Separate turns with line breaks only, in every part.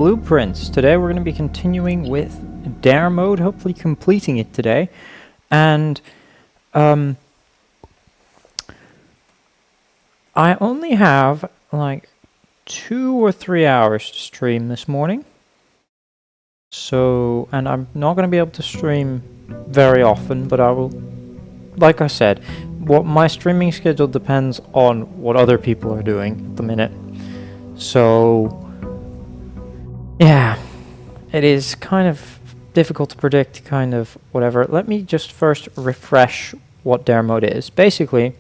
Blueprints. Today we're going to be continuing with Dare mode, hopefully completing it today. And I only have like 2 or 3 hours to stream this morning. So, and I'm not going to be able to stream very often, but I will, like I said, what my streaming schedule depends on what other people are doing at the minute. So, yeah. It is kind of difficult to predict, kind of whatever. Let me just first refresh what Dare mode is. Basically,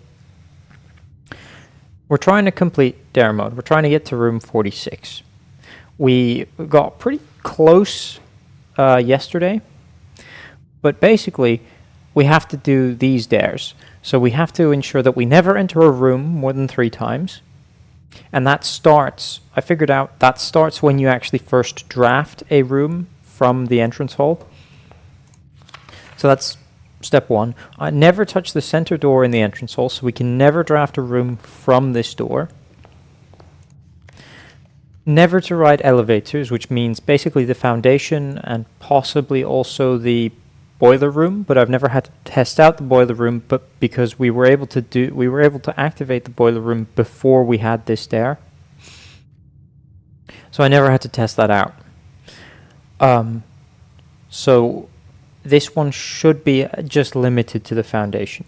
we're trying to complete Dare mode. We're trying to get to room 46. We got pretty close yesterday, but basically, we have to do these dares. So we have to ensure that we never enter a room more than 3 times. And that starts, I figured out, that starts when you actually first draft a room from the entrance hall. So that's step 1. I never touch the center door in the entrance hall, so we can never draft a room from this door. Never to ride elevators, which means basically the foundation and possibly also the boiler room, but I've never had to test out the boiler room, but because we were able to activate the boiler room before we had this dare. So I never had to test that out. So this one should be just limited to the foundation.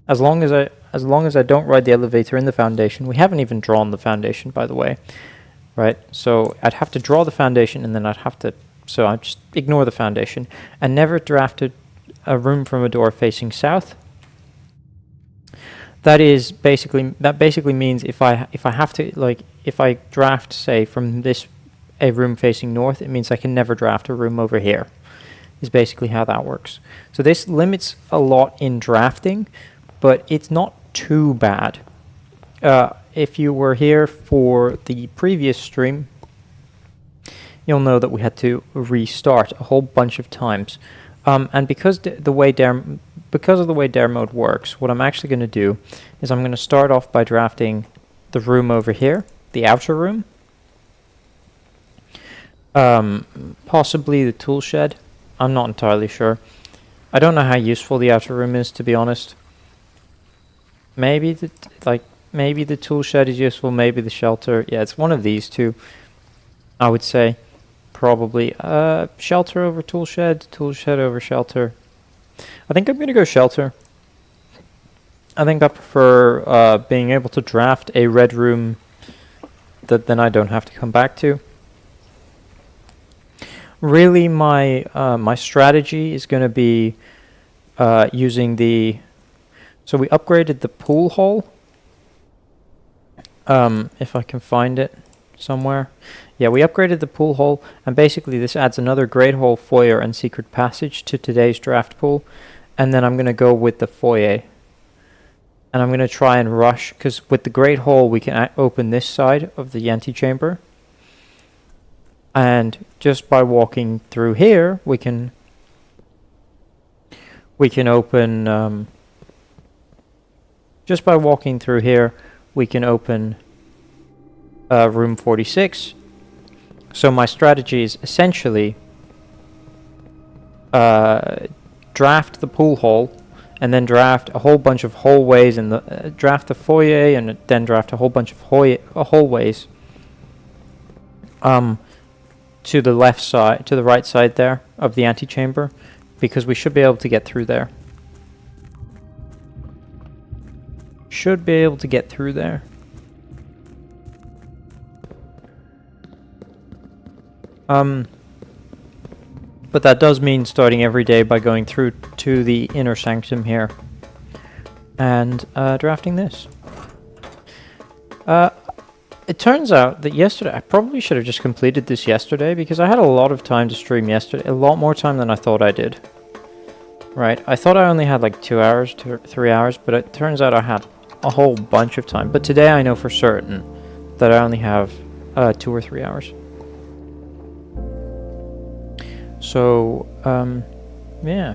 As long as I don't ride the elevator in the foundation. We haven't even drawn the foundation, by the way. Right? So I'd have to draw the foundation and then I'd have to, so I just ignore the foundation. And never drafted a room from a door facing south. That basically means if I have to, like, if I draft, say, from a room facing north, it means I can never draft a room over here. Is basically how that works. So this limits a lot in drafting, but it's not too bad. If you were here for the previous stream, you'll know that we had to restart a whole bunch of times. And because of the way Dare mode works, what I'm actually going to do is I'm going to start off by drafting the room over here, the outer room. Possibly the tool shed. I'm not entirely sure. I don't know how useful the outer room is, to be honest. Maybe the tool shed is useful, maybe the shelter. Yeah, it's one of these two, I would say. Probably shelter over tool shed over shelter. I think I'm going to go shelter. I think I prefer being able to draft a red room that then I don't have to come back to. Really, my strategy is going to be using the... So we upgraded the pool hall. If I can find it somewhere. Yeah, we upgraded the pool hall, and basically this adds another great hall, foyer, and secret passage to today's draft pool. And then I'm going to go with the foyer. And I'm going to try and rush, because with the great hall we can open this side of the antechamber. And just by walking through here, we can open... just by walking through here, we can open room 46. So my strategy is essentially draft the pool hall, and then draft a whole bunch of hallways, and draft the foyer, and then draft a whole bunch of hallways to the left side, to the right side there of the antechamber, because we should be able to get through there. Should be able to get through there. But that does mean starting every day by going through to the inner sanctum here and drafting this. It turns out that yesterday, I probably should have just completed this yesterday, because I had a lot of time to stream yesterday, a lot more time than I thought I did. Right, I thought I only had like 2 hours, 3 hours, but it turns out I had a whole bunch of time. But today I know for certain that I only have 2 or 3 hours. So, yeah.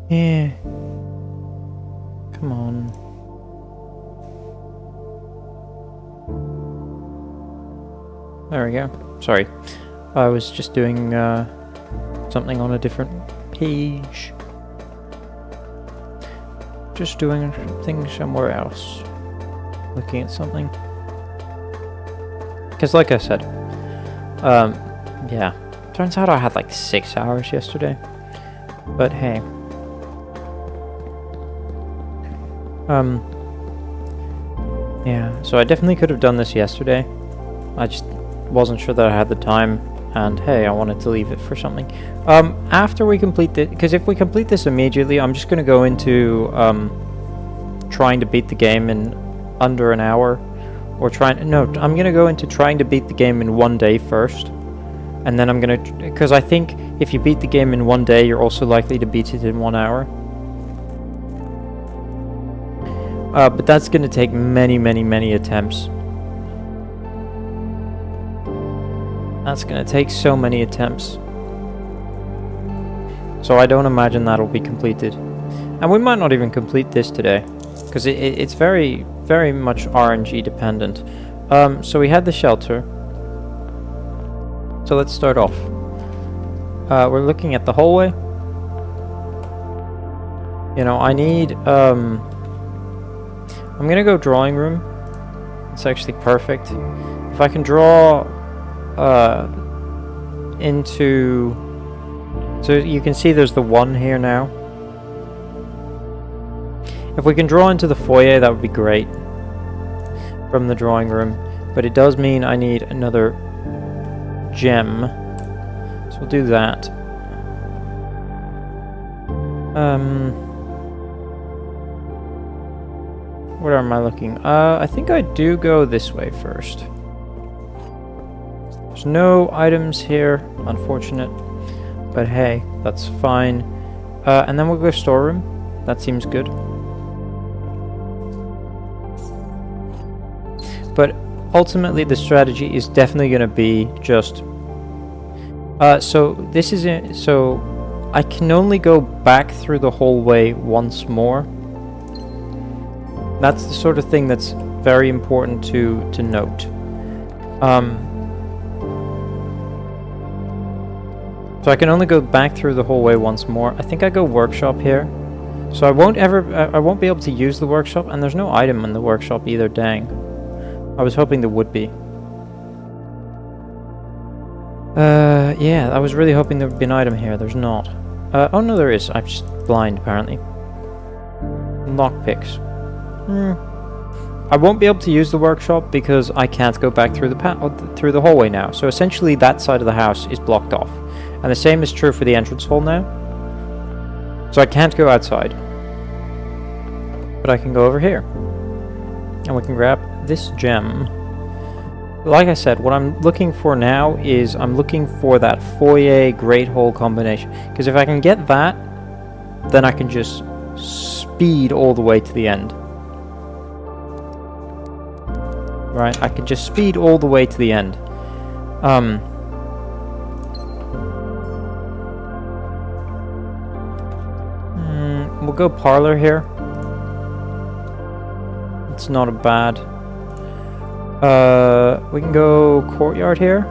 Yeah. Come on. There we go. Sorry. I was just doing something on a different page. Just doing things somewhere else. Looking at something. Because like I said, yeah. Turns out I had like 6 hours yesterday. But hey. Yeah, so I definitely could have done this yesterday. I just wasn't sure that I had the time, and hey, I wanted to leave it for something. After we complete this, because if we complete this immediately, I'm just going to go into trying to beat the game in under an hour, or I'm going to go into trying to beat the game in 1 day first, and then I'm going to, because I think if you beat the game in 1 day, you're also likely to beat it in 1 hour. But that's going to take many, many, many attempts. That's going to take so many attempts. So I don't imagine that'll be completed. And we might not even complete this today, because it's very, very much RNG dependent. So we had the shelter. So let's start off. We're looking at the hallway. You know, I need... I'm gonna go drawing room. It's actually perfect. If I can draw into... So you can see there's the 1 here now. If we can draw into the foyer, that would be great. From the drawing room. But it does mean I need another gem. So we'll do that. Where am I looking? I think I do go this way first. There's no items here, unfortunate. But hey, that's fine. And then we'll go storeroom. That seems good. But ultimately the strategy is definitely going to be just... so this is it. So I can only go back through the hallway once more. That's the sort of thing that's very important to note. So I can only go back through the hallway once more. I think I go workshop here. So I won't be able to use the workshop, and there's no item in the workshop either, dang. I was hoping there would be. Yeah, I was really hoping there would be an item here. There's not. Oh no, there is. I'm just blind, apparently. Lockpicks. I won't be able to use the workshop because I can't go back through the hallway now. So essentially that side of the house is blocked off. And the same is true for the entrance hall now. So I can't go outside. But I can go over here. And we can grab this gem. Like I said, what I'm looking for now is I'm looking for that foyer great hall combination. Because if I can get that, then I can just speed all the way to the end. Right, I can just speed all the way to the end. We'll go parlor here. It's not a bad. We can go courtyard here.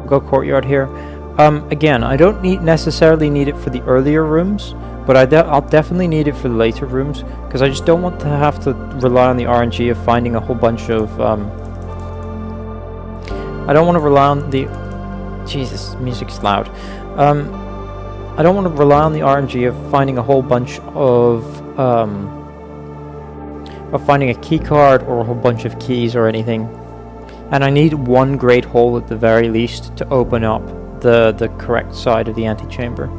Go courtyard here. Again, I don't necessarily need it for the earlier rooms, but I'll definitely need it for the later rooms, because I just don't want to have to rely on the RNG of finding a whole bunch of... I don't want to rely on the... Jesus, music's loud. I don't want to rely on the RNG of finding a whole bunch of finding a key card or a whole bunch of keys or anything. And I need one great hole at the very least to open up the correct side of the antechamber.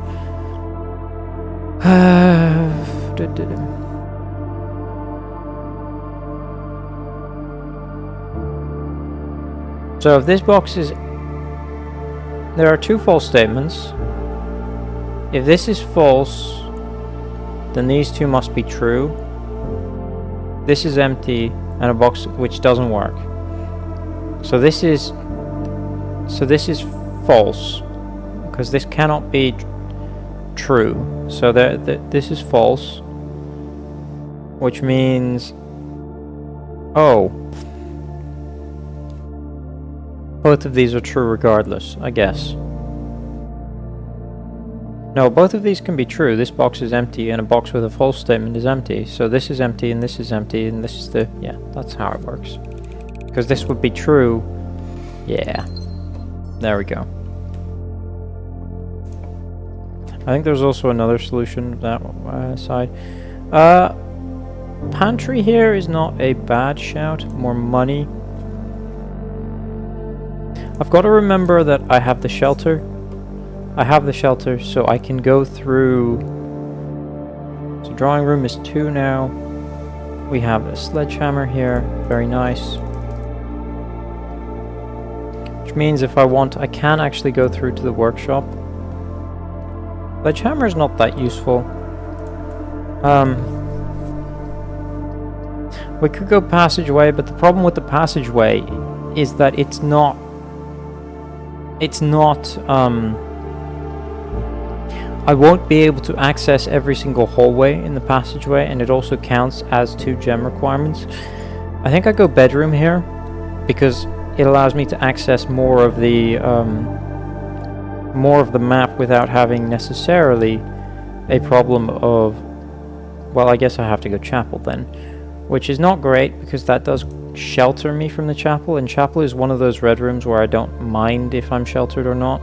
So if this box is... There are two false statements. If this is false, then these two must be true. This is empty, and a box which doesn't work. So this is false, because this cannot be true. So this is false, which means... Oh. Both of these are true regardless, I guess. No, both of these can be true. This box is empty and a box with a false statement is empty. So this is empty and this is empty and this is the... yeah, that's how it works. Because this would be true. Yeah. There we go. I think there's also another solution that side. Pantry here is not a bad shout. More money. I've got to remember that I have the shelter. I have the shelter, so I can go through... So drawing room is 2 now. We have a sledgehammer here. Very nice. Which means if I want, I can actually go through to the workshop. Sledgehammer is not that useful. We could go passageway, but the problem with the passageway is that it's not... I won't be able to access every single hallway in the passageway, and it also counts as 2 gem requirements. I think I go bedroom here, because it allows me to access more of the map without having necessarily a problem of... well, I guess I have to go chapel then, which is not great, because that does shelter me from the chapel, and chapel is one of those red rooms where I don't mind if I'm sheltered or not.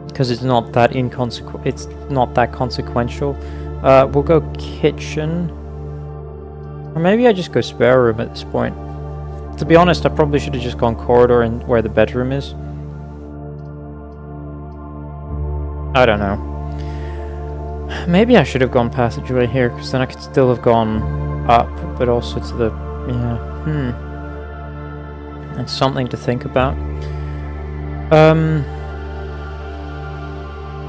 Because it's not that consequential. We'll go kitchen. Or maybe I just go spare room at this point. To be honest, I probably should have just gone corridor and where the bedroom is. I don't know. Maybe I should have gone passageway here, because then I could still have gone up, but also to the... yeah, That's something to think about.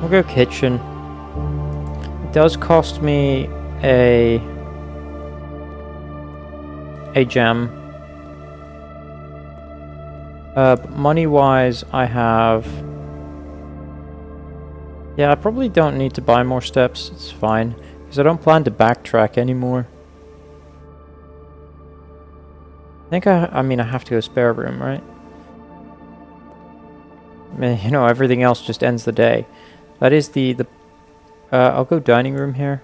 We'll go kitchen. It does cost me a gem. But money-wise, I have... yeah, I probably don't need to buy more steps. It's fine. Because I don't plan to backtrack anymore. I think I mean, I have to go spare room, right? I mean, you know, everything else just ends the day. That is I'll go dining room here.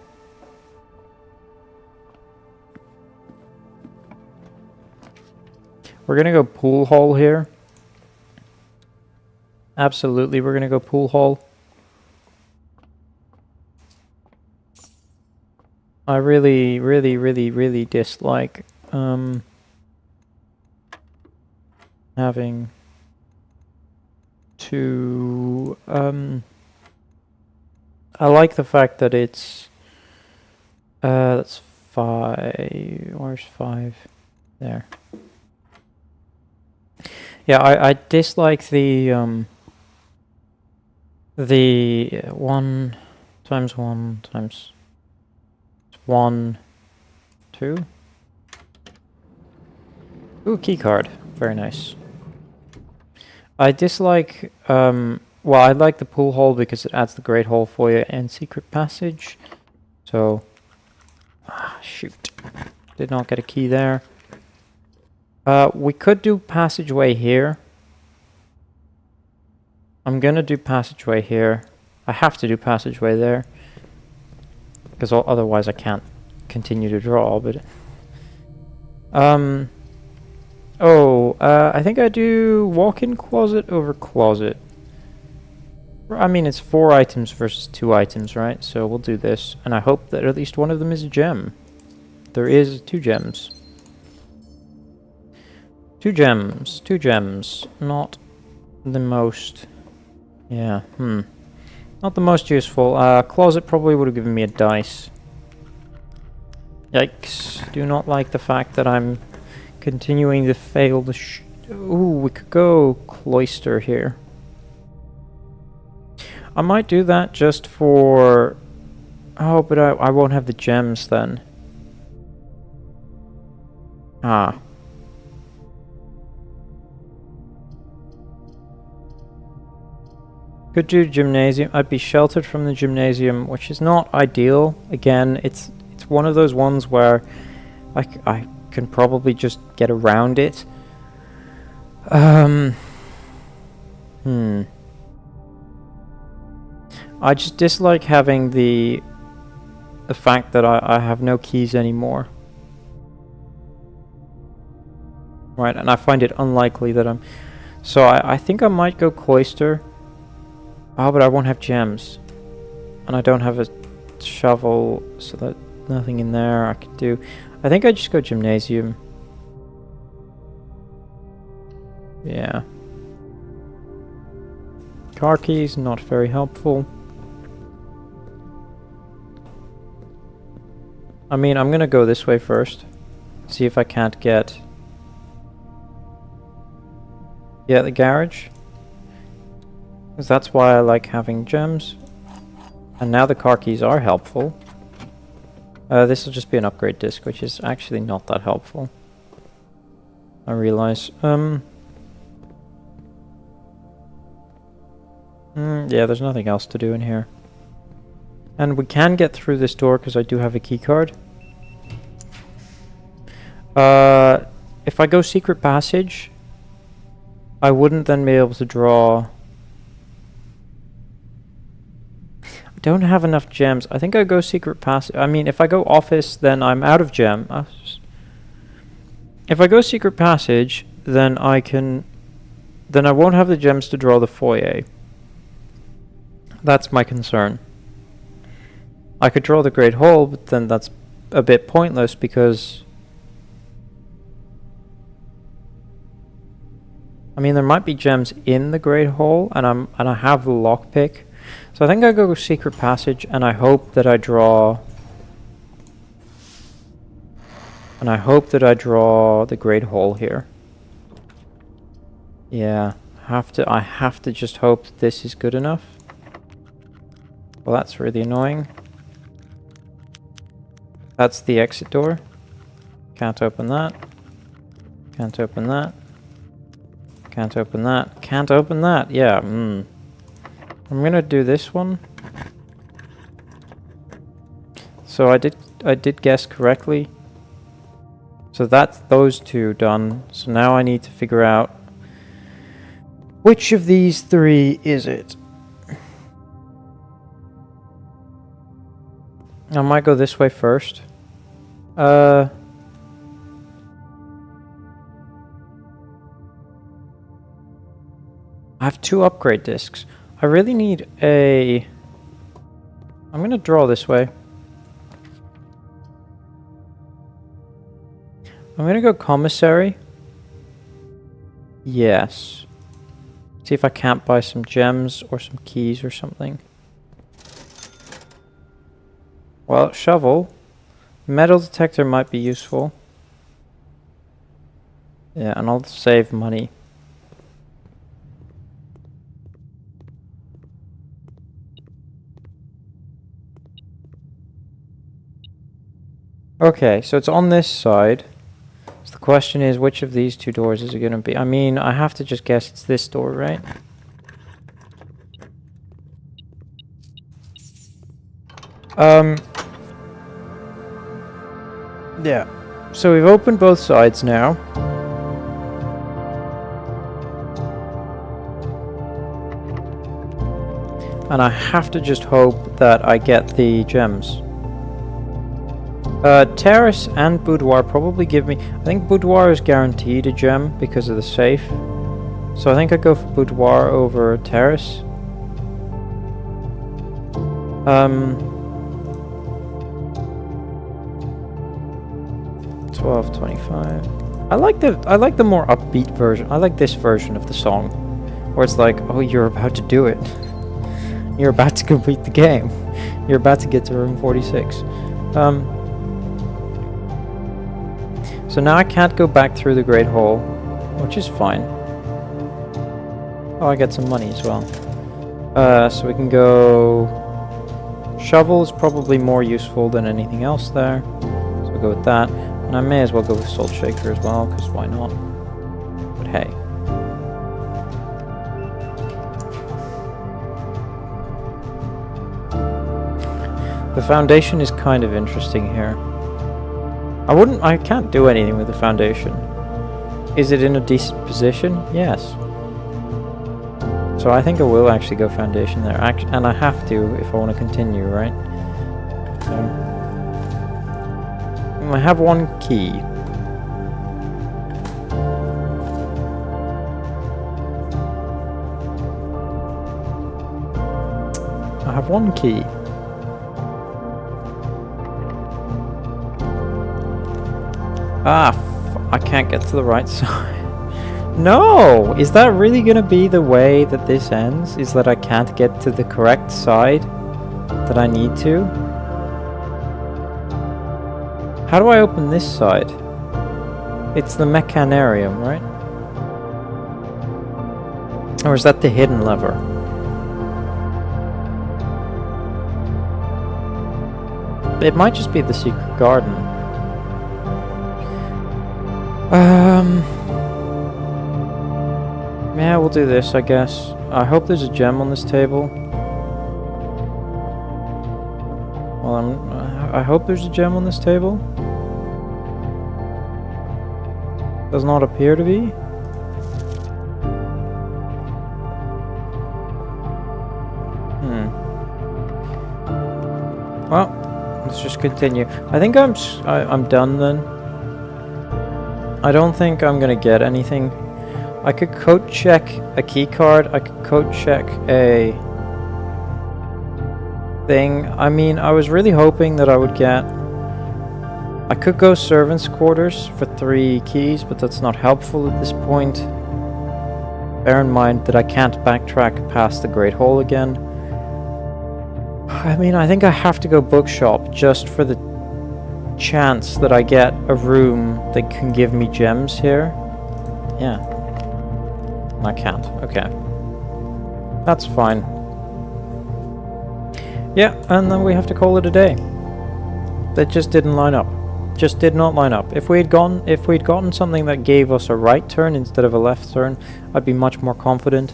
We're gonna go pool hall here. Absolutely, we're gonna go pool hall. I really, really, really, really dislike having to I like the fact that it's that's 5. Where's 5? There. Yeah, I dislike the 1 times 1 times 1 2. Ooh, key card. Very nice. I dislike well, I like the pool hall because it adds the Great Hall foyer and secret passage. So, shoot. Did not get a key there. We could do passageway here. I'm gonna do passageway here. I have to do passageway there. Because otherwise I can't continue to draw, but... I think I do walk-in closet over closet. I mean, it's 4 items versus 2 items, right? So we'll do this, and I hope that at least one of them is a gem. There is 2 gems. 2 gems. 2 gems. Not the most... yeah, not the most useful. Closet probably would have given me a dice. Yikes. Do not like the fact that I'm continuing to fail the ooh, we could go cloister here. I might do that just for... oh, but I won't have the gems then. Ah. Could do gymnasium. I'd be sheltered from the gymnasium, which is not ideal. Again, it's one of those ones where I can probably just get around it. Um. I just dislike having the fact that I have no keys anymore. Right, and I find it unlikely that I'm... So I think I might go Cloister. Oh, but I won't have gems. And I don't have a shovel, so that nothing in there I could do. I think I just go Gymnasium. Yeah. Car keys, not very helpful. I mean, I'm gonna go this way first. See if I can't get... Yeah, the garage. Because that's why I like having gems. And now the car keys are helpful. This will just be an upgrade disc, which is actually not that helpful. I realize. Yeah, there's nothing else to do in here. And we can get through this door because I do have a key card. If I go secret passage, I wouldn't then be able to draw... I don't have enough gems. I think I go secret passage. I mean, if I go office, then I'm out of gem. If I go secret passage, then I can... Then I won't have the gems to draw the foyer. That's my concern. I could draw the Great Hall, but then that's a bit pointless because... I mean, there might be gems in the Great Hall, and I have the lockpick. So I think I go secret passage, and I hope that I draw... And I hope that I draw the Great Hall here. Yeah, I have to just hope that this is good enough. Well, that's really annoying. That's the exit door. Can't open that. Can't open that. Can't open that. Can't open that. Yeah, I'm gonna do this one. So I did guess correctly. So that's those two done. So now I need to figure out which of these three is it. I might go this way first. I have 2 upgrade discs. I really need a... I'm gonna draw this way. I'm gonna go commissary. Yes. See if I can't buy some gems or some keys or something. Well, shovel. Metal detector might be useful. Yeah, and I'll save money. Okay, so it's on this side. So the question is, which of these 2 doors is it going to be? I mean, I have to just guess it's this door, right? Yeah. So we've opened both sides now. And I have to just hope that I get the gems. Terrace and Boudoir probably give me... I think Boudoir is guaranteed a gem because of the safe. So I think I go for Boudoir over Terrace. 12:25. I like the more upbeat version. I like this version of the song, where it's like, oh, you're about to do it. You're about to complete the game. You're about to get to room 46. So now I can't go back through the Great Hall, which is fine. Oh, I get some money as well. So we can go... Shovel is probably more useful than anything else there. So we'll go with that. And I may as well go with Salt Shaker as well, because why not? But hey. The foundation is kind of interesting here. I can't do anything with the foundation. Is it in a decent position? Yes. So I think I will actually go foundation there. And I have to if I want to continue, right? So I have one key. I have one key. I can't get to the right side. No! Is that really gonna be the way that this ends? Is that I can't get to the correct side that I need to? How do I open this side? It's the mechanarium, right? Or is that the hidden lever? It might just be the secret garden. Yeah, we'll do this, I guess. I hope there's a gem on this table. Well, I hope there's a gem on this table. Does not appear to be. Well, let's just continue. I think I'm done then. I don't think I'm gonna get anything. I could code check a key card. I could code check a thing. I mean, I was really hoping that I would get... I could go servants' quarters for 3 keys, but that's not helpful at this point. Bear in mind that I can't backtrack past the Great Hall again. I mean, I think I have to go bookshop just for the chance that I get a room that can give me gems here. Yeah. I can't. Okay. That's fine. Yeah, and then we have to call it a day. That just didn't line up. Just did not line up. If we'd gotten something that gave us a right turn instead of a left turn, I'd be much more confident.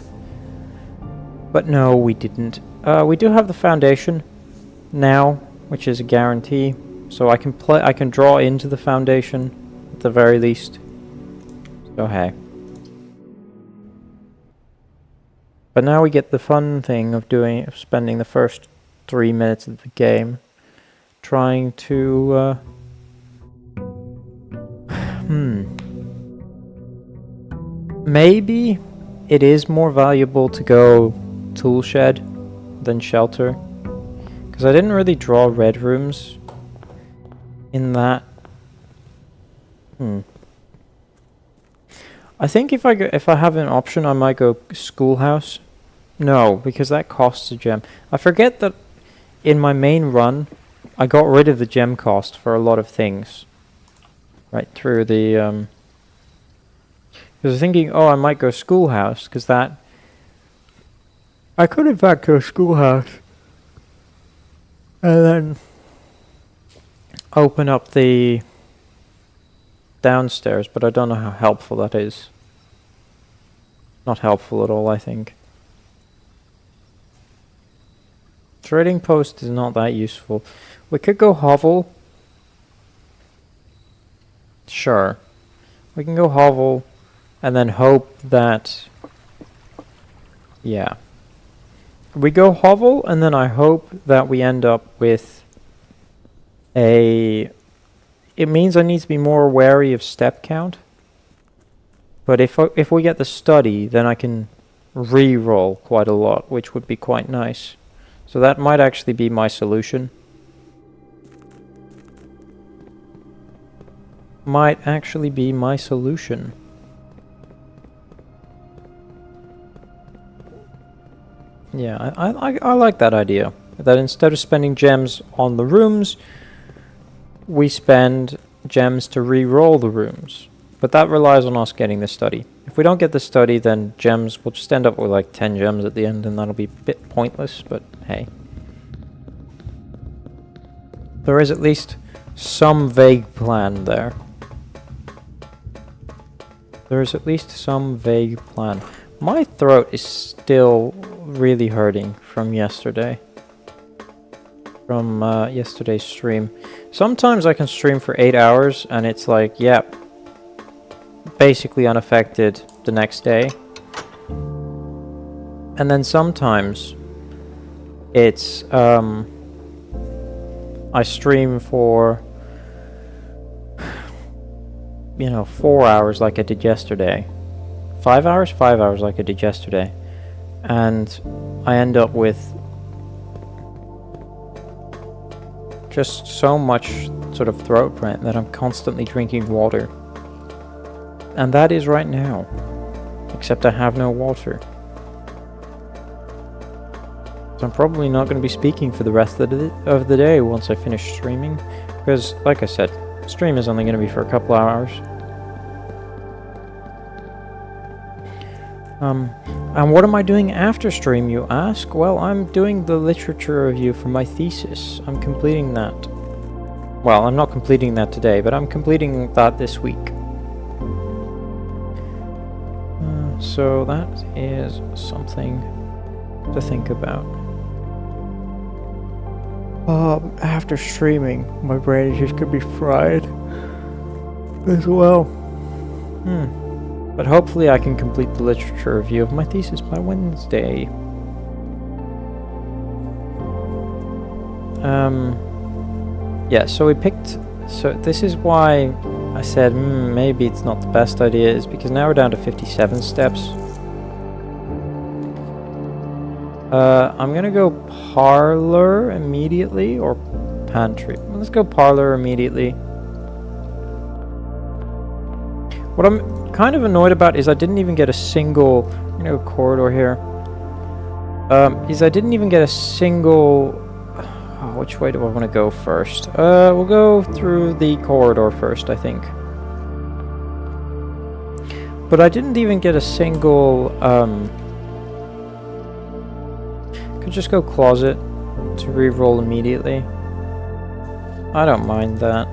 But no, we didn't. We do have the foundation now, which is a guarantee. So I can draw into the foundation at the very least. So hey. But now we get the fun thing of spending the first 3 minutes of the game trying to maybe it is more valuable to go tool shed than shelter, because I didn't really draw red rooms in that. I think if I have an option, I might go schoolhouse. No, because that costs a gem. I forget that in my main run, I got rid of the gem cost for a lot of things. Right through the because I was thinking, oh, I might go schoolhouse, because that I could in fact go schoolhouse and then open up the downstairs, but I don't know how helpful that is. Not helpful at all, I think. Trading post is not that useful. We could go hovel. Sure. We can go hovel and then hope that... Yeah. We go hovel and then I hope that we end up with a... It means I need to be more wary of step count. But if we get the study, then I can re-roll quite a lot, which would be quite nice. So that might actually be my solution. Might actually be my solution. Yeah, I like that idea. That instead of spending gems on the rooms, we spend gems to re-roll the rooms. But that relies on us getting the study. If we don't get the study, then gems, we'll just end up with like 10 gems at the end, and that'll be a bit pointless, but hey. There is at least some vague plan there. There is at least some vague plan. My throat is still really hurting from yesterday. From yesterday's stream. Sometimes I can stream for 8 hours and it's like, yeah, basically unaffected the next day. And then sometimes it's I stream for 4 hours like I did yesterday. 5 hours? 5 hours like I did yesterday. And I end up with just so much sort of throat pain that I'm constantly drinking water. And that is right now. Except I have no water. So I'm probably not going to be speaking for the rest of the day once I finish streaming. Because, like I said, stream is only going to be for a couple hours. And what am I doing after stream, you ask? Well, I'm doing the literature review for my thesis. I'm completing that. Well, I'm not completing that today, but I'm completing that this week. So that is something to think about. After streaming, my brain is just gonna be fried as well. But hopefully I can complete the literature review of my thesis by Wednesday. Yeah, so we picked... So this is why I said maybe it's not the best idea, is because now we're down to 57 steps. I'm gonna go parlor immediately, or pantry. Let's go parlor immediately. What I'm kind of annoyed about is I didn't even get a single, corridor here. Is I didn't even get a single... which way do I want to go first? We'll go through the corridor first, I think. But I didn't even get a single, could just go closet to re-roll immediately. I don't mind that.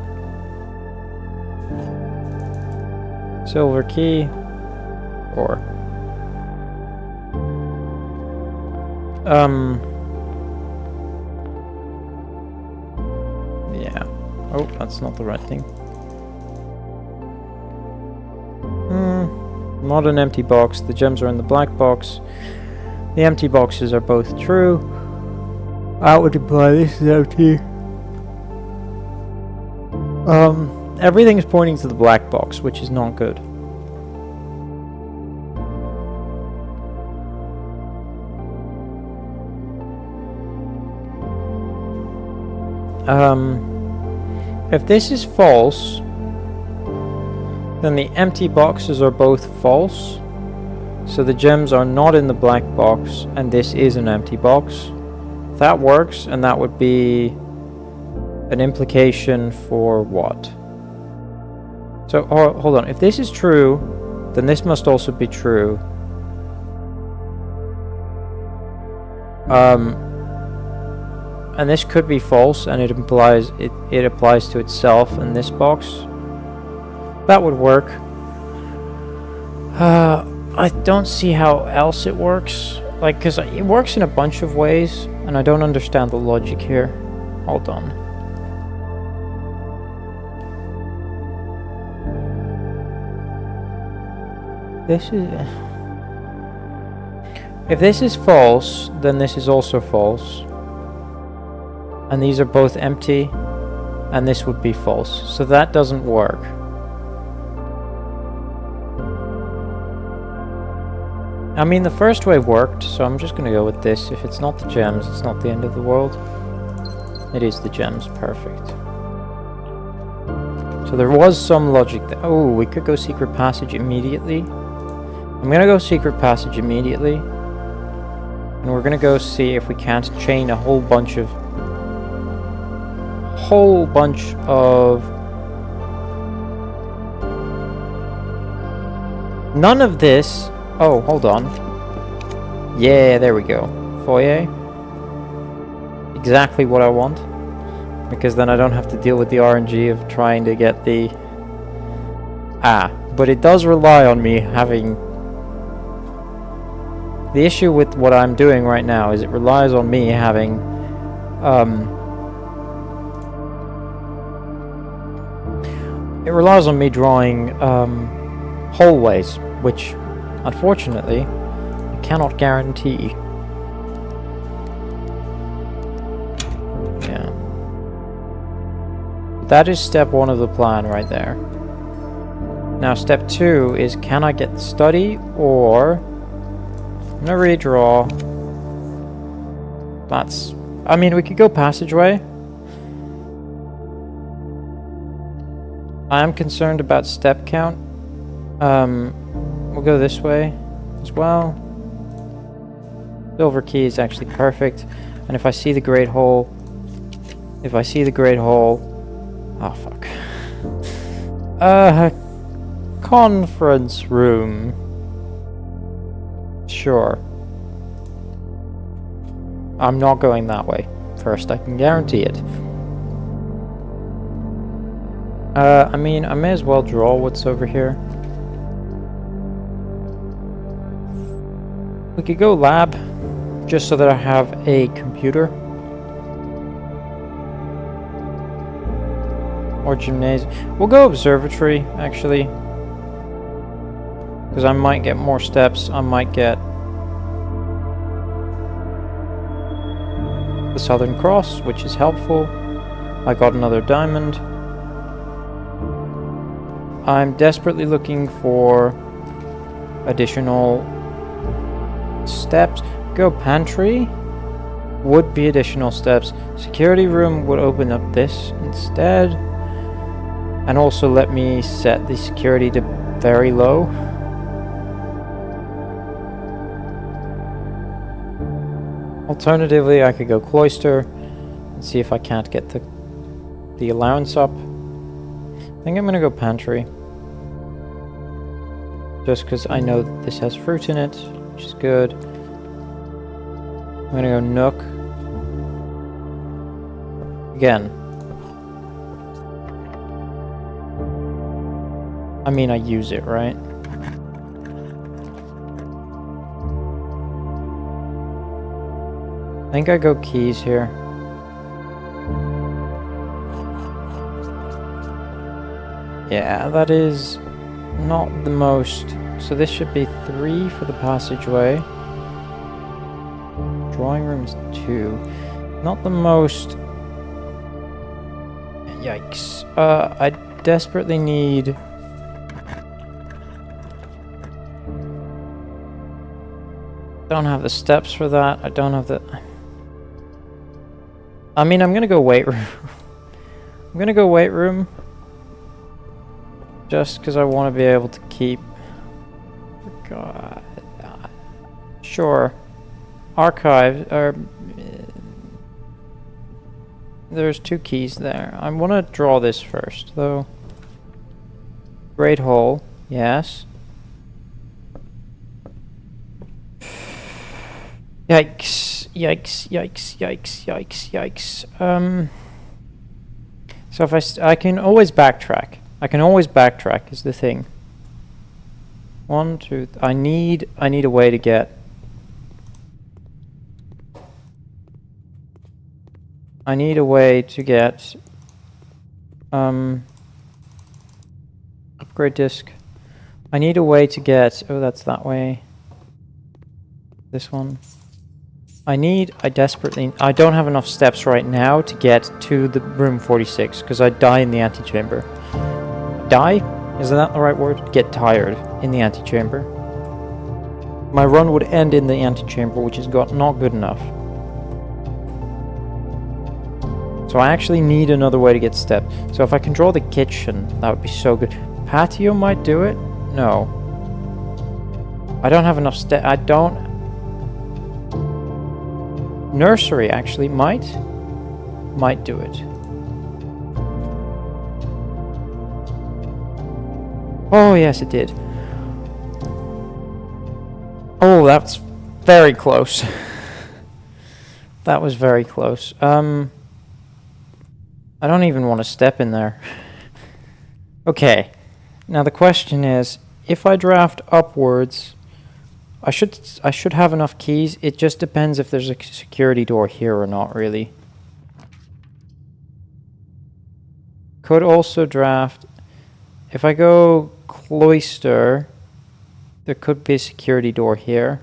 Silver key. Or... yeah. Oh, that's not the right thing. Not an empty box. The gems are in the black box. The empty boxes are both true. I would imply this is empty. Everything is pointing to the black box, which is not good. If this is false, then the empty boxes are both false. So the gems are not in the black box, and this is an empty box. That works, and that would be an implication for what? So, hold on. If this is true, then this must also be true. And this could be false, and it implies it applies to itself in this box. That would work. I don't see how else it works. Like, because it works in a bunch of ways, and I don't understand the logic here. Hold on. This is... If this is false, then this is also false. And these are both empty, and this would be false. So that doesn't work. I mean, the first way worked, so I'm just gonna go with this. If it's not the gems, it's not the end of the world. It is the gems, perfect. So there was some logic there. Oh, we could go secret passage immediately. I'm gonna go secret passage immediately. And we're gonna go see if we can't chain a whole bunch of none of this. Oh, hold on. Yeah, there we go. Foyer. Exactly what I want. Because then I don't have to deal with the RNG of trying to get the... but it does rely on me having... The issue with what I'm doing right now is it relies on me having... It relies on me drawing hallways, which unfortunately I cannot guarantee. Yeah. That is step 1 of the plan right there. Now step 2 is, can I get study, or I'm gonna redraw. That's, I mean, we could go passageway. I am concerned about step count. We'll go this way as well. Silver key is actually perfect. And if I see the great hole, oh fuck. Conference room. Sure. I'm not going that way first, I can guarantee it. I mean, I may as well draw what's over here. We could go lab, just so that I have a computer. Or gymnasium. We'll go observatory, actually. Because I might get more steps. I might get the Southern Cross, which is helpful. I got another diamond. I'm desperately looking for additional steps. Go pantry would be additional steps. Security room would open up this instead. And also let me set the security to very low. Alternatively, I could go cloister and see if I can't get the allowance up. I think I'm gonna go pantry. Just because I know that this has fruit in it, which is good. I'm gonna go nook. Again. I mean, I use it, right? I think I go keys here. Yeah, that is not the most. So this should be 3 for the passageway. Drawing room is 2. Not the most. Yikes. I desperately need. Don't have the steps for that. I don't have the. I mean, I'm gonna go weight room. I'm gonna go weight room. Just because I want to be able to keep. God. Sure. Archive. Or. There's 2 keys there. I want to draw this first, though. Great hole. Yes. Yikes. Yikes. Yikes. Yikes. Yikes. Yikes. So if I can always backtrack. I can always backtrack is the thing. 1, 2. I need a way to get. I need a way to get. Upgrade disk. I need a way to get. Oh, that's that way. This one. I don't have enough steps right now to get to the room 46 because I die in the antechamber. Die? Is that the right word? Get tired in the antechamber. My run would end in the antechamber, which is not good enough. So I actually need another way to get steps. So if I can draw the kitchen, that would be so good. Patio might do it? No. I don't have enough steps. I don't. Nursery actually might do it. Oh yes, it did. Oh, that's very close. That was very close. I don't even want to step in there. Okay. Now the question is, if I draft upwards, I should have enough keys. It just depends if there's a security door here or not, really. Could also draft. If I go cloister, there could be a security door here,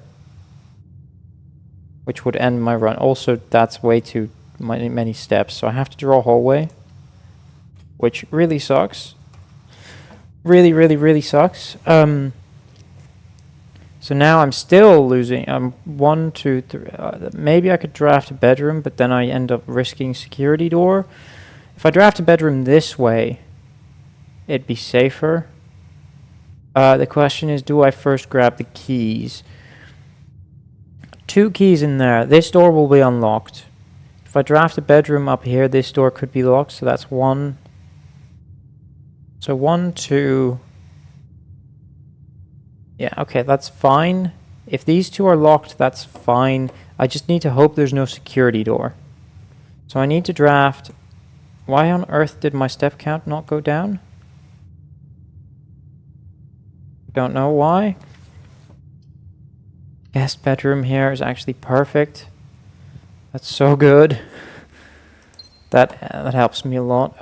which would end my run. Also, that's way too many steps, so I have to draw a hallway, which really sucks. Really, really, really sucks. So now I'm still losing. 1, 2, 3. Maybe I could draft a bedroom, but then I end up risking security door. If I draft a bedroom this way, it'd be safer. The question is, do I first grab the keys? 2 keys in there. This door will be unlocked. If I draft a bedroom up here, this door could be locked. So that's 1. So 1, 2. Yeah, okay, that's fine. If these 2 are locked, that's fine. I just need to hope there's no security door. So I need to draft... Why on earth did my step count not go down? Don't know why. Guest bedroom here is actually perfect. That's so good. That helps me a lot.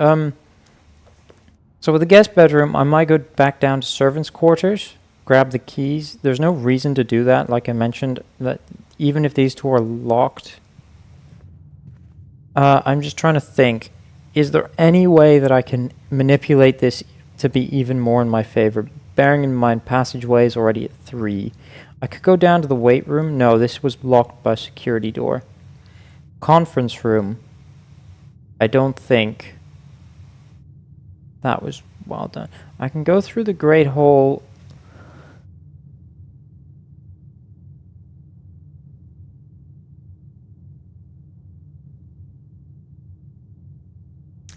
So with the guest bedroom, I might go back down to servants' quarters. Grab the keys. There's no reason to do that, like I mentioned, that even if these 2 are locked. I'm just trying to think, is there any way that I can manipulate this to be even more in my favor? Bearing in mind passageway is already at 3. I could go down to the weight room. No, this was blocked by a security door. Conference room. I don't think that was well done. I can go through the Great Hall.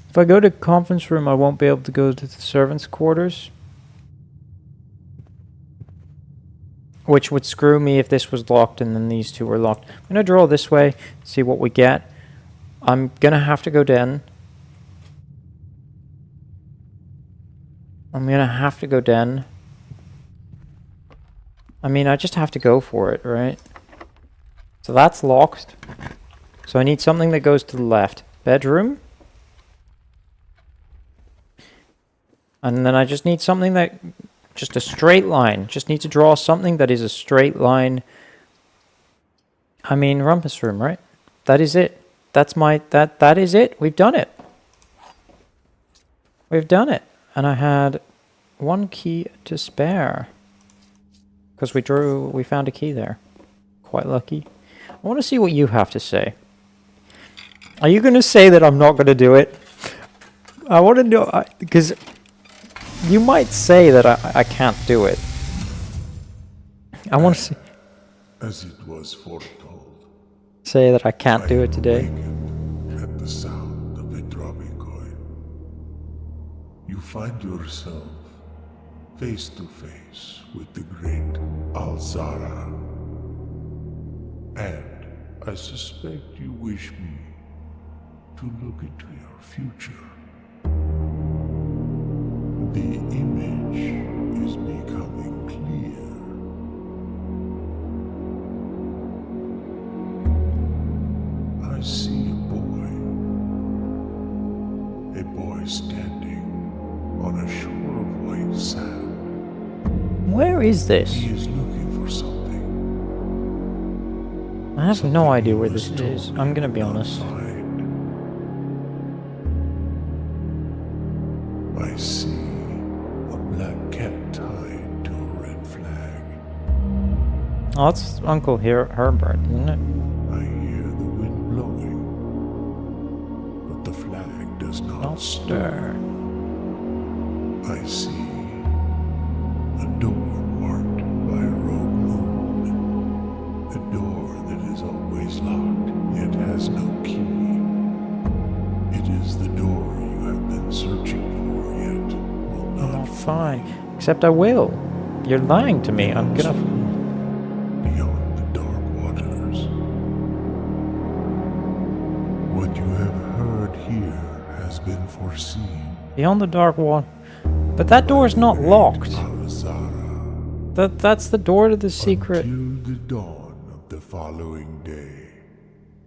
If I go to conference room, I won't be able to go to the servants' quarters. Which would screw me if this was locked and then these 2 were locked. I'm going to draw this way, see what we get. I'm going to have to go den. I'm going to have to go den. I mean, I just have to go for it, right? So that's locked. So I need something that goes to the left. Bedroom. And then I just need something that... Just a straight line. Just need to draw something that is a straight line. I mean, rumpus room, right? That is it. That's my... That is it. We've done it. We've done it. And I had 1 key to spare. Because we found a key there. Quite lucky. I want to see what you have to say. Are you going to say that I'm not going to do it? I want to know... Because... You might say that I can't do it. I want to see...
As it was foretold.
Say that I can't do it today.
At the sound of a dropping coin, you find yourself face to face with the great Alzara. And I suspect you wish me to look into your future. The image is becoming clear. I see a boy standing on a shore of white sand.
Where is this?
He is looking for something.
I have no idea where this is. I'm gonna be honest.
I see a black cat tied to a red flag.
Oh, that's Uncle Herbert, isn't it?
I hear the wind blowing, but the flag does not
stir.
I see a door marked by a rogue moon. A door that is always locked, yet has no key. It is the door you have been searching for, yet will not
find. Except I will. You're lying to me. I'm gonna...
Beyond the dark waters. What you have heard here has been foreseen.
Beyond the dark wall. But that door is not locked. That's the door to the secret.
Until the dawn of the following day,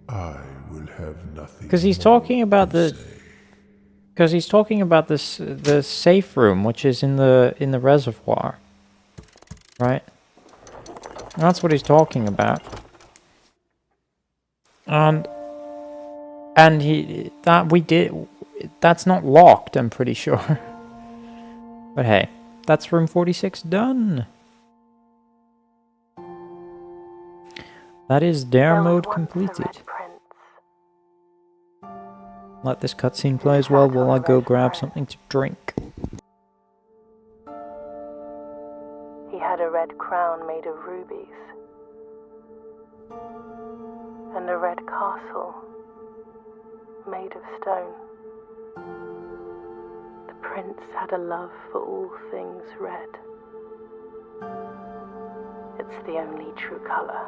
I will have nothing.
Because he's talking about the...
say.
Because he's talking about this the safe room, which is in the reservoir, right? That's what he's talking about. And that's not locked, I'm pretty sure. But hey, that's room 46 done. That is dare mode completed. Let this cutscene play as well while I go grab something to drink.
He had a red crown made of rubies, and a red castle made of stone. The prince had a love for all things red. It's the only true color,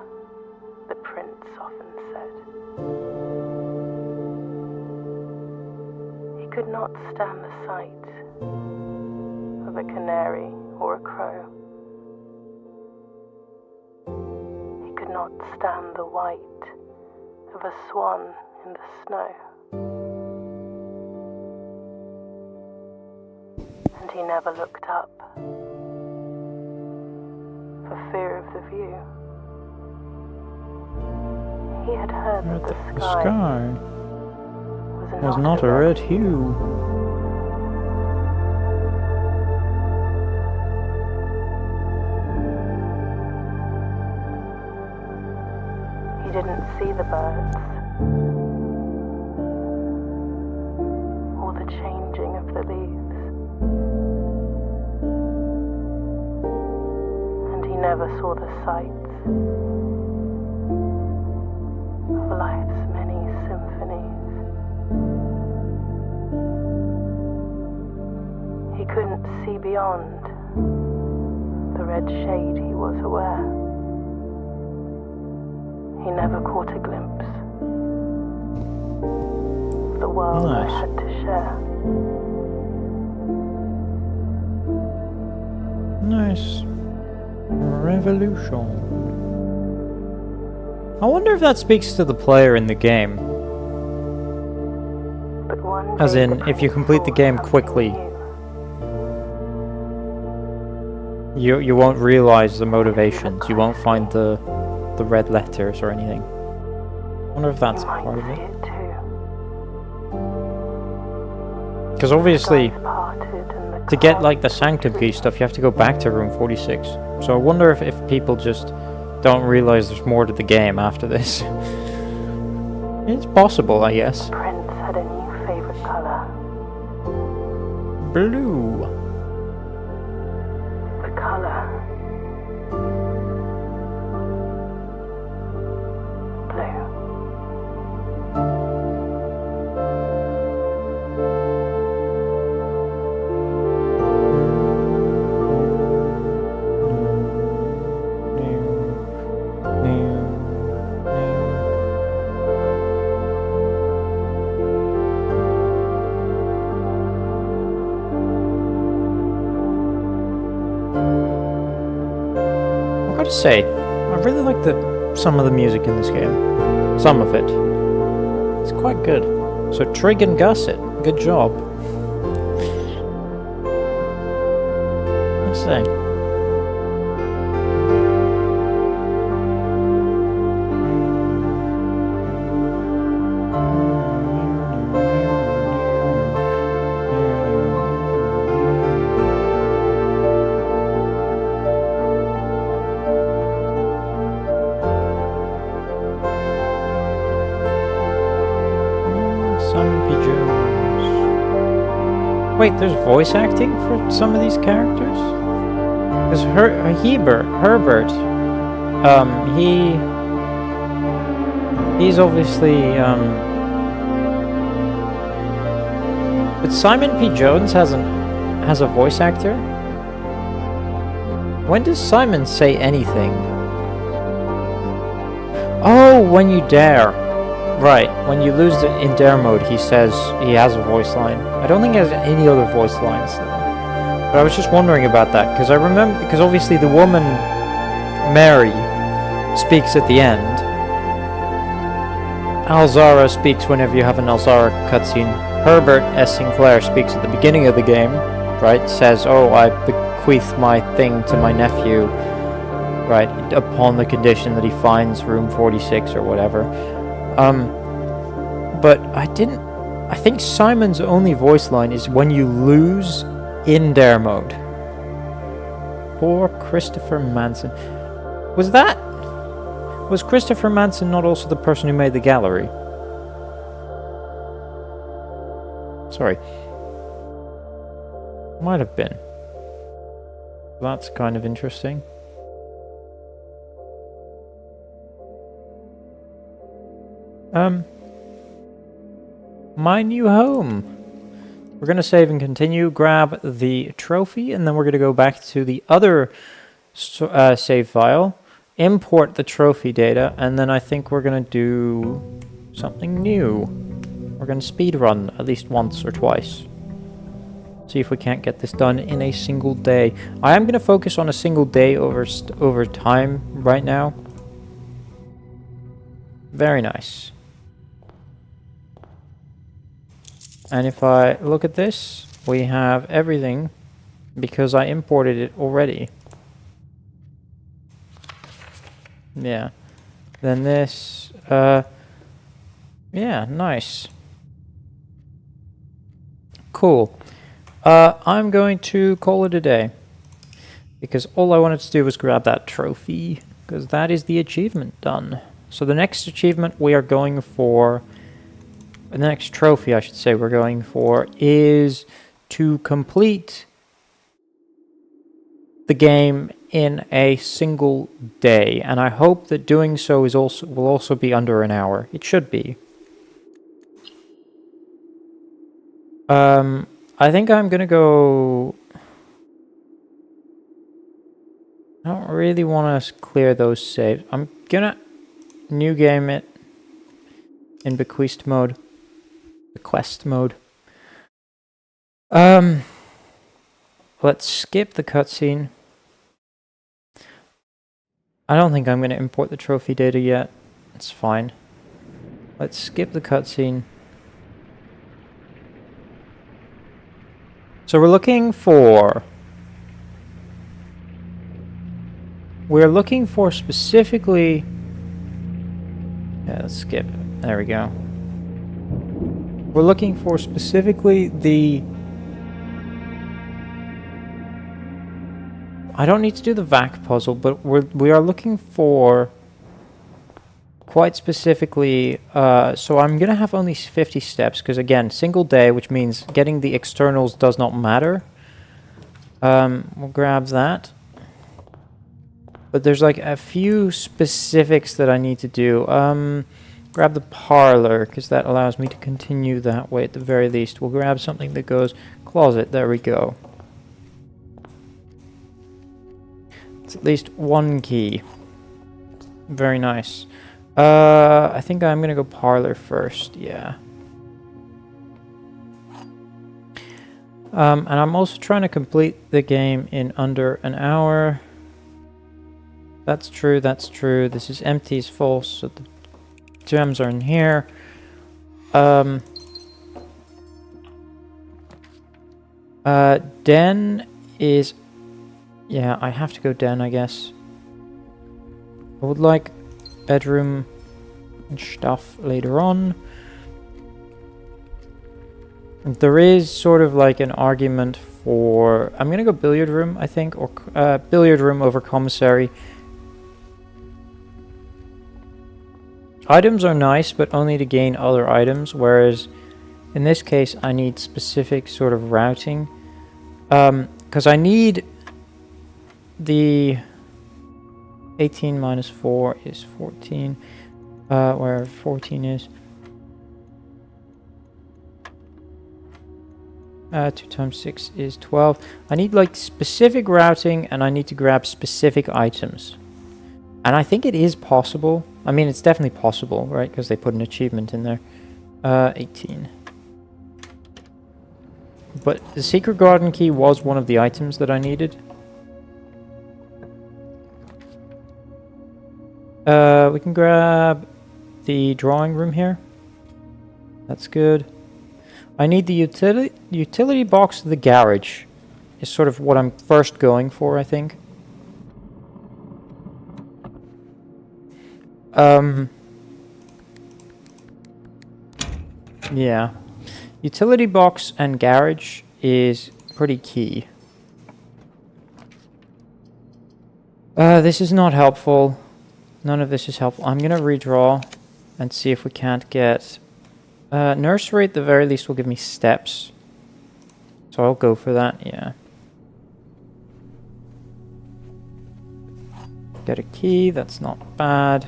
the prince often said. He could not stand the sight of a canary or a crow. He could not stand the white of a swan in the snow. And he never looked up for fear of the view. He had heard that the sky
was not a red hue.
He didn't see the birds or the changing of the leaves, and he never saw the sights of life's many symphonies. He couldn't see beyond the red shade he was aware. He never caught a glimpse of the world I had to share.
Nice. Revolution. I wonder if that speaks to the player in the game.
But one
As
day
in,
the
if you
prince
complete the
saw
game
something
quickly,
new.
you won't realize the motivations. You won't find the red letters or anything. I wonder if that's
You might
part of
see
it.
it too.
Because obviously,
Skies parted and the
to get
clouds
like the Sanctum key stuff, you have to go back to room 46. So I wonder if people just don't realize there's more to the game after this. It's possible, I guess.
The prince had a new favorite color,
Blue.
the color blue.
I've got to say, I really like some of the music in this game. Some of it. It's quite good. So Trig and Gusset, good job. Let's see. Simon P. Jones. Wait, there's voice acting for some of these characters? Because Herbert, he's obviously, but Simon P. Jones has a voice actor? When does Simon say anything? Oh, when you dare. Right, when you lose in dare mode, he says he has a voice line. I don't think he has any other voice lines though. But I was just wondering about that, because I remember, because obviously the woman, Mary, speaks at the end. Alzara speaks whenever you have an Alzara cutscene, Herbert S. Sinclair speaks at the beginning of the game, right? Says, "Oh, I bequeath my thing to my nephew," right? Upon the condition that he finds room 46 or whatever. But I think Simon's only voice line is when you lose in dare mode. Poor Christopher Manson. Was Christopher Manson not also the person who made the gallery? Sorry. Might have been. That's kind of interesting. My new home. We're going to save and continue, grab the trophy, and then we're going to go back to the other save file, import the trophy data, and then I think we're going to do something new. We're going to speed run at least once or twice. See if we can't get this done in a single day. I am going to focus on a single day over time right now. Very nice. And if I look at this, we have everything because I imported it already. Yeah. Then this, yeah, nice. Cool. I'm going to call it a day because all I wanted to do was grab that trophy because that is the achievement done. So the next achievement we are going for, the next trophy I should say we're going for, is to complete the game in a single day, and I hope that doing so will also be under an hour. It should be. I think I'm gonna go. I don't really want to clear those saves. I'm gonna new game it in bequest mode. Let's skip the cutscene. I don't think I'm going to import the trophy data yet. It's fine. Let's skip the cutscene. So we're looking for specifically. Yeah, let's skip. There we go. We're looking for specifically the. I don't need to do the VAC puzzle, but we are looking for quite specifically. So I'm gonna have only 50 steps because again, single day, which means getting the externals does not matter. We'll grab that. But there's like a few specifics that I need to do. Grab the parlor because that allows me to continue that way at the very least. We'll grab something that goes closet. There we go. It's at least one key. Very nice. I think I'm gonna go parlor first. Yeah. And I'm also trying to complete the game in under an hour. That's true. That's true. This is empty is false. So the gems are in here. Den is. Yeah, I have to go den, I guess. I would like bedroom and stuff later on. There is sort of like an argument for... I'm gonna go billiard room, I think, or billiard room over commissary. Items are nice, but only to gain other items, whereas in this case I need specific sort of routing. Because I need the 18 minus 4 is 14, where 14 is. 2 times 6 is 12. I need like specific routing and I need to grab specific items. And I think it is possible. I mean, it's definitely possible, right? Because they put an achievement in there. 18. But the secret garden key was one of the items that I needed. We can grab the drawing room here. That's good. I need the utility box to the garage. Is sort of what I'm first going for, I think. Yeah. Utility box and garage is pretty key. This is not helpful. None of this is helpful. I'm gonna redraw and see if we can't get... nursery at the very least will give me steps. So I'll go for that, yeah. Get a key, that's not bad.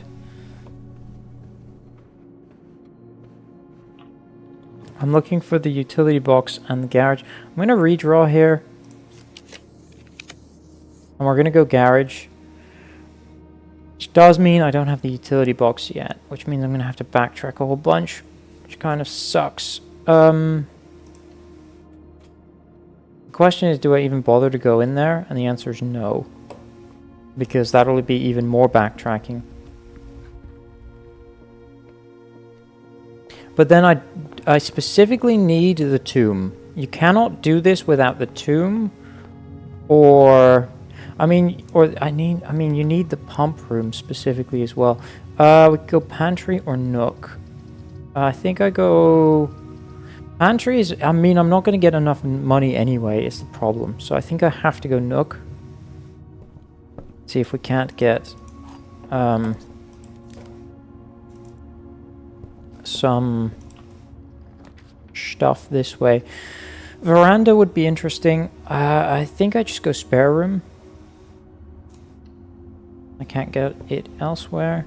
I'm looking for the utility box and the garage. I'm going to redraw here. And we're going to go garage. Which does mean I don't have the utility box yet. Which means I'm going to have to backtrack a whole bunch. Which kind of sucks. The question is, do I even bother to go in there? And the answer is no. Because that'll be even more backtracking. But then I specifically need the tomb. You cannot do this without the tomb, or you need the pump room specifically as well. We could go pantry or nook. I think I go pantry is. I mean, I'm not going to get enough money anyway. Is the problem. So I think I have to go nook. See if we can't get some stuff this way. Veranda would be interesting. I think I just go spare room. I can't get it elsewhere.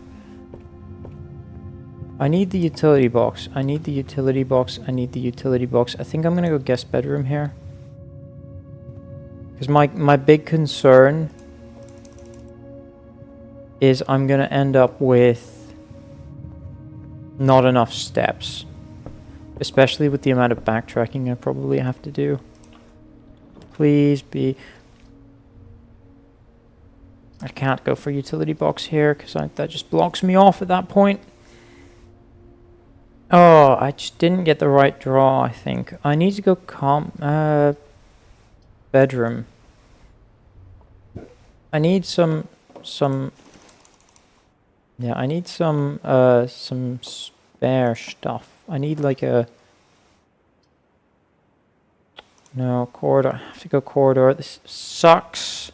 I need the utility box. I need the utility box. I need the utility box. I think I'm gonna go guest bedroom here. Because my big concern is I'm gonna end up with not enough steps. Especially with the amount of backtracking I probably have to do. Please be... I can't go for utility box here because that just blocks me off at that point. Oh, I just didn't get the right draw, I think. I need to go bedroom. I need some yeah, I need some spare stuff. I need like a... No, corridor. I have to go corridor. This sucks.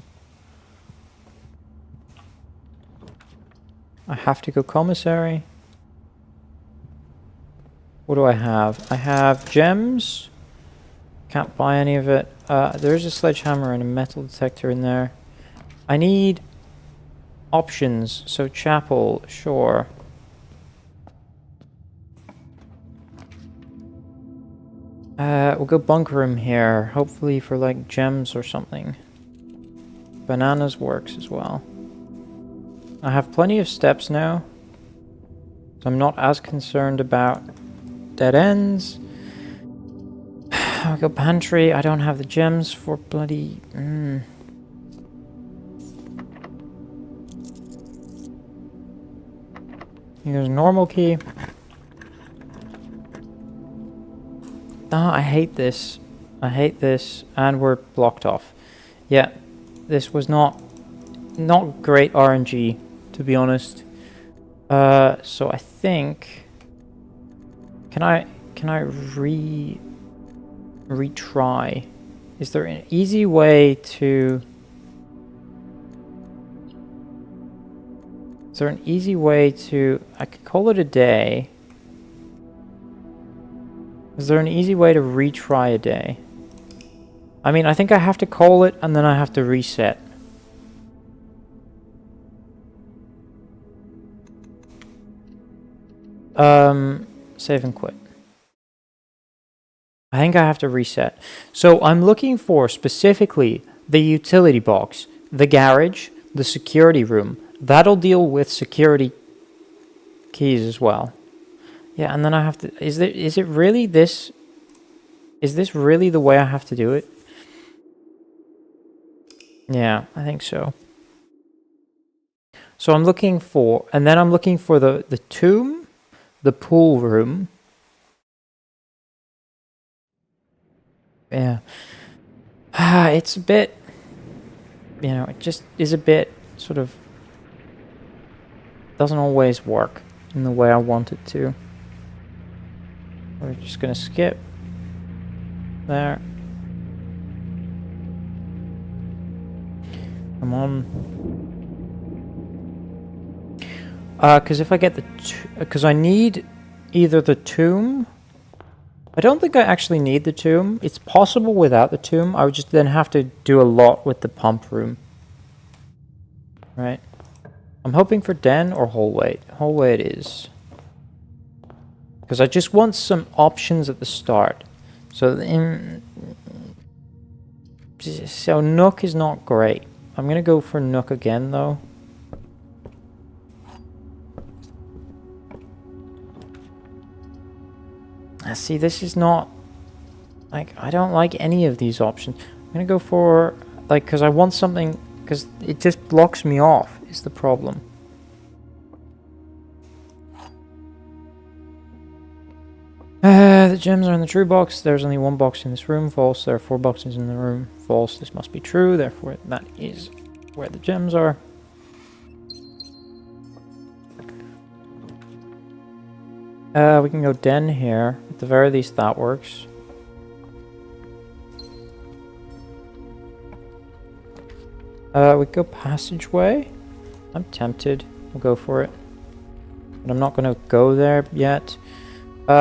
I have to go commissary. What do I have? I have gems. Can't buy any of it. There's a sledgehammer and a metal detector in there. I need options. So chapel, sure. We'll go bunk room here. Hopefully for like gems or something. Bananas works as well. I have plenty of steps now. So I'm not as concerned about dead ends. I'll go pantry. I don't have the gems for bloody... Here's normal key. Ah, I hate this. I hate this. And we're blocked off. Yeah, this was not great RNG, to be honest. So I think... Can I retry? Is there an easy way to... Is there an easy way to... I could call it a day. Is there an easy way to retry a day? I mean, I think I have to call it and then I have to reset. Save and quit. I think I have to reset. So I'm looking for specifically the utility box, the garage, the security room. That'll deal with security keys as well. Yeah, and then I have to... Is it really this... Is this really the way I have to do it? Yeah, I think so. So I'm looking for... And then I'm looking for the tomb, the pool room, yeah. It's a bit, you know, it just is a bit sort of, doesn't always work in the way I want it to. We're just gonna skip there. Come on. Because if I get the, because I need either the tomb. I don't think I actually need the tomb. It's possible without the tomb. I would just then have to do a lot with the pump room. Right. I'm hoping for den or hallway. Hallway it is. Because I just want some options at the start. So so Nook is not great. I'm gonna go for Nook again though. See, this is not like, I don't like any of these options. I'm gonna go for like, because I want something, because it just blocks me off is the problem. The gems are in the true box. There's only one box in this room. False. There are 4 boxes in the room. False. This must be true. Therefore, that is where the gems are. We can go den here. At the very least, that works. We go passageway. I'm tempted. We'll go for it. But I'm not going to go there yet.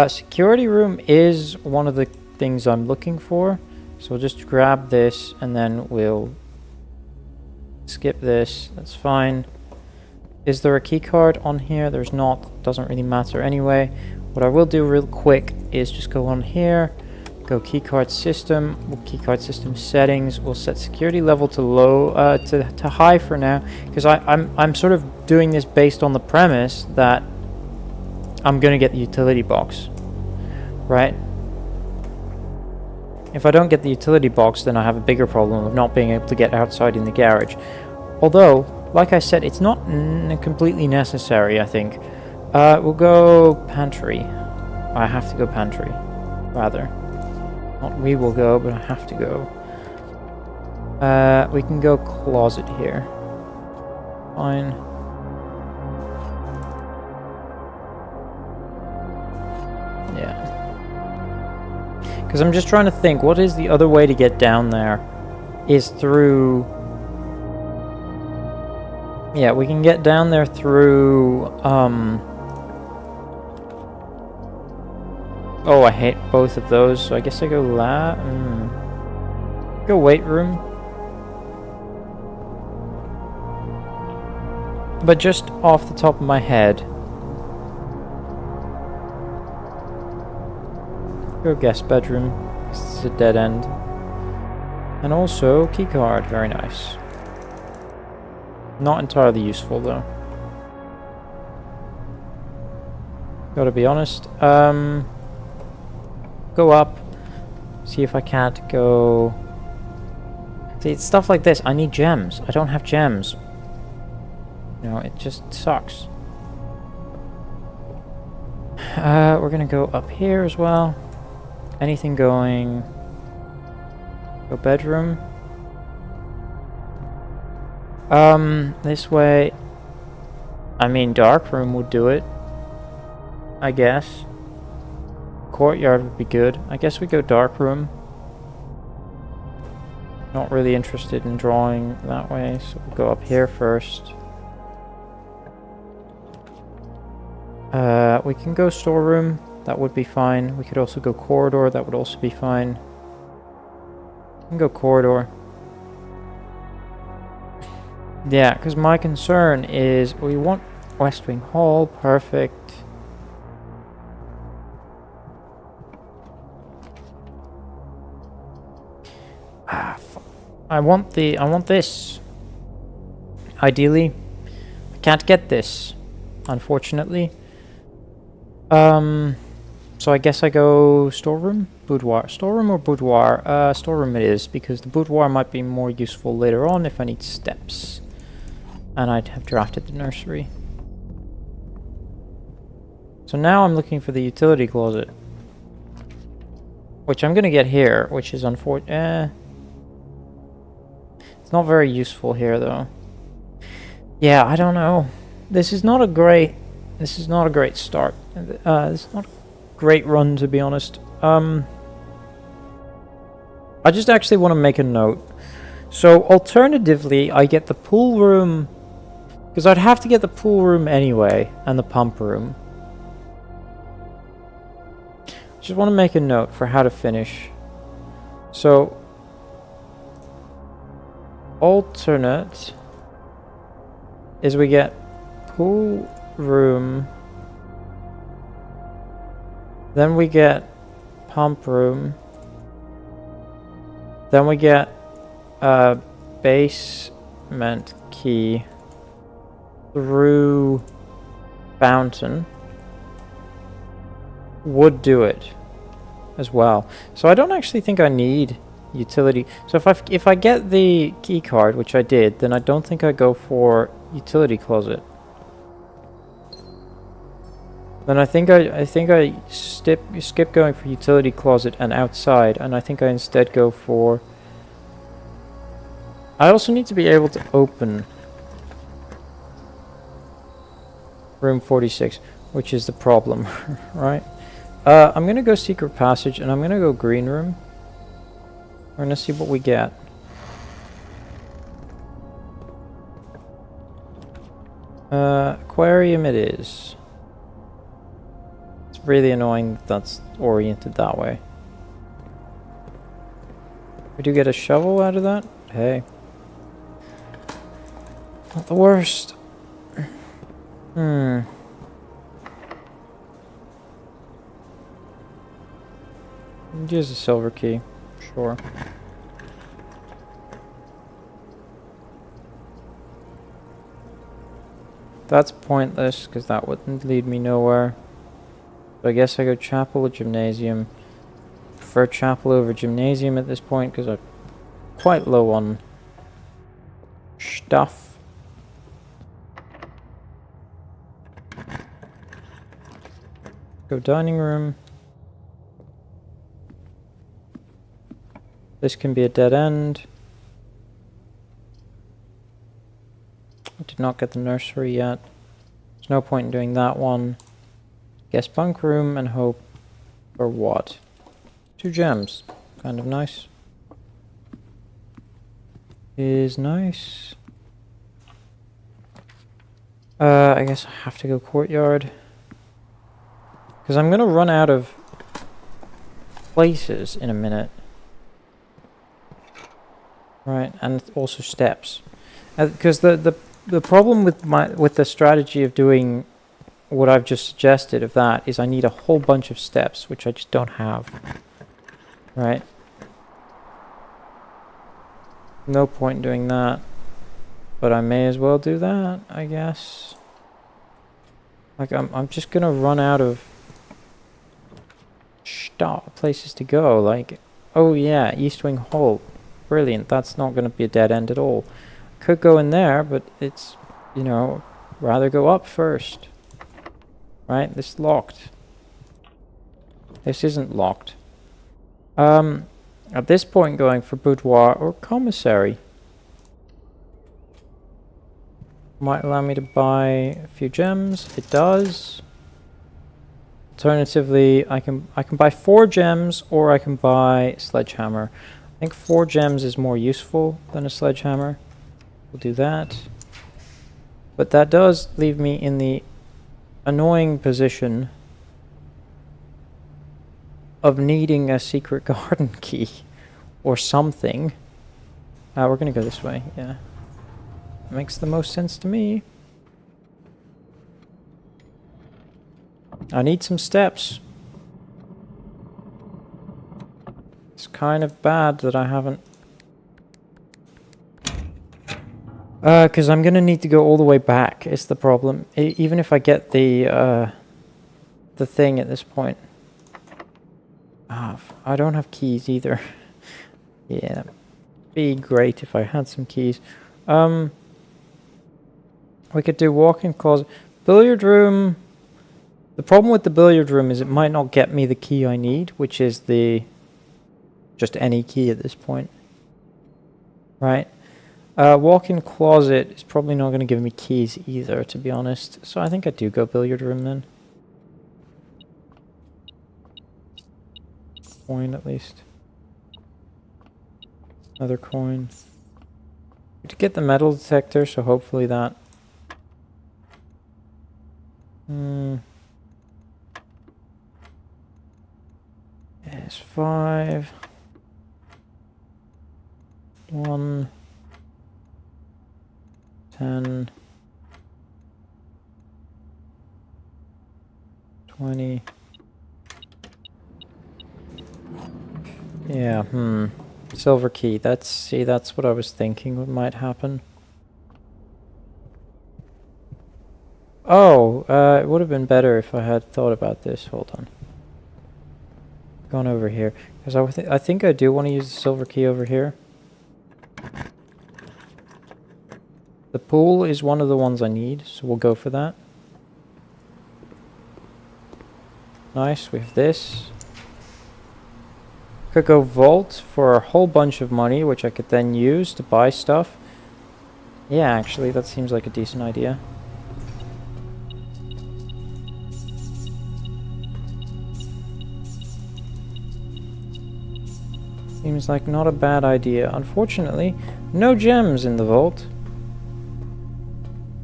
Security room is one of the things I'm looking for. So we'll just grab this and then we'll skip this. That's fine. Is there a key card on here? There's not. Doesn't really matter anyway. What I will do real quick is just go on here, go keycard system, keycard system settings. We'll set security level to low, to high for now, because I'm sort of doing this based on the premise that I'm gonna get the utility box, right? If I don't get the utility box, then I have a bigger problem of not being able to get outside in the garage. Although, like I said, it's not completely necessary, I think. We'll go pantry. I have to go pantry, rather. Not we will go, but I have to go. We can go closet here. Fine. Yeah. Because I'm just trying to think, what is the other way to get down there? Is through... Yeah, we can get down there through, Oh, I hate both of those, so I guess I go go weight room. But just off the top of my head, go guest bedroom. This is a dead end. And also keycard, very nice. Not entirely useful though. Gotta be honest. Go up. See if I can't go... See, it's stuff like this. I need gems. I don't have gems. You know, it just sucks. We're gonna go up here as well. Anything going... Go bedroom. This way... I mean, dark room would do it. I guess. Courtyard would be good. I guess we go dark room. Not really interested in drawing that way, so we'll go up here first. We can go storeroom. That would be fine. We could also go corridor. That would also be fine. We can go corridor. Yeah, because my concern is we want West Wing Hall. Perfect. I want this. Ideally, I can't get this, unfortunately. So I guess I go storeroom, boudoir, storeroom or boudoir. Storeroom it is, because the boudoir might be more useful later on if I need steps, and I'd have drafted the nursery. So now I'm looking for the utility closet. which I'm gonna get here, which is unfortunate. It's not very useful here, though. Yeah, I don't know. This is not a great start. It's not a great run, to be honest. I just actually want to make a note. So, alternatively, I get the pool room, because I'd have to get the pool room anyway, and the pump room. Just want to make a note for how to finish. So, alternate is we get pool room, then we get pump room, then we get a basement key through fountain. Would do it as well. So I don't actually think I need utility. So if I get the key card, which I did, then I don't think I go for utility closet. Then I think I skip going for utility closet and outside, and I think I instead go for. I also need to be able to open room 46, which is the problem, right? I'm gonna go secret passage, and I'm gonna go green room. We're gonna see what we get. Aquarium it is. It's really annoying that that's oriented that way. We do get a shovel out of that? Hey. Not the worst. Use a silver key. Sure. That's pointless, because that wouldn't lead me nowhere. So I guess I go chapel or gymnasium. Prefer chapel over gymnasium at this point, because I'm quite low on stuff. Go dining room. This can be a dead end. I did not get the nursery yet. There's no point in doing that one. Guest bunk room and hope for what? 2 gems. Kind of nice. Is nice. I guess I have to go courtyard. Because I'm going to run out of places in a minute. Right, and also steps. Because the problem with the strategy of doing what I've just suggested of that is I need a whole bunch of steps, which I just don't have. Right? No point in doing that. But I may as well do that, I guess. Like, I'm just gonna run out of places to go. Like, oh yeah, East Wing Hall. Brilliant, that's not gonna be a dead end at all. Could go in there, but it's, you know, rather go up first. Right, this is locked. This isn't locked. At this point going for boudoir or commissary. Might allow me to buy a few gems. It does. Alternatively, I can buy 4 gems, or I can buy a sledgehammer. I think 4 gems is more useful than a sledgehammer. We'll do that. But that does leave me in the annoying position of needing a secret garden key or something. We're gonna go this way, yeah. Makes the most sense to me. I need some steps. It's kind of bad that I haven't. Because I'm gonna need to go all the way back, is the problem. Even if I get the thing at this point. I don't have keys either. Yeah, that'd be great if I had some keys. We could do walk-in closet. Billiard room. The problem with the billiard room is it might not get me the key I need, which is the Just any key at this point. Right. Walk-in closet is probably not going to give me keys either, to be honest. So I think I do go billiard room then. Coin at least. Another coin. To get the metal detector, so hopefully that. Yes, 5. 1. 10. 20. Yeah, Silver key. That's what I was thinking what might happen. Oh, it would have been better if I had thought about this. Hold on. Gone over here. Because I think I do want to use the silver key over here. The pool is one of the ones I need, so we'll go for that. Nice, we have this. Could go vault for a whole bunch of money, which I could then use to buy stuff. Yeah, actually, that seems like a decent idea. Seems like not a bad idea. Unfortunately, no gems in the vault.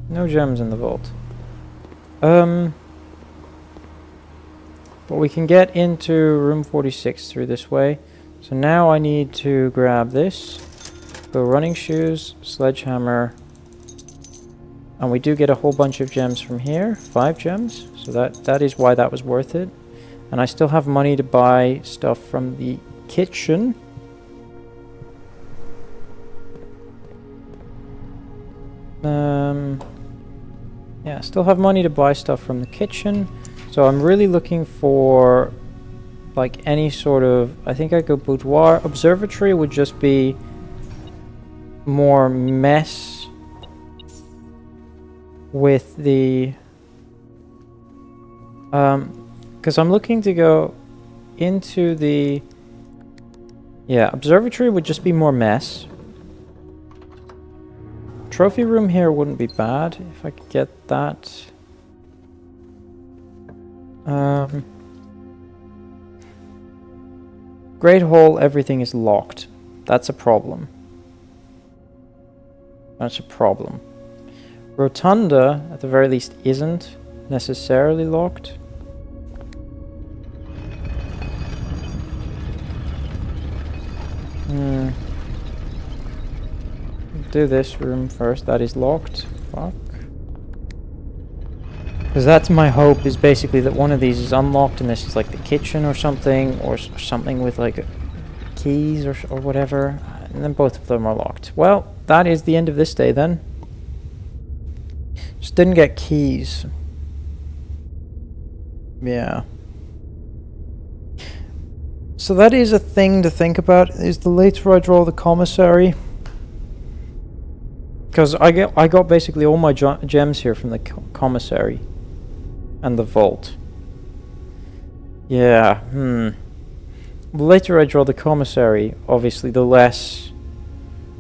No gems in the vault. But we can get into room 46 through this way. So now I need to grab this. Go running shoes, sledgehammer. And we do get a whole bunch of gems from here. 5 gems. So that is why that was worth it. And I still have money to buy stuff from the kitchen. Yeah, still have money to buy stuff from the kitchen. So I'm really looking for like any sort of, I think I go boudoir. Observatory would just be more mess with the because I'm looking to go into the, yeah, observatory would just be more mess. Trophy room here wouldn't be bad if I could get that. Great Hall, everything is locked. That's a problem. That's a problem. Rotunda, at the very least, isn't necessarily locked. Do this room first. That is locked. Fuck. Because that's my hope, is basically that one of these is unlocked and this is like the kitchen or something, or something with like keys or whatever, and then both of them are locked. Well, that is the end of this day then. Just didn't get keys. Yeah. So that is a thing to think about, is the later I draw the commissary. Because I got basically all my gems here from the commissary. And the vault. Yeah, The later I draw the commissary, obviously the less...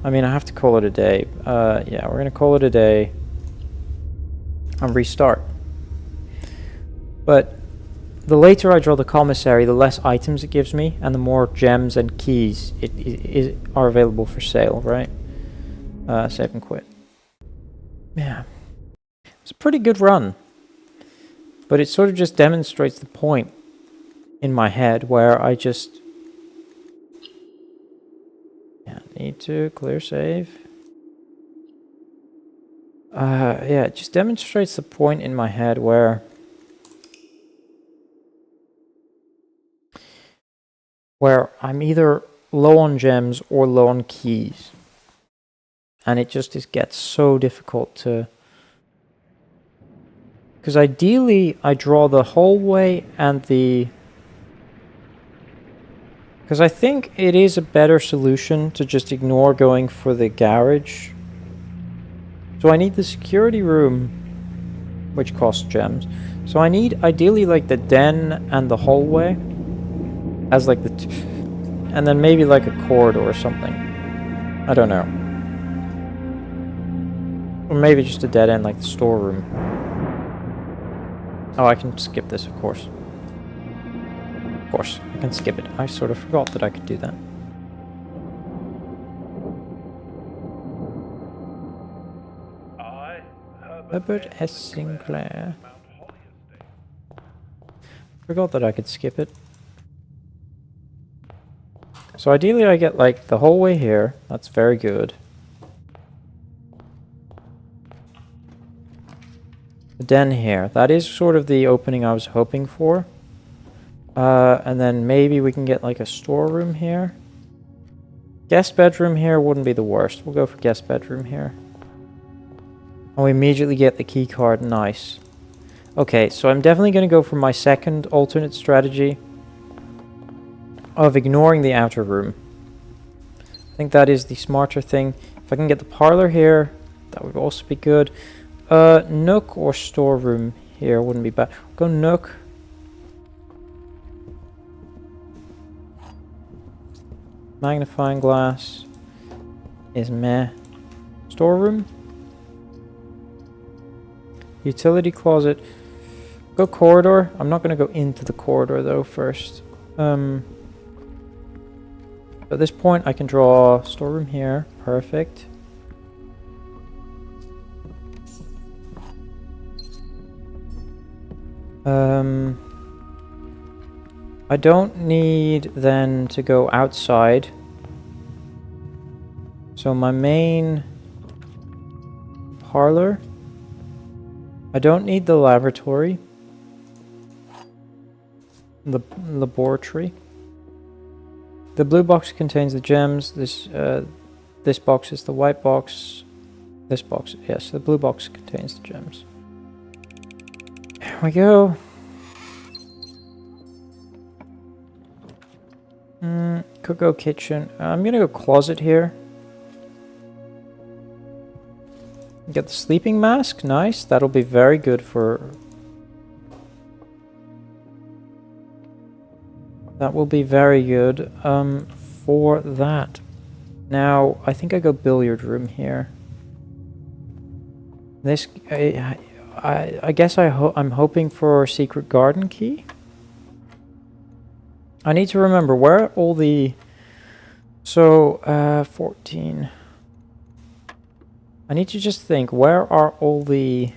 I mean, I have to call it a day. Yeah, we're gonna call it a day. And restart. But the later I draw the commissary, the less items it gives me, and the more gems and keys are available for sale, right? Save and quit. Yeah. It's a pretty good run. But it sort of just demonstrates the point in my head where I just... Yeah, need to clear save. Yeah, it just demonstrates the point in my head where I'm either low on gems or low on keys. And it just gets so difficult to... Because ideally, I draw the hallway and the... Because I think it is a better solution to just ignore going for the garage. So I need the security room, which costs gems. So I need, ideally, like the den and the hallway as like the and then maybe like a corridor or something. I don't know. Or maybe just a dead end like the storeroom. Oh, I can skip this, of course. Of course, I can skip it. I sort of forgot that I could do that. Herbert S. Sinclair. Forgot that I could skip it. So ideally I get like the whole way here. That's very good. The den here. That is sort of the opening I was hoping for. And then maybe we can get like a storeroom here. Guest bedroom here wouldn't be the worst. We'll go for guest bedroom here. And we immediately get the key card. Nice. Okay, so I'm definitely going to go for my second alternate strategy of ignoring the outer room. I think that is the smarter thing. If I can get the parlor here, that would also be good. Nook or storeroom here wouldn't be bad. Go Nook. Magnifying glass is meh. Storeroom. Utility closet. Go corridor. I'm not going to go into the corridor though first. At this point I can draw storeroom here. Perfect. I don't need then to go outside. So my main parlor. I don't need the laboratory. The laboratory. The blue box contains the gems. This box is the white box. This box, yes, the blue box contains the gems. Here we go. Could go kitchen. I'm gonna go closet here. Get the sleeping mask. Nice. That'll be very good for... That will be very good for that. Now, I think I go billiard room here. This... I guess I'm hoping for secret garden key. I need to remember where all the... So, 14... I need to just think, where are all the...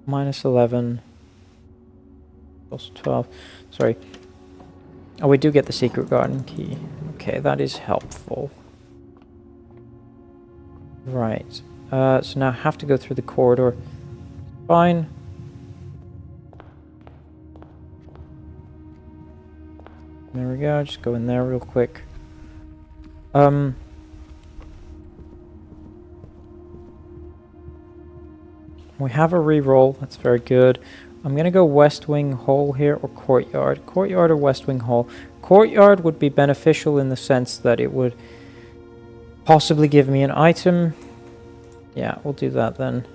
minus 11... Also 12... Sorry. Oh, we do get the secret garden key. Okay, that is helpful. Right. So now I have to go through the corridor. Fine. There we go, just go in there real quick. We have a reroll, that's very good. I'm gonna go West Wing Hall here, or Courtyard. Courtyard or West Wing Hall. Courtyard would be beneficial in the sense that it would possibly give me an item. Yeah, we'll do that then.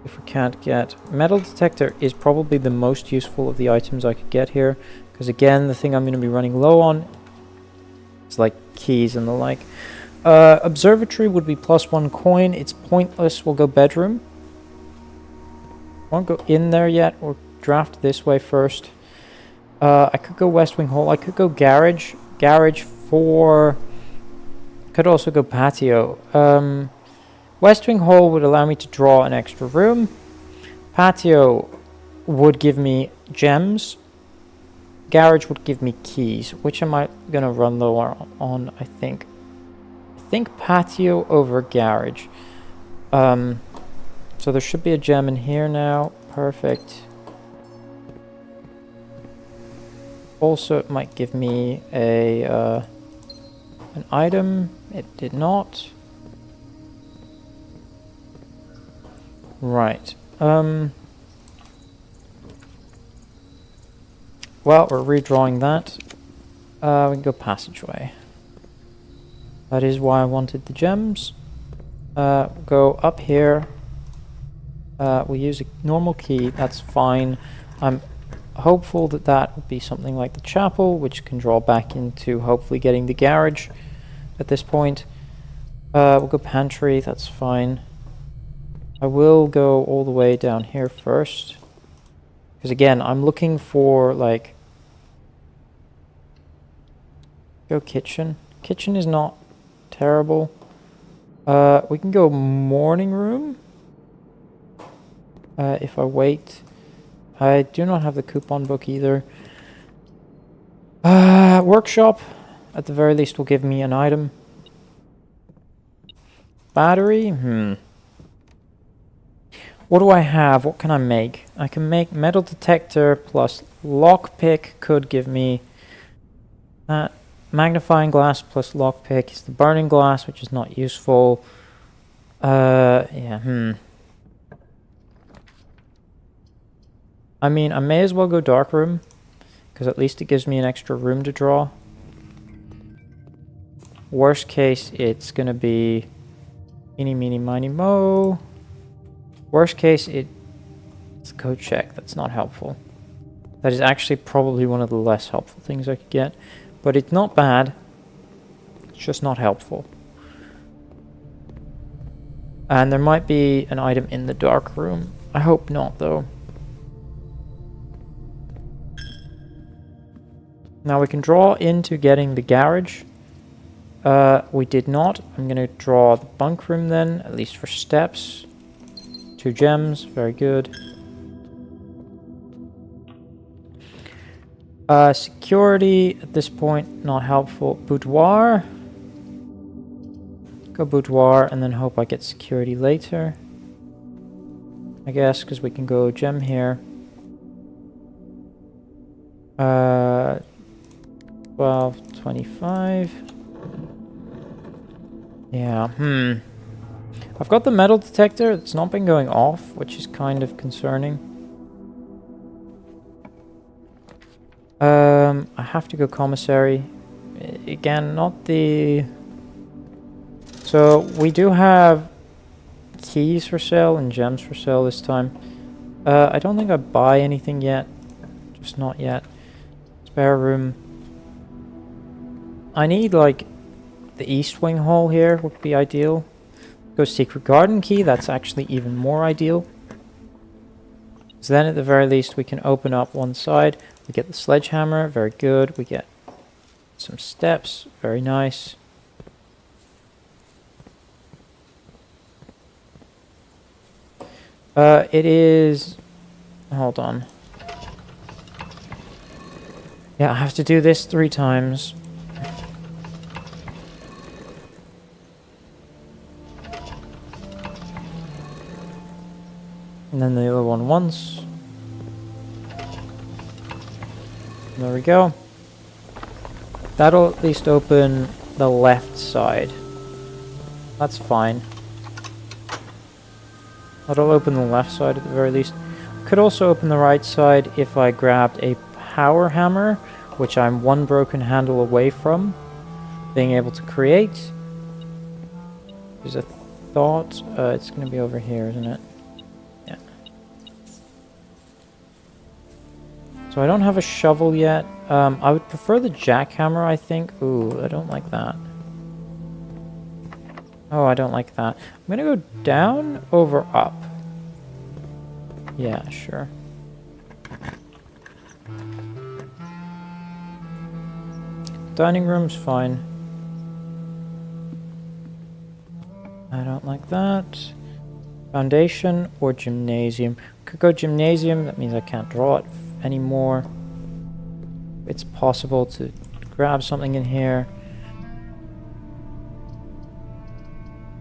If we can't get... Metal detector is probably the most useful of the items I could get here. Because again, the thing I'm going to be running low on is like keys and the like. Observatory would be +1 coin. It's pointless. We'll go bedroom. Won't go in there yet. We'll draft this way first. I could go West Wing Hall. I could go garage. Garage for... Could also go patio. West Wing Hall would allow me to draw an extra room. Patio would give me gems. Garage would give me keys. Which am I going to run lower on, I think? I think patio over garage. So there should be a gem in here now. Perfect. Also, it might give me a an item. It did not. Right. Well, we're redrawing that. We can go passageway. That is why I wanted the gems. Go up here. We'll use a normal key, that's fine. I'm hopeful that that will be something like the chapel, which can draw back into hopefully getting the garage at this point. We'll go pantry, that's fine. I will go all the way down here first. Because again, I'm looking for like... Go kitchen. Kitchen is not terrible. We can go morning room. If I wait. I do not have the coupon book either. Workshop. At the very least will give me an item. Battery? What do I have? What can I make? I can make metal detector plus lockpick could give me that. Magnifying glass plus lockpick is the burning glass, which is not useful. Yeah, I mean, I may as well go dark room, because at least it gives me an extra room to draw. Worst case, it's gonna be eeny, meeny, miny, mo. Worst case, it's code check. That's not helpful. That is actually probably one of the less helpful things I could get. But it's not bad. It's just not helpful. And there might be an item in the dark room. I hope not, though. Now we can draw into getting the garage. We did not. I'm going to draw the bunk room then, at least for steps. 2 gems, very good. Security, at this point, not helpful. Boudoir. Go boudoir and then hope I get security later. I guess, because we can go gem here. 12, 25. Yeah, I've got the metal detector. It's not been going off, which is kind of concerning. I have to go commissary. Again, not the... So, we do have keys for sale and gems for sale this time. I don't think I buy anything yet. Just not yet. Spare room. I need, like, the east wing hall here would be ideal. Go secret garden key, that's actually even more ideal. So then at the very least we can open up one side. We get the sledgehammer, very good. We get some steps, very nice. It is... Hold on. Yeah, I have to do this 3 times. And then the other one once. There we go. That'll at least open the left side. That's fine. That'll open the left side at the very least. Could also open the right side if I grabbed a power hammer, which I'm 1 broken handle away from being able to create. There's a thought. It's going to be over here, isn't it? Yeah. So I don't have a shovel yet. I would prefer the jackhammer, I think. Ooh, I don't like that. Oh, I don't like that. I'm gonna go down, over, up. Yeah, sure. Dining room's fine. I don't like that. Foundation or gymnasium. Could go gymnasium, that means I can't draw it anymore. It's possible to grab something in here.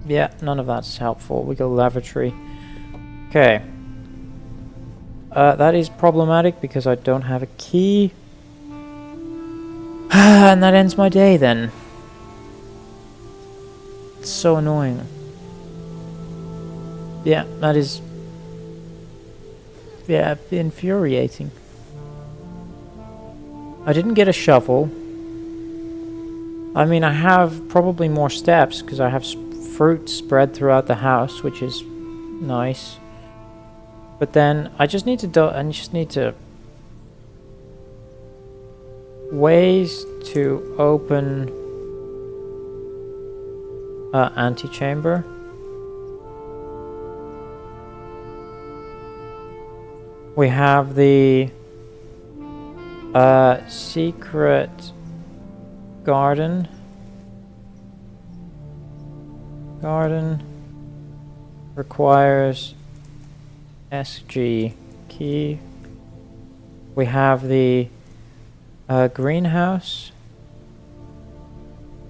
Yeah, none of that's helpful. We go lavatory. Okay. That is problematic because I don't have a key. And that ends my day then. It's so annoying. Yeah, that is... Yeah, infuriating. I didn't get a shovel. I mean, I have probably more steps because I have fruit spread throughout the house, which is nice. But then I just need to ways to open antechamber. We have the secret garden. Garden requires SG key. We have the greenhouse.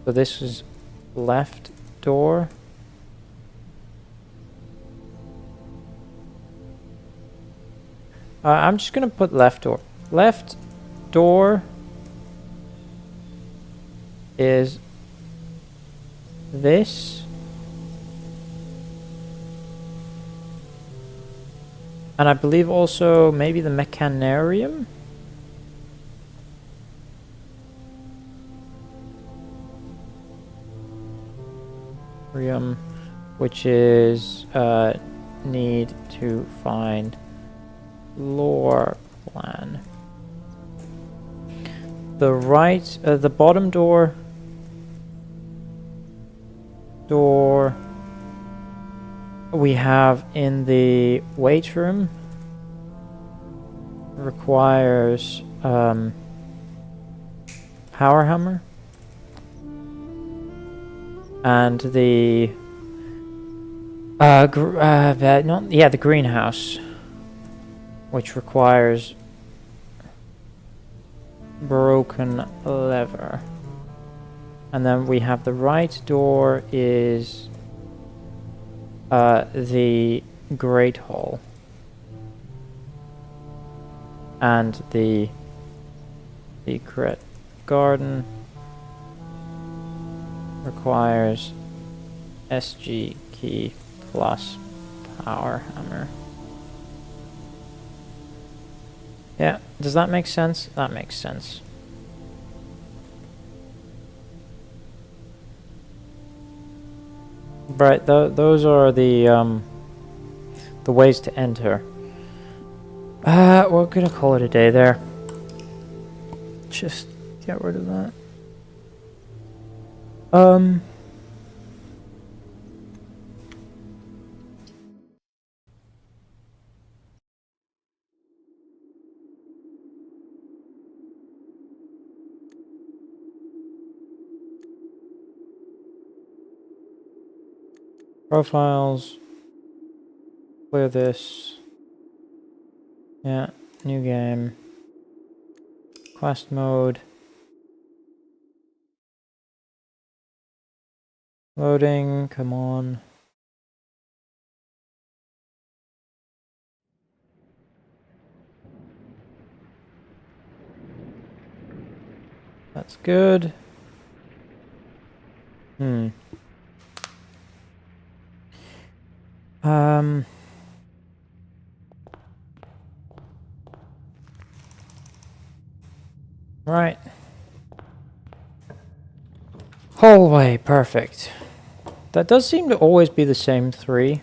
So this is left door. I'm just gonna put left door. Left door is this. And I believe also maybe the mechanarium. Which is need to find lore plan. The right, the bottom door we have in the weight room requires power hammer. And the the greenhouse, which requires broken lever. And then we have the right door is the great hall, and the secret garden requires SG key plus power hammer. Yeah, does that make sense? That makes sense. Right, those are the ways to enter. We're gonna call it a day there. Just get rid of that. Profiles. Clear this. Yeah, new game. Quest mode. Loading, come on. That's good. Right. Hallway, perfect. That does seem to always be the same three.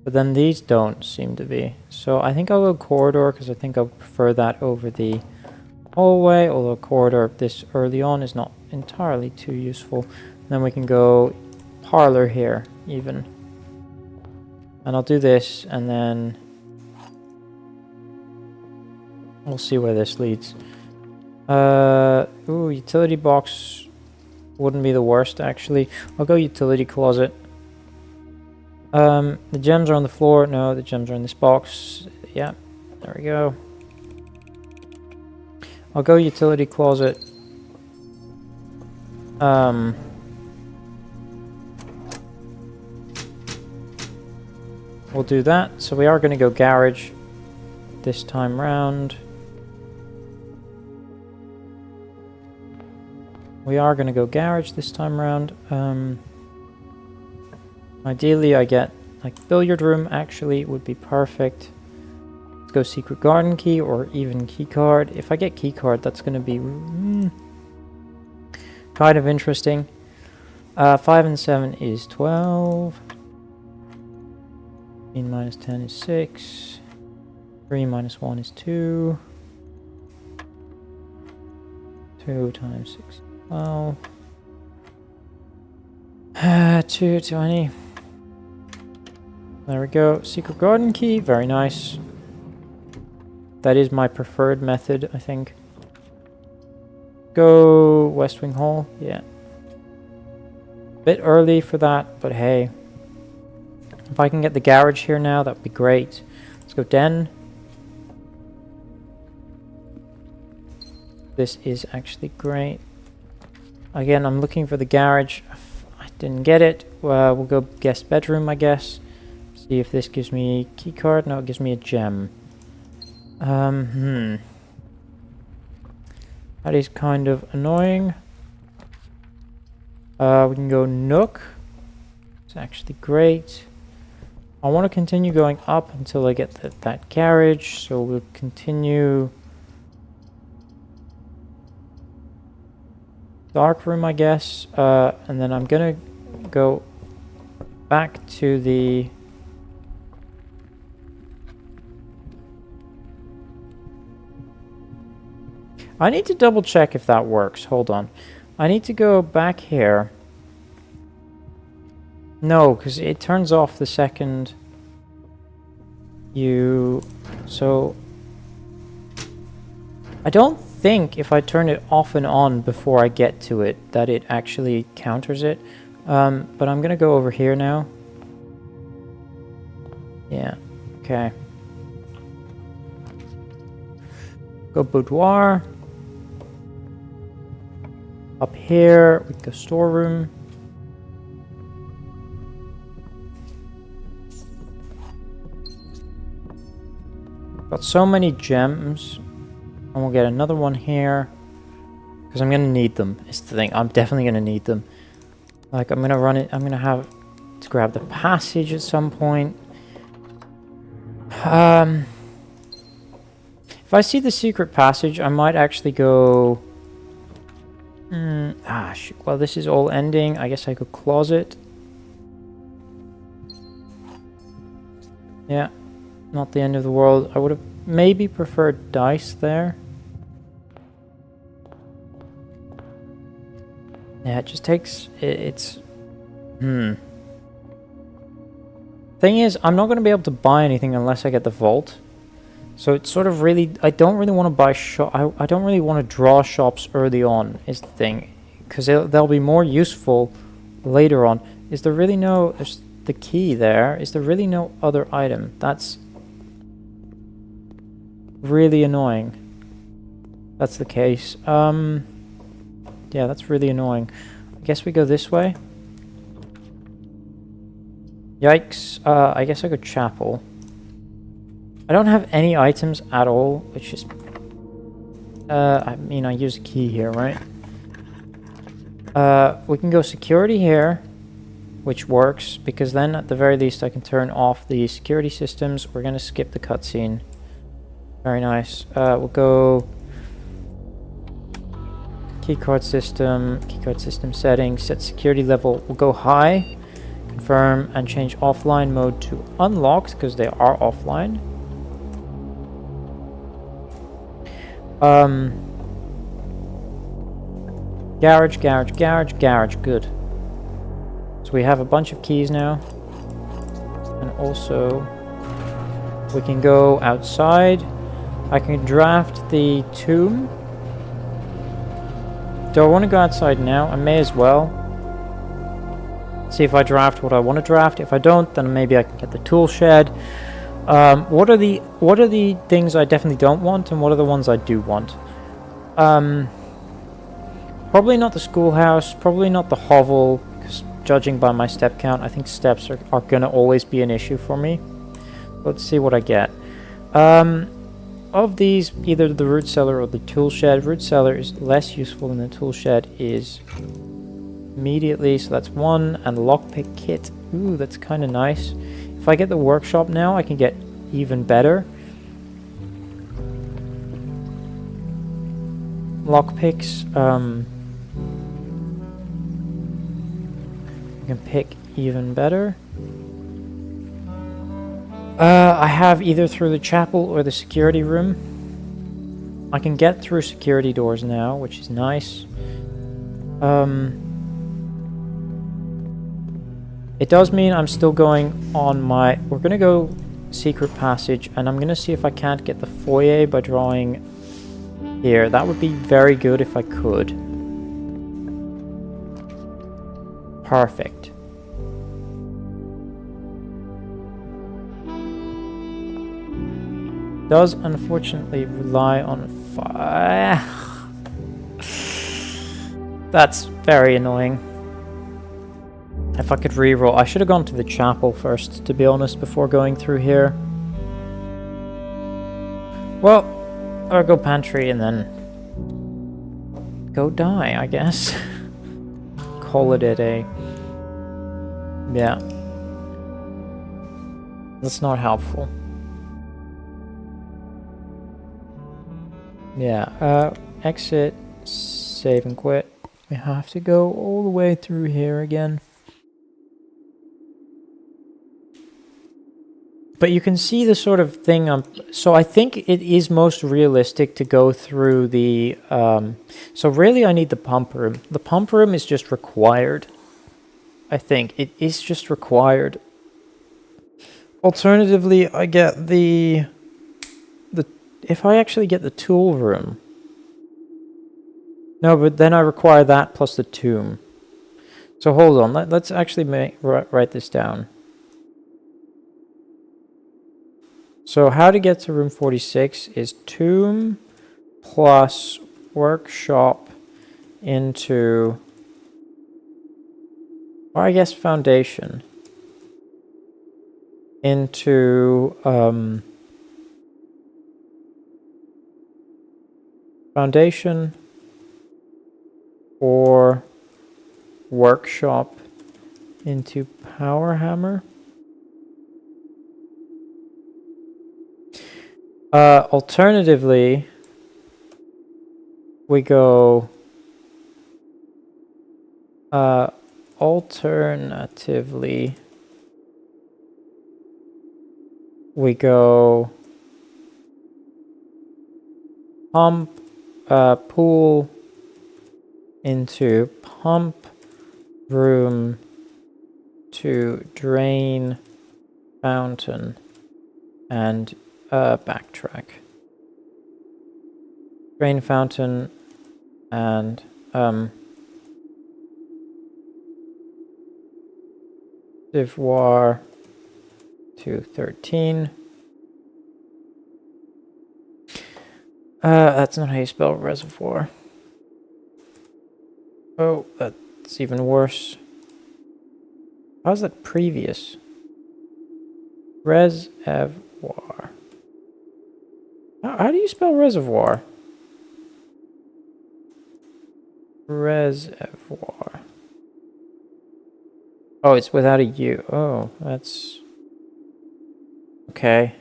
But then these don't seem to be. So I think I'll go corridor because I think I'll prefer that over the hallway, although corridor this early on is not entirely too useful. Then we can go parlor here, even. And I'll do this, and then we'll see where this leads. Ooh, utility box wouldn't be the worst, actually. I'll go utility closet. The gems are on the floor. No, the gems are in this box. Yeah, there we go. I'll go utility closet. We'll do that. So we are going to go garage this time round. We are going to go garage this time round. Ideally, I get like billiard room. Actually, would be perfect. Let's go secret garden key or even key card. If I get key card, that's going to be kind of interesting. 5 and 7 is 12. 15 minus 10 is 6. 3 minus 1 is 2. 2 times 6 is 12. 220. There we go. Secret garden key. Very nice. That is my preferred method, I think. Go West Wing Hall. Yeah. Bit early for that, but hey. If I can get the garage here now, that would be great. Let's go Den. This is actually great. Again, I'm looking for the garage. I didn't get it. We'll go guest bedroom, I guess. See if this gives me a key card. No, it gives me a gem. That is kind of annoying. We can go Nook. It's actually great. I want to continue going up until I get that garage, so we'll continue. Dark room, I guess, and then I'm gonna go back to the I need to double check if that works. Hold on. I need to go back here. No, because it turns off the second you... So... I don't think if I turn it off and on before I get to it, that it actually counters it. But I'm going to go over here now. Yeah, okay. Go boudoir. Up here, we go storeroom. Got so many gems. And we'll get another one here. Because I'm going to need them, is the thing. I'm definitely going to need them. Like, I'm going to run it. I'm going to have to grab the passage at some point. If I see the secret passage, I might actually go... well, this is all ending. I guess I could closet. Yeah, not the end of the world. I would have maybe preferred dice there. Yeah, it just takes... It's... Thing is, I'm not going to be able to buy anything unless I get the vault. So it's sort of really... I don't really want to buy shop... I don't really want to draw shops early on, is the thing. Because they'll be more useful later on. Is there really no... There's the key there. Is there really no other item? That's... really annoying. That's the case. Yeah, that's really annoying. I guess we go this way. Yikes. I guess I go chapel. I don't have any items at all, which is... I mean, I use a key here, right? We can go security here, which works, because then at the very least I can turn off the security systems. We're going to skip the cutscene. Very nice. We'll go... Keycard system settings, set security level. We'll go high, confirm, and change offline mode to unlocked, because they are offline. Garage, good. So we have a bunch of keys now. And also, we can go outside. I can draft the tomb. Do I want to go outside now? I may as well. See if I draft what I want to draft. If I don't, then maybe I can get the tool shed. What are the things I definitely don't want, and what are the ones I do want? Probably not the schoolhouse, probably not the hovel, because judging by my step count, I think steps are going to always be an issue for me. Let's see what I get. Of these, either the root cellar or the tool shed. Root cellar is less useful than the tool shed is immediately, so that's one. And lockpick kit. Ooh, that's kind of nice. If I get the workshop now, I can get even better. Lockpicks, I can pick even better. I have either through the chapel or the security room. I can get through security doors now, which is nice. It does mean I'm still going on my... We're going to go secret passage, and I'm going to see if I can't get the foyer by drawing here. That would be very good if I could. Perfect. Does unfortunately rely on fire. That's very annoying. If I could reroll, I should have gone to the chapel first, to be honest, before going through here. Well, or go pantry and then go die, I guess. Call it a day. Yeah. That's not helpful. Yeah, exit, save and quit. We have to go all the way through here again. But you can see the sort of thing. So I think it is most realistic to go through the... so really I need the pump room. The pump room is just required. I think it is just required. Alternatively, I get the... If I actually get the tool room... No, but then I require that plus the tomb. So hold on, let's actually write this down. So how to get to room 46 is tomb plus workshop into, or I guess foundation, into foundation or workshop into power hammer. Alternatively, we go... Alternatively, we go... Pump, pool into pump room to drain fountain and backtrack. Drain fountain and reservoir to 13. That's not how you spell reservoir. Oh, that's even worse. How's that previous? Reservoir. How do you spell reservoir? Reservoir. Oh, it's without a U. Oh, that's... Okay.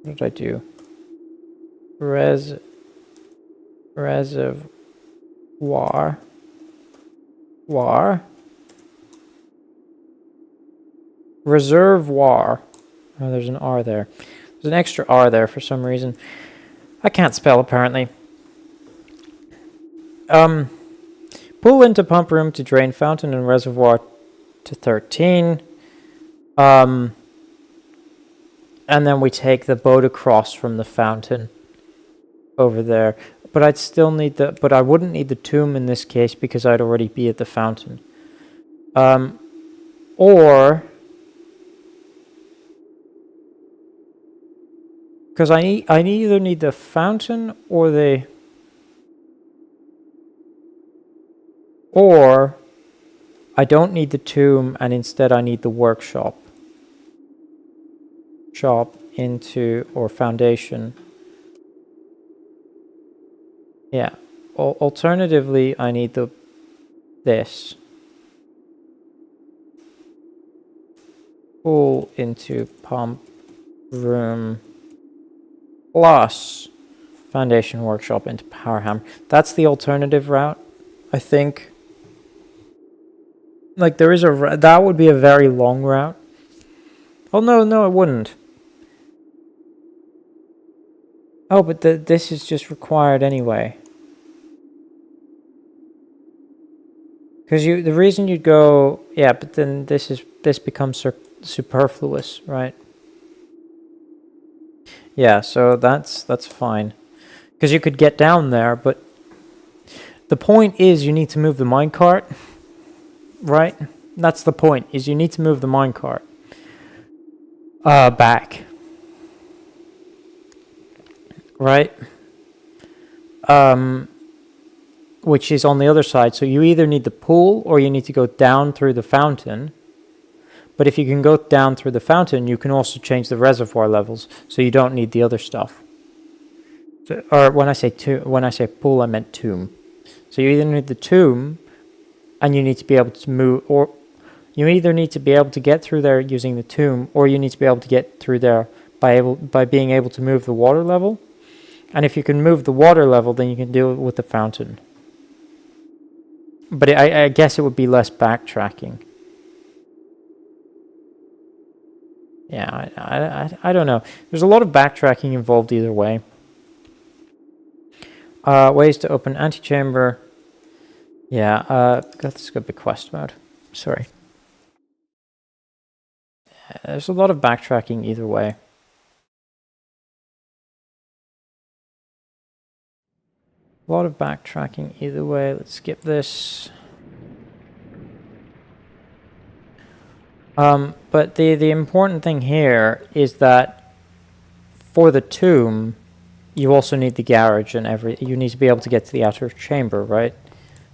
What did I do? Reservoir. Reservoir. Oh, there's an R there. There's an extra R there for some reason. I can't spell, apparently. Pull into pump room to drain fountain and reservoir to 13. And then we take the boat across from the fountain over there. But I'd still need the... But I wouldn't need the tomb in this case because I'd already be at the fountain. Or... Because I either need the fountain or the... Or I don't need the tomb and instead I need the workshop. Shop into, or foundation. Yeah. Alternatively, I need this. Pull into pump room plus foundation workshop into power hammer. That's the alternative route, I think. Like there is that would be a very long route. Oh, no, no, it wouldn't. Oh, but this is just required anyway. Because the reason you'd go, yeah, but then this becomes superfluous, right? Yeah, so that's fine. Because you could get down there, but the point is you need to move the minecart, right? That's the point, is you need to move the minecart back. Right? Which is on the other side. So you either need the pool or you need to go down through the fountain. But if you can go down through the fountain, you can also change the reservoir levels, so you don't need the other stuff. So, or when I say pool, I meant tomb. So you either need the tomb, and you need to be able to move, or you either need to be able to get through there using the tomb, or you need to be able to get through there by being able to move the water level. And if you can move the water level, then you can do it with the fountain. But I guess it would be less backtracking. Yeah, I don't know. There's a lot of backtracking involved either way. Ways to open antechamber. Yeah, let's go to quest mode. Sorry. There's a lot of backtracking either way. A lot of backtracking either way. Let's skip this. But the important thing here is that for the tomb, you also need the garage and you need to be able to get to the outer chamber, right?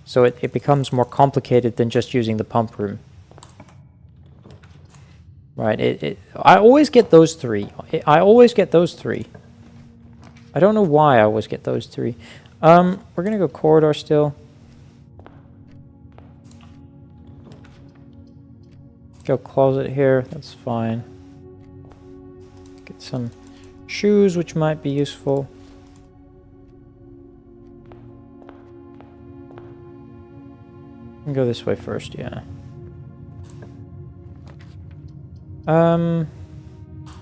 So it becomes more complicated than just using the pump room. Right, I always get those three. I always get those three. I don't know why I always get those three. We're gonna go corridor still. Go closet here, that's fine. Get some shoes, which might be useful. And go this way first, yeah.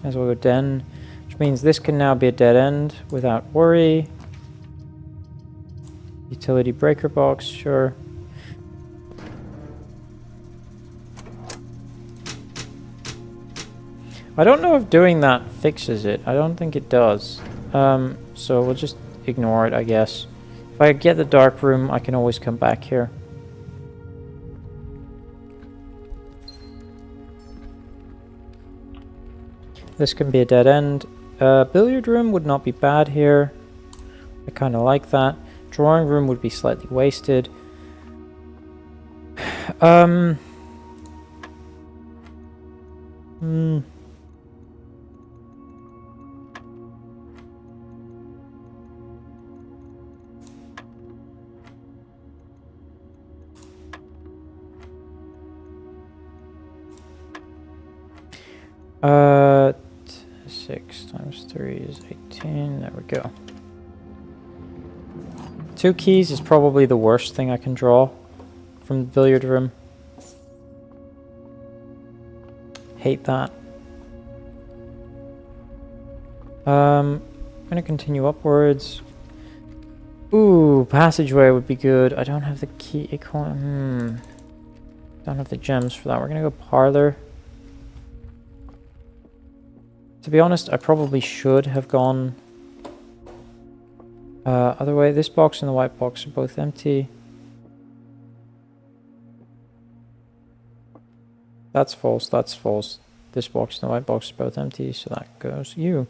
As well go den, which means this can now be a dead end without worry. Utility breaker box, sure. I don't know if doing that fixes it. I don't think it does. So we'll just ignore it, I guess. If I get the dark room, I can always come back here. This can be a dead end. Billiard room would not be bad here. I kind of like that. Drawing room would be slightly wasted. Uh, 6 times 3 is 18. There we go. 2 keys is probably the worst thing I can draw from the billiard room. Hate that. I'm gonna continue upwards. Ooh, passageway would be good. I don't have the key. Don't have the gems for that. We're gonna go parlor. To be honest, I probably should have gone other way. This box and the white box are both empty. That's false, that's false. This box and the white box are both empty, so that goes you.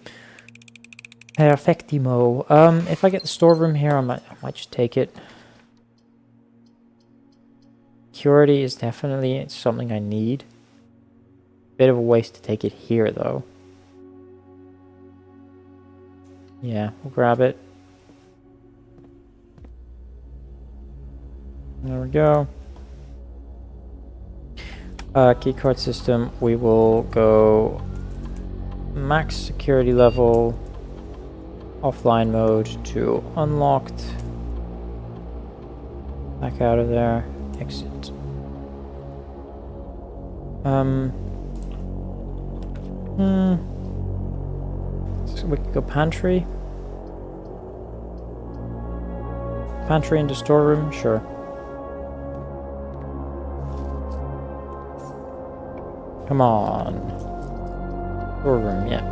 Perfectimo. If I get the storeroom here, I might just take it. Security is definitely something I need. Bit of a waste to take it here, though. Yeah, we'll grab it. There we go. Keycard system, we will go max security level, offline mode to unlocked. Back out of there, exit. So we could go pantry. Pantry into storeroom, sure. Come on. Storeroom, yeah.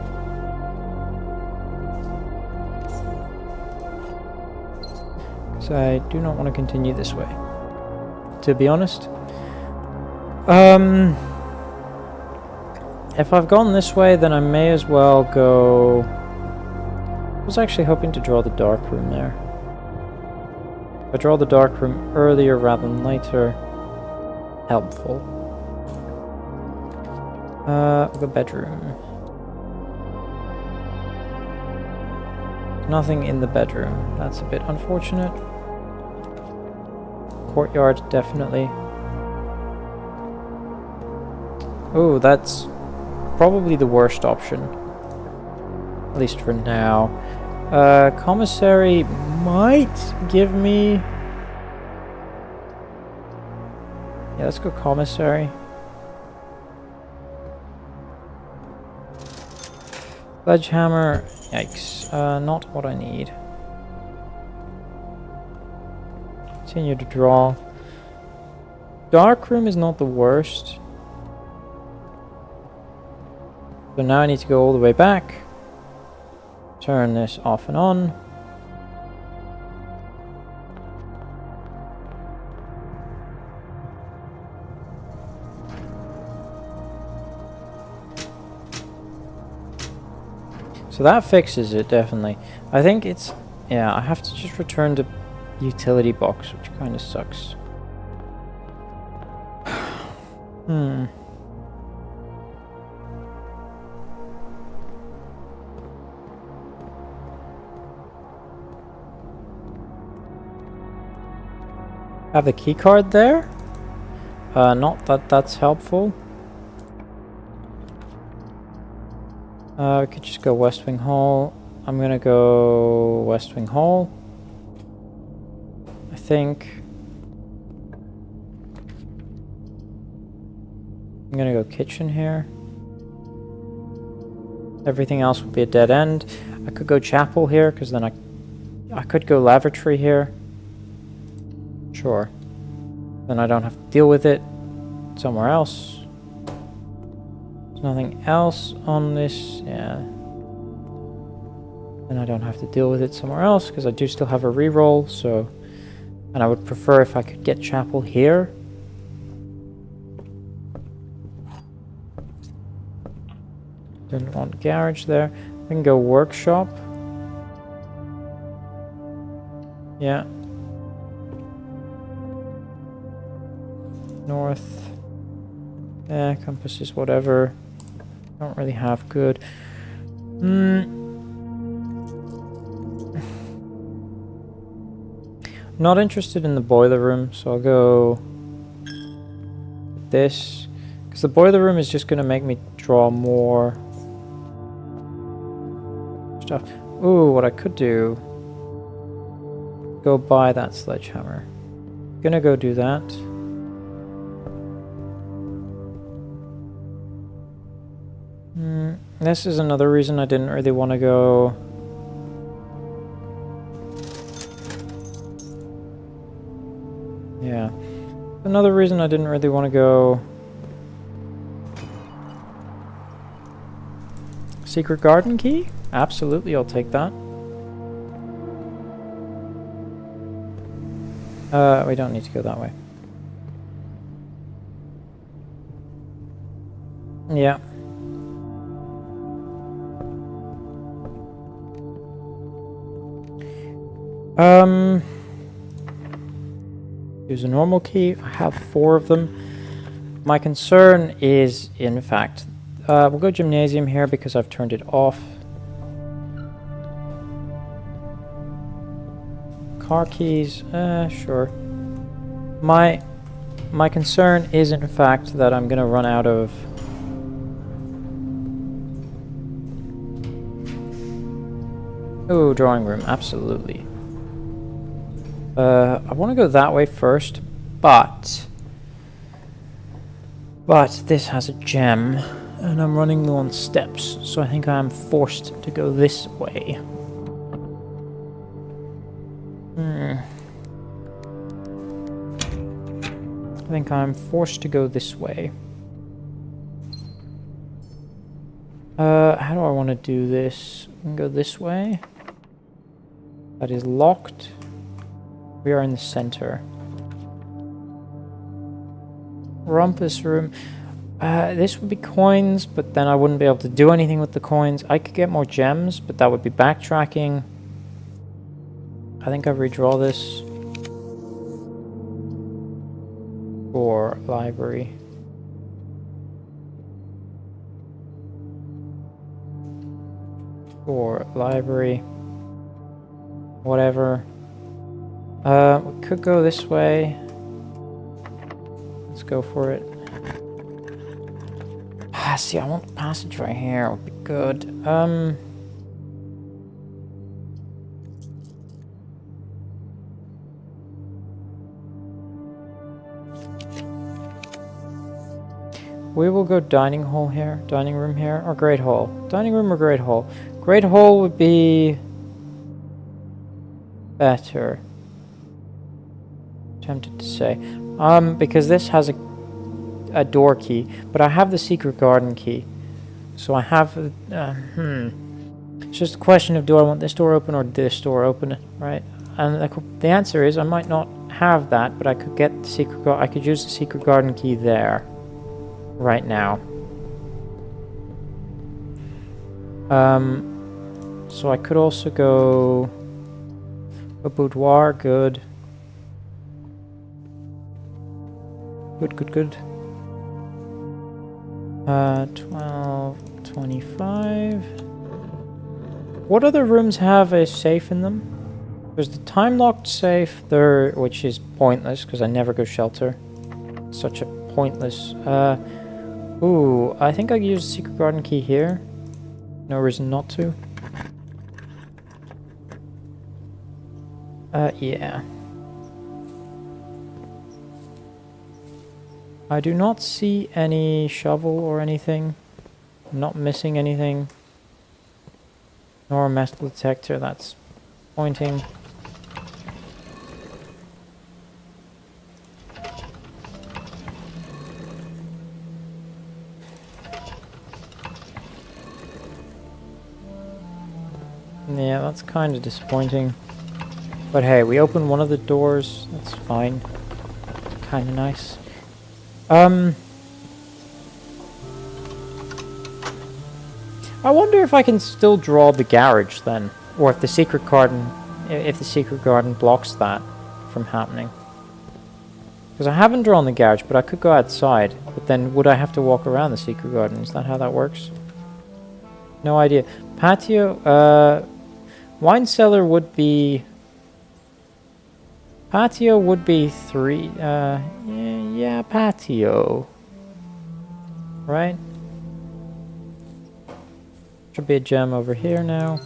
So I do not want to continue this way, to be honest. If I've gone this way, then I may as well go... I was actually hoping to draw the dark room there. If I draw the dark room earlier rather than later, helpful. We'll go bedroom. Nothing in the bedroom. That's a bit unfortunate. Courtyard, definitely. Oh, that's probably the worst option. At least for now. Commissary might give me... Yeah, let's go commissary. Sledgehammer. Yikes. Not what I need. Continue to draw. Darkroom is not the worst. So now I need to go all the way back. Turn this off and on. So that fixes it, definitely. I think it's... Yeah, I have to just return to utility box, which kind of sucks. Have the key card there? Not that that's helpful. We could just go West Wing Hall. I'm gonna go West Wing Hall. I think. I'm gonna go kitchen here. Everything else would be a dead end. I could go chapel here, because then I could go lavatory here. Sure. Then I don't have to deal with it somewhere else. There's nothing else on this. Yeah. Then I don't have to deal with it somewhere else because I do still have a reroll. So, and I would prefer if I could get chapel here. Didn't want garage there. I can go workshop. Yeah. North. Yeah, compasses, whatever. Don't really have good. Not interested in the boiler room, so I'll go this. Because the boiler room is just going to make me draw more stuff. Ooh, what I could do. Go buy that sledgehammer. Gonna go do that. This is another reason I didn't really want to go... Yeah. Another reason I didn't really want to go... Secret garden key? Absolutely, I'll take that. We don't need to go that way. Yeah. Use a normal key. I have 4 of them. My concern is, in fact, we'll go gymnasium here because I've turned it off. Car keys, sure. My concern is, in fact, that I'm gonna run out of... Oh, drawing room, absolutely. I want to go that way first, but this has a gem. And I'm running low on steps, so I think I am forced to go this way. I think I'm forced to go this way. How do I want to do this? I can go this way. That is locked. We are in the center. Rumpus room. This would be coins, but then I wouldn't be able to do anything with the coins. I could get more gems, but that would be backtracking. I think I redraw this for library. For library. Whatever. We could go this way. Let's go for it. See, I want the passage right here. It would be good. We will go dining hall here, dining room here, or great hall. Dining room or great hall? Great hall would be better. Tempted to say. Because this has a door key, but I have the secret garden key. So I have It's just a question of, do I want this door open or this door open, right? And the answer is I might not have that, but I could get the secret I could use the secret garden key there right now. So I could also go a boudoir, good. Good. 12, 25. What other rooms have a safe in them? There's the time-locked safe there, which is pointless because I never go shelter. Such a pointless. Ooh, I think I could use the secret garden key here. No reason not to. Yeah. I do not see any shovel or anything. I'm not missing anything. Nor a metal detector that's pointing. Yeah, that's kind of disappointing. But hey, we opened one of the doors. That's fine. Kind of nice. I wonder if I can still draw the garage then, or if the secret garden blocks that from happening. Because I haven't drawn the garage, but I could go outside. But then would I have to walk around the secret garden? Is that how that works? No idea. Patio, wine cellar would be... Patio would be 3, yeah, patio. Right? Should be a gem over here now.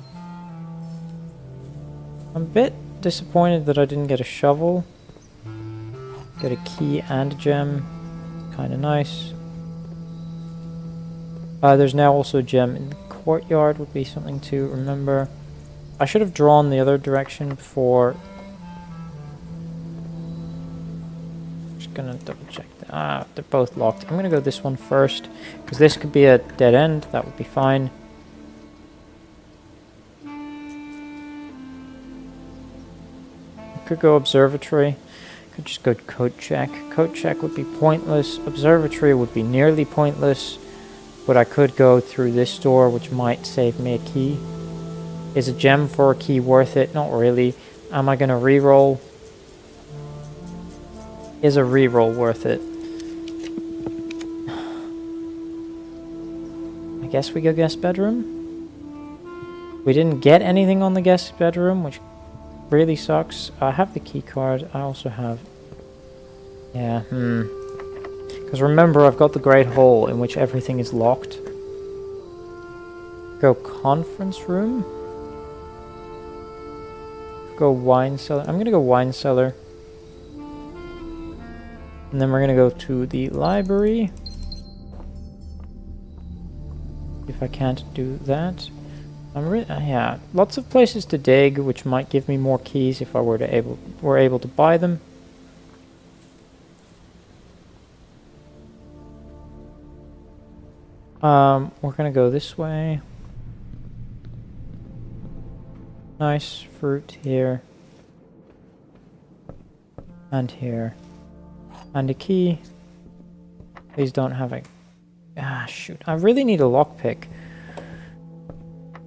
I'm a bit disappointed that I didn't get a shovel. Get a key and a gem. Kinda nice. There's now also a gem in the courtyard, would be something to remember. I should have drawn the other direction before. Just gonna double check that. They're both locked. I'm gonna go this one first, because this could be a dead end. That would be fine. Could go observatory. Could just go code check. Code check would be pointless. Observatory would be nearly pointless. But I could go through this door, which might save me a key. Is a gem for a key worth it? Not really. Am I going to reroll? Is a reroll worth it? I guess we go guest bedroom. We didn't get anything on the guest bedroom, which really sucks. I have the key card. I also have... Yeah, Because remember, I've got the great hall in which everything is locked. Go conference room. Go wine cellar. I'm going to go wine cellar. And then we're going to go to the library. if I can't do that. Yeah, lots of places to dig, which might give me more keys if I were able to buy them. We're gonna go this way. Nice fruit here. And here. And a key. Please don't have a... Ah, shoot. I really need a lockpick.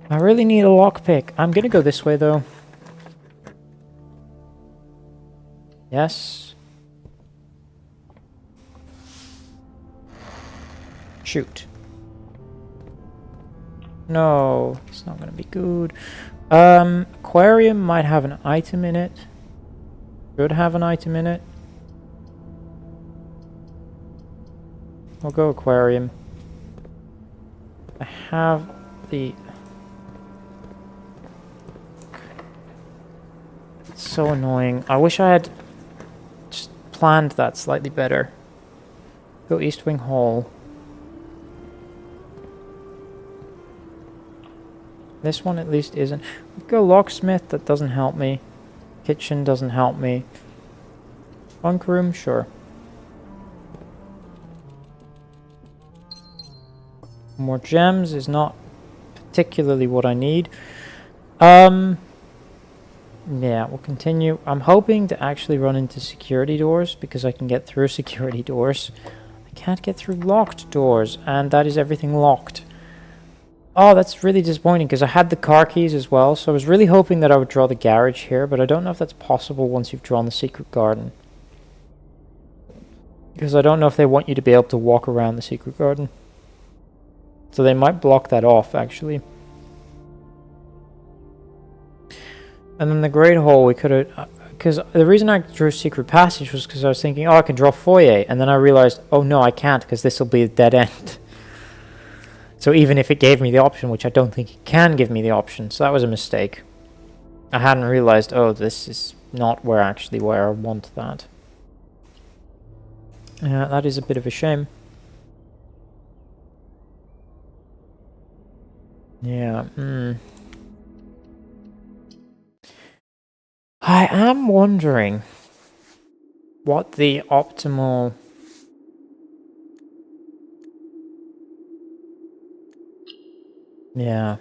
I'm gonna go this way, though. Yes. Shoot. No, it's not gonna be good. Aquarium might have an item in it. Should have an item in it. I'll go aquarium. I have the... It's so annoying. I wish I had just planned that slightly better. Go East Wing Hall. This one at least isn't. Go locksmith, that doesn't help me. Kitchen doesn't help me. Bunk room, sure. More gems is not particularly what I need. Yeah, we'll continue. I'm hoping to actually run into security doors because I can get through security doors. I can't get through locked doors, and that is everything locked. Oh, that's really disappointing because I had the car keys as well, so I was really hoping that I would draw the garage here, but I don't know if that's possible once you've drawn the secret garden. Because I don't know if they want you to be able to walk around the secret garden. So they might block that off, actually. And then the Great Hall, we could have... Because the reason I drew Secret Passage was because I was thinking, oh, I can draw Foyer, and then I realized, oh no, I can't, because this will be a dead end. So even if it gave me the option, which I don't think it can give me the option, so that was a mistake. I hadn't realized, oh, this is not where I want that. That is a bit of a shame. Yeah, I am wondering what the optimal... Yeah.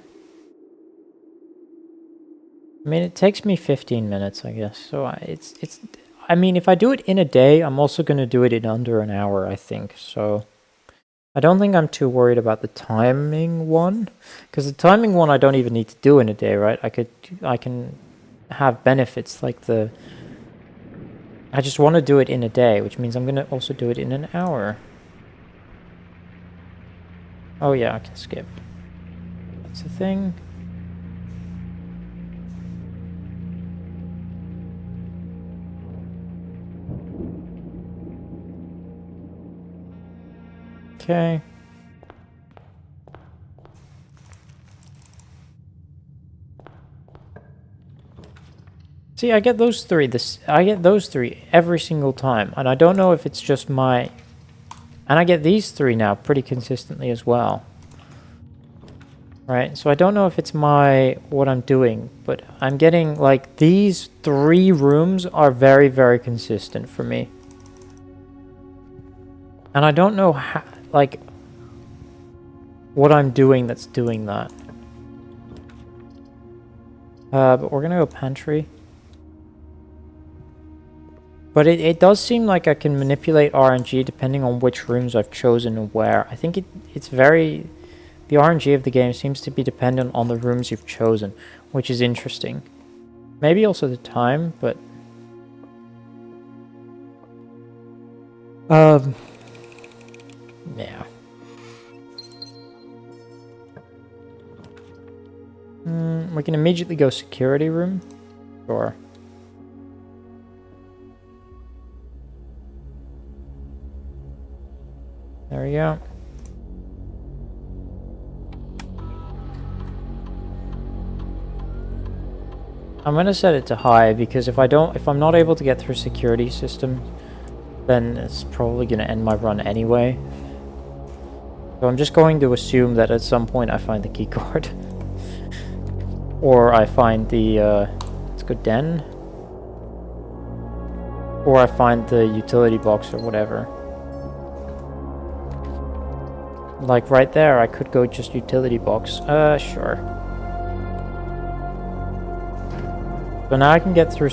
I mean, it takes me 15 minutes, I guess. So I mean, if I do it in a day, I'm also going to do it in under an hour, I think. So I don't think I'm too worried about the timing one, because the timing one I don't even need to do in a day, right? I can have benefits like the... I just want to do it in a day, which means I'm going to also do it in an hour. Oh yeah, I can skip. That's the thing. Okay. See, I get those three. I get those three every single time, and I don't know if it's just my... And I get these three now pretty consistently as well. Right, so I don't know if it's what I'm doing, but I'm getting, like, these 3 rooms are very, very consistent for me. And I don't know how, like, what I'm doing that's doing that. But we're gonna go pantry. But it does seem like I can manipulate RNG depending on which rooms I've chosen and where. I think it's very... The RNG of the game seems to be dependent on the rooms you've chosen, which is interesting. Maybe also the time, but... Yeah. We can immediately go security room. Sure. There we go. I'm gonna set it to high because if I'm not able to get through security system, then it's probably gonna end my run anyway. So So I'm just going to assume that at some point I find the key card. Or I find the, let's go den. Or I find the utility box or whatever. Like right there, I could go just utility box. Sure. So now I can get through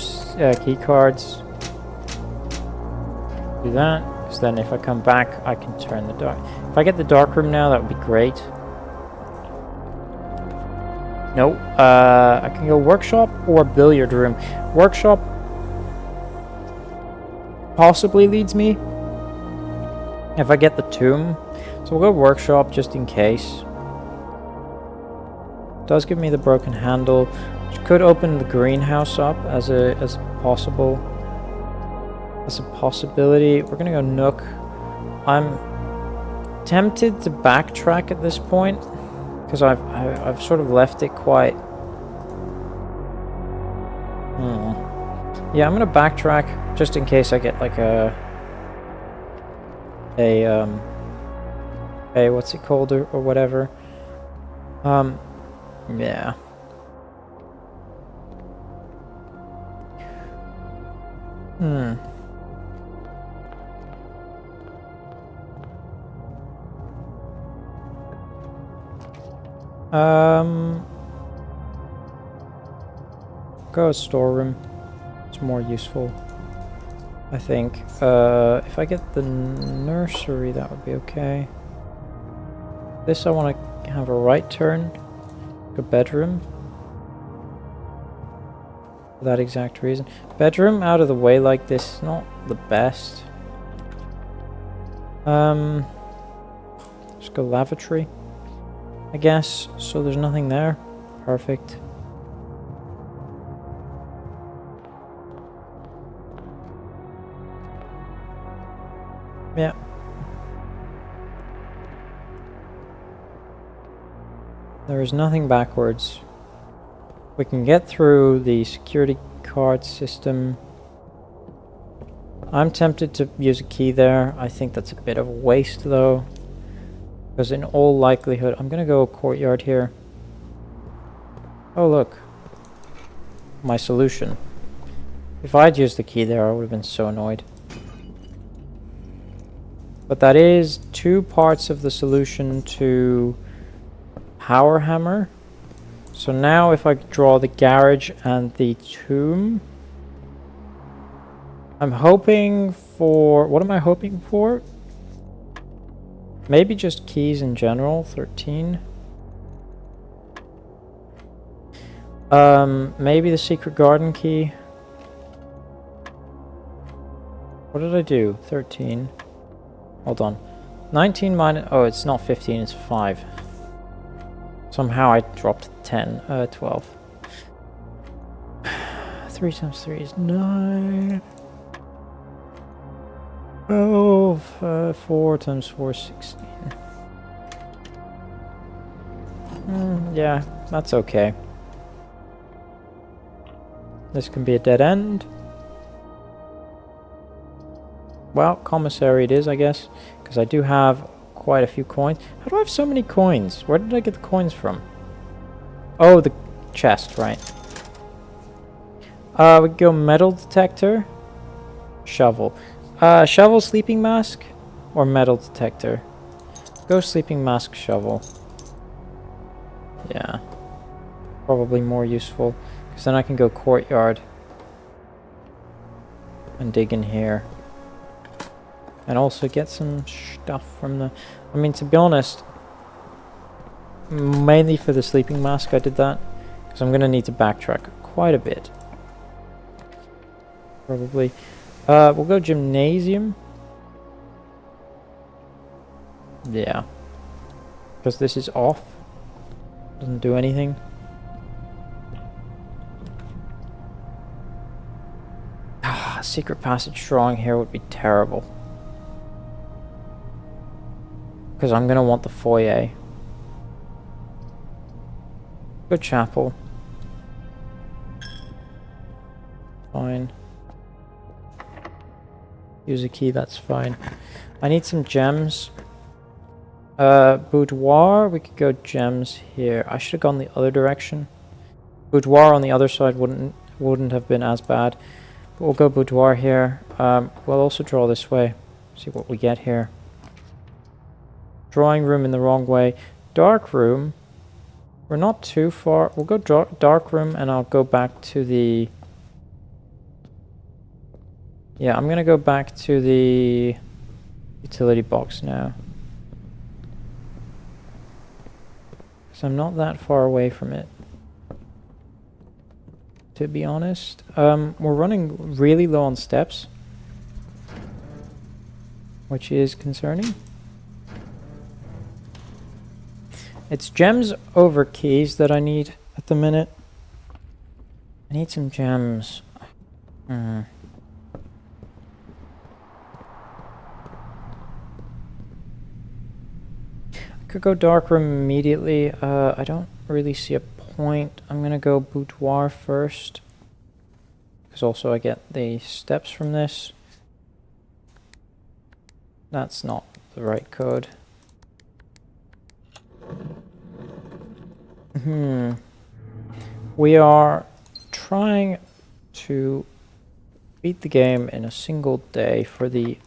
key cards. Do that, because then if I come back, I can turn the dark. If I get the dark room now, that would be great. No, I can go workshop or billiard room. Workshop possibly leads me if I get the tomb. So we'll go workshop just in case. Does give me the broken handle, which could open the greenhouse up as a possibility. We're gonna go Nook. I'm tempted to backtrack at this point because I've sort of left it quite. Yeah, I'm gonna backtrack just in case I get like a what's it called or whatever. Yeah. Go storeroom. It's more useful, I think. If I get the nursery, that would be okay. This I want to have a right turn. Go bedroom. For that exact reason. Bedroom out of the way like this is not the best. Just go lavatory, I guess. So there's nothing there. Perfect. Yeah. There is nothing backwards. We can get through the security card system. I'm tempted to use a key there. I think that's a bit of a waste though. Because in all likelihood, I'm gonna go courtyard here. Oh look. My solution. If I'd used the key there, I would have been so annoyed. But that is 2 parts of the solution to Power Hammer. So now if I draw the garage and the tomb, I'm hoping for... What am I hoping for? Maybe just keys in general. 13. Maybe the secret garden key. What did I do? 13. Hold on. 19 minus... Oh, it's not 15, it's 5. Somehow I dropped 10. 12. 3 times 3 is 9. 12. 4 times 4 is 16. Yeah, that's okay. This can be a dead end. Well, commissary it is, I guess, because I do have quite a few coins. How do I have so many coins? Where did I get the coins from? Oh, the chest, right. We go metal detector. Shovel. Shovel, sleeping mask, or metal detector? Go sleeping mask, shovel. Yeah. Probably more useful, because then I can go courtyard and dig in here. And also get some stuff from the... I mean, to be honest, mainly for the sleeping mask I did that. Because I'm going to need to backtrack quite a bit. Probably. We'll go gymnasium. Yeah. Because this is off. Doesn't do anything. Secret passage drawing here would be terrible. Because I'm going to want the foyer. Good chapel. Fine. Use a key, that's fine. I need some gems. Boudoir, we could go gems here. I should have gone the other direction. Boudoir on the other side wouldn't have been as bad. But we'll go boudoir here. We'll also draw this way. See what we get here. Drawing room in the wrong way. Dark room. We're not too far. We'll go dark room and I'll go back to the... Yeah, I'm gonna go back to the utility box now. So I'm not that far away from it, to be honest. We're running really low on steps, which is concerning. It's gems over keys that I need at the minute. I need some gems. I could go dark room immediately. I don't really see a point. I'm gonna go boudoir first, because also I get the steps from this. That's not the right code. We are trying to beat the game in a single day for the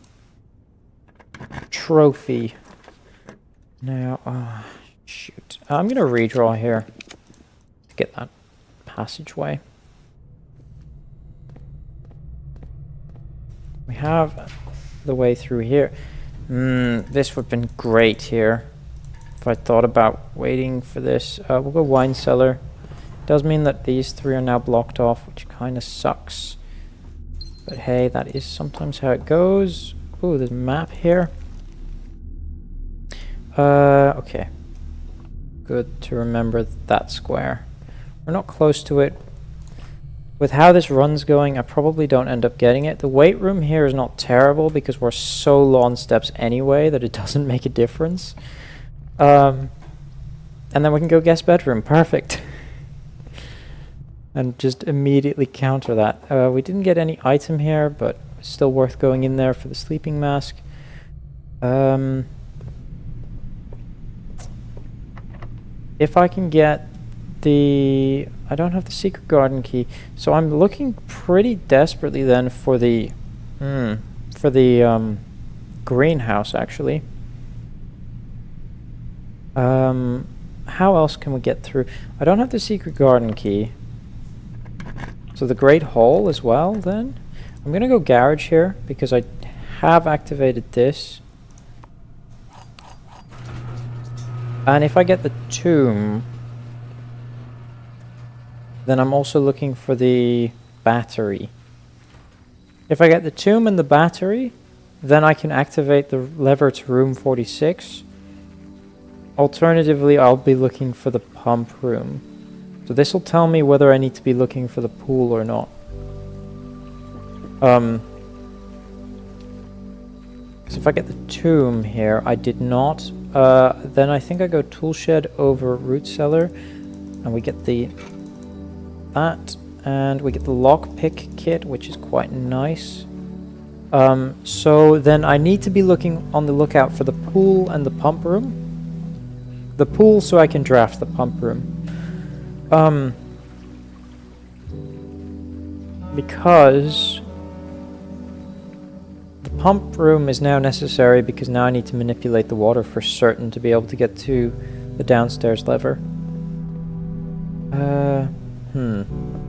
trophy. Now, shoot. I'm going to redraw here to get that passageway. We have the way through here. This would have been great here if I thought about waiting for this. We'll go wine cellar. Does mean that these three are now blocked off, which kind of sucks. But hey, that is sometimes how it goes. Ooh, there's a map here. Okay. Good to remember that square. We're not close to it. With how this run's going, I probably don't end up getting it. The weight room here is not terrible because we're so low on steps anyway that it doesn't make a difference. And then we can go guest bedroom. Perfect. And just immediately counter that. We didn't get any item here, but it's still worth going in there for the sleeping mask. If I can get the... I don't have the secret garden key, so I'm looking pretty desperately then for the... greenhouse, actually. How else can we get through? I don't have the secret garden key. So the Great Hall as well, then. I'm gonna go garage here, because I have activated this. And if I get the tomb, then I'm also looking for the battery. If I get the tomb and the battery, then I can activate the lever to room 46. Alternatively, I'll be looking for the pump room. So this will tell me whether I need to be looking for the pool or not. Because if I get the tomb here, I did not. Then I think I go tool shed over root cellar, and we get that, and we get the lockpick kit, which is quite nice. So then I need to be looking on the lookout for the pool and the pump room. The pool so I can draft the pump room. Because the pump room is now necessary because now I need to manipulate the water for certain to be able to get to the downstairs lever.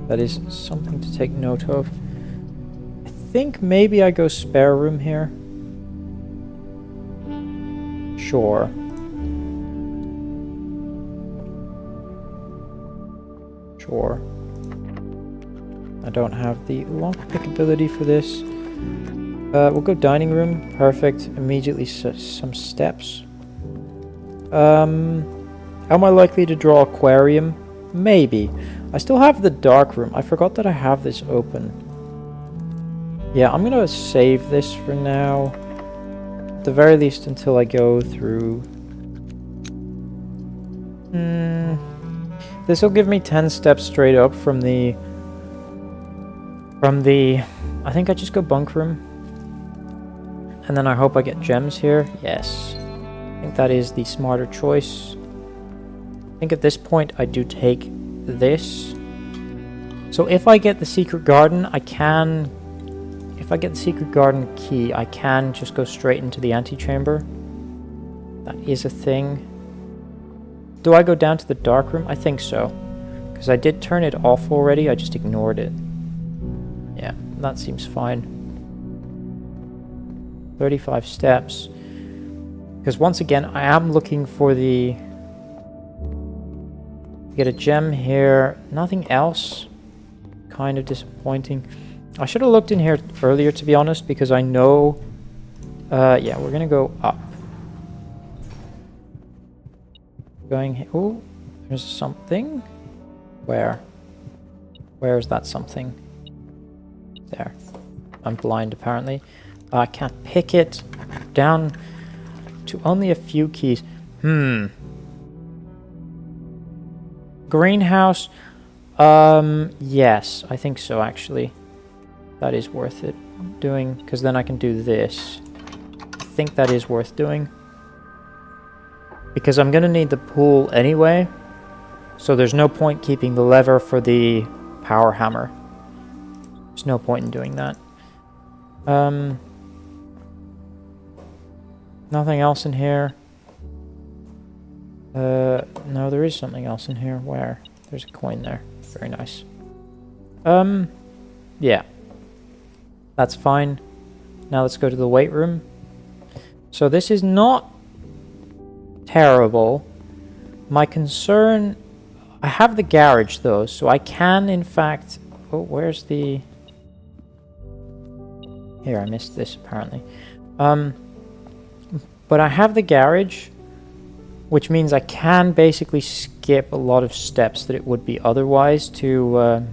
That is something to take note of. I think maybe I go spare room here. Sure. Sure. I don't have the lockpick ability for this. We'll go dining room. Perfect. Immediately some steps. Am I likely to draw aquarium? Maybe. I still have the dark room. I forgot that I have this open. Yeah, I'm gonna save this for now. At the very least until I go through... This will give me 10 steps straight up from the... I think I just go bunk room. And then I hope I get gems here. Yes. I think that is the smarter choice. I think at this point I do take this. So if I get the secret garden, I can... If I get the secret garden key, I can just go straight into the antechamber. That is a thing. Do I go down to the dark room? I think so. Because I did turn it off already, I just ignored it. Yeah, that seems fine. 35 steps. Because once again, I am looking for the... Get a gem here. Nothing else. Kind of disappointing. I should have looked in here earlier, to be honest, because I know... yeah, we're going to go up. Going... Oh, there's something. Where? Where is that something? There. I'm blind, apparently. I can't pick it. Down to only a few keys. Greenhouse. Yes, I think so, actually. That is worth it doing, because then I can do this. I think that is worth doing. Because I'm going to need the pool anyway. So there's no point keeping the lever for the power hammer. There's no point in doing that. Nothing else in here. No, there is something else in here. Where? There's a coin there. Very nice. Yeah. That's fine. Now let's go to the weight room. So this is not terrible. My concern... I have the garage though, so I can in fact... Oh, where's the... Here, I missed this apparently. But I have the garage, which means I can basically skip a lot of steps that it would be otherwise to...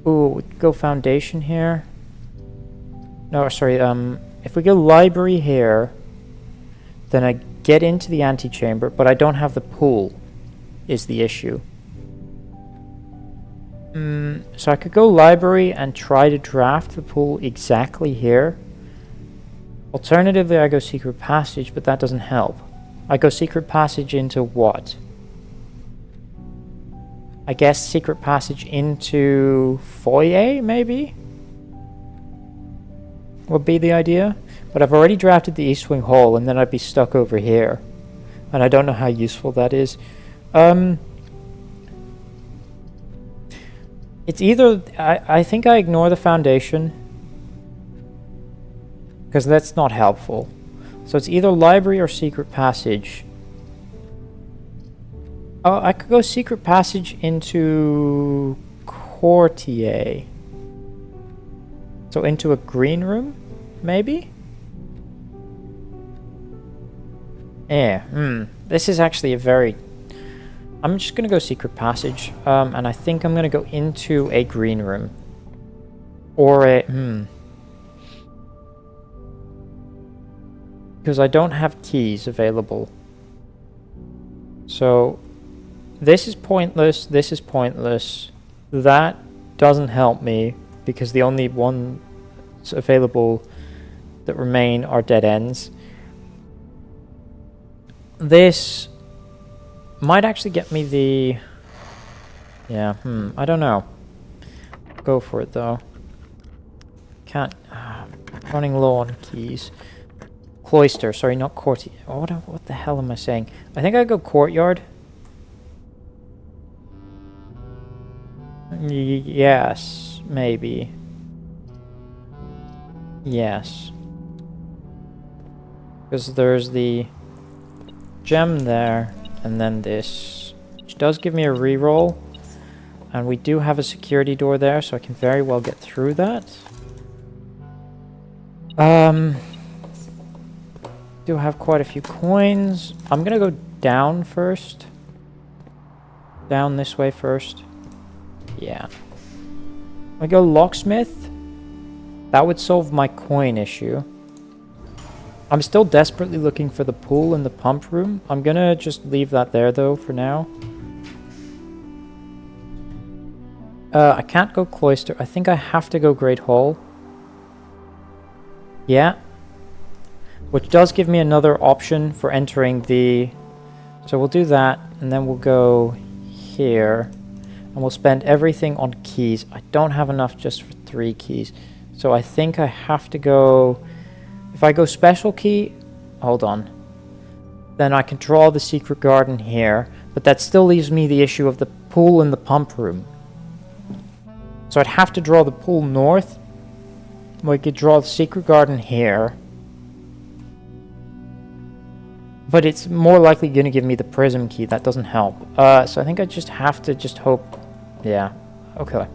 Ooh, go foundation here. No, sorry, if we go library here, then I get into the antechamber, but I don't have the pool, is the issue. So I could go library and try to draft the pool exactly here. Alternatively, I go secret passage, but that doesn't help. I go secret passage into what? I guess secret passage into foyer, maybe? Would be the idea. But I've already drafted the East Wing Hall, and then I'd be stuck over here. And I don't know how useful that is. It's either... I think I ignore the foundation, because that's not helpful. So it's either library or secret passage. Oh, I could go secret passage into courtier. So into a green room, maybe? Yeah, this is actually a very... I'm just going to go secret passage, and I think I'm going to go into a green room. Or a... Because I don't have keys available. So, this is pointless, this is pointless. That doesn't help me, because the only ones available that remain are dead ends. This might actually get me the... Yeah, I don't know. Go for it, though. Can't... running low on keys. Cloister, sorry, not courtier. What the hell am I saying? I think I go courtyard. Yes, maybe. Yes. Because there's the gem there, and then this, which does give me a reroll. And we do have a security door there, so I can very well get through that. Do have quite a few coins. I'm gonna go down first. Down this way first. Yeah. I go locksmith. That would solve my coin issue. I'm still desperately looking for the pool in the pump room. I'm gonna just leave that there though for now. I can't go cloister. I think I have to go Great Hall. Yeah. Which does give me another option for entering the... So we'll do that, and then we'll go here. And we'll spend everything on keys. I don't have enough just for 3 keys. So I think I have to go... If I go special key... Hold on. Then I can draw the secret garden here. But that still leaves me the issue of the pool and the pump room. So I'd have to draw the pool north. We could draw the secret garden here. But it's more likely going to give me the prism key. That doesn't help. So I think I just have to just hope... Yeah. Okay.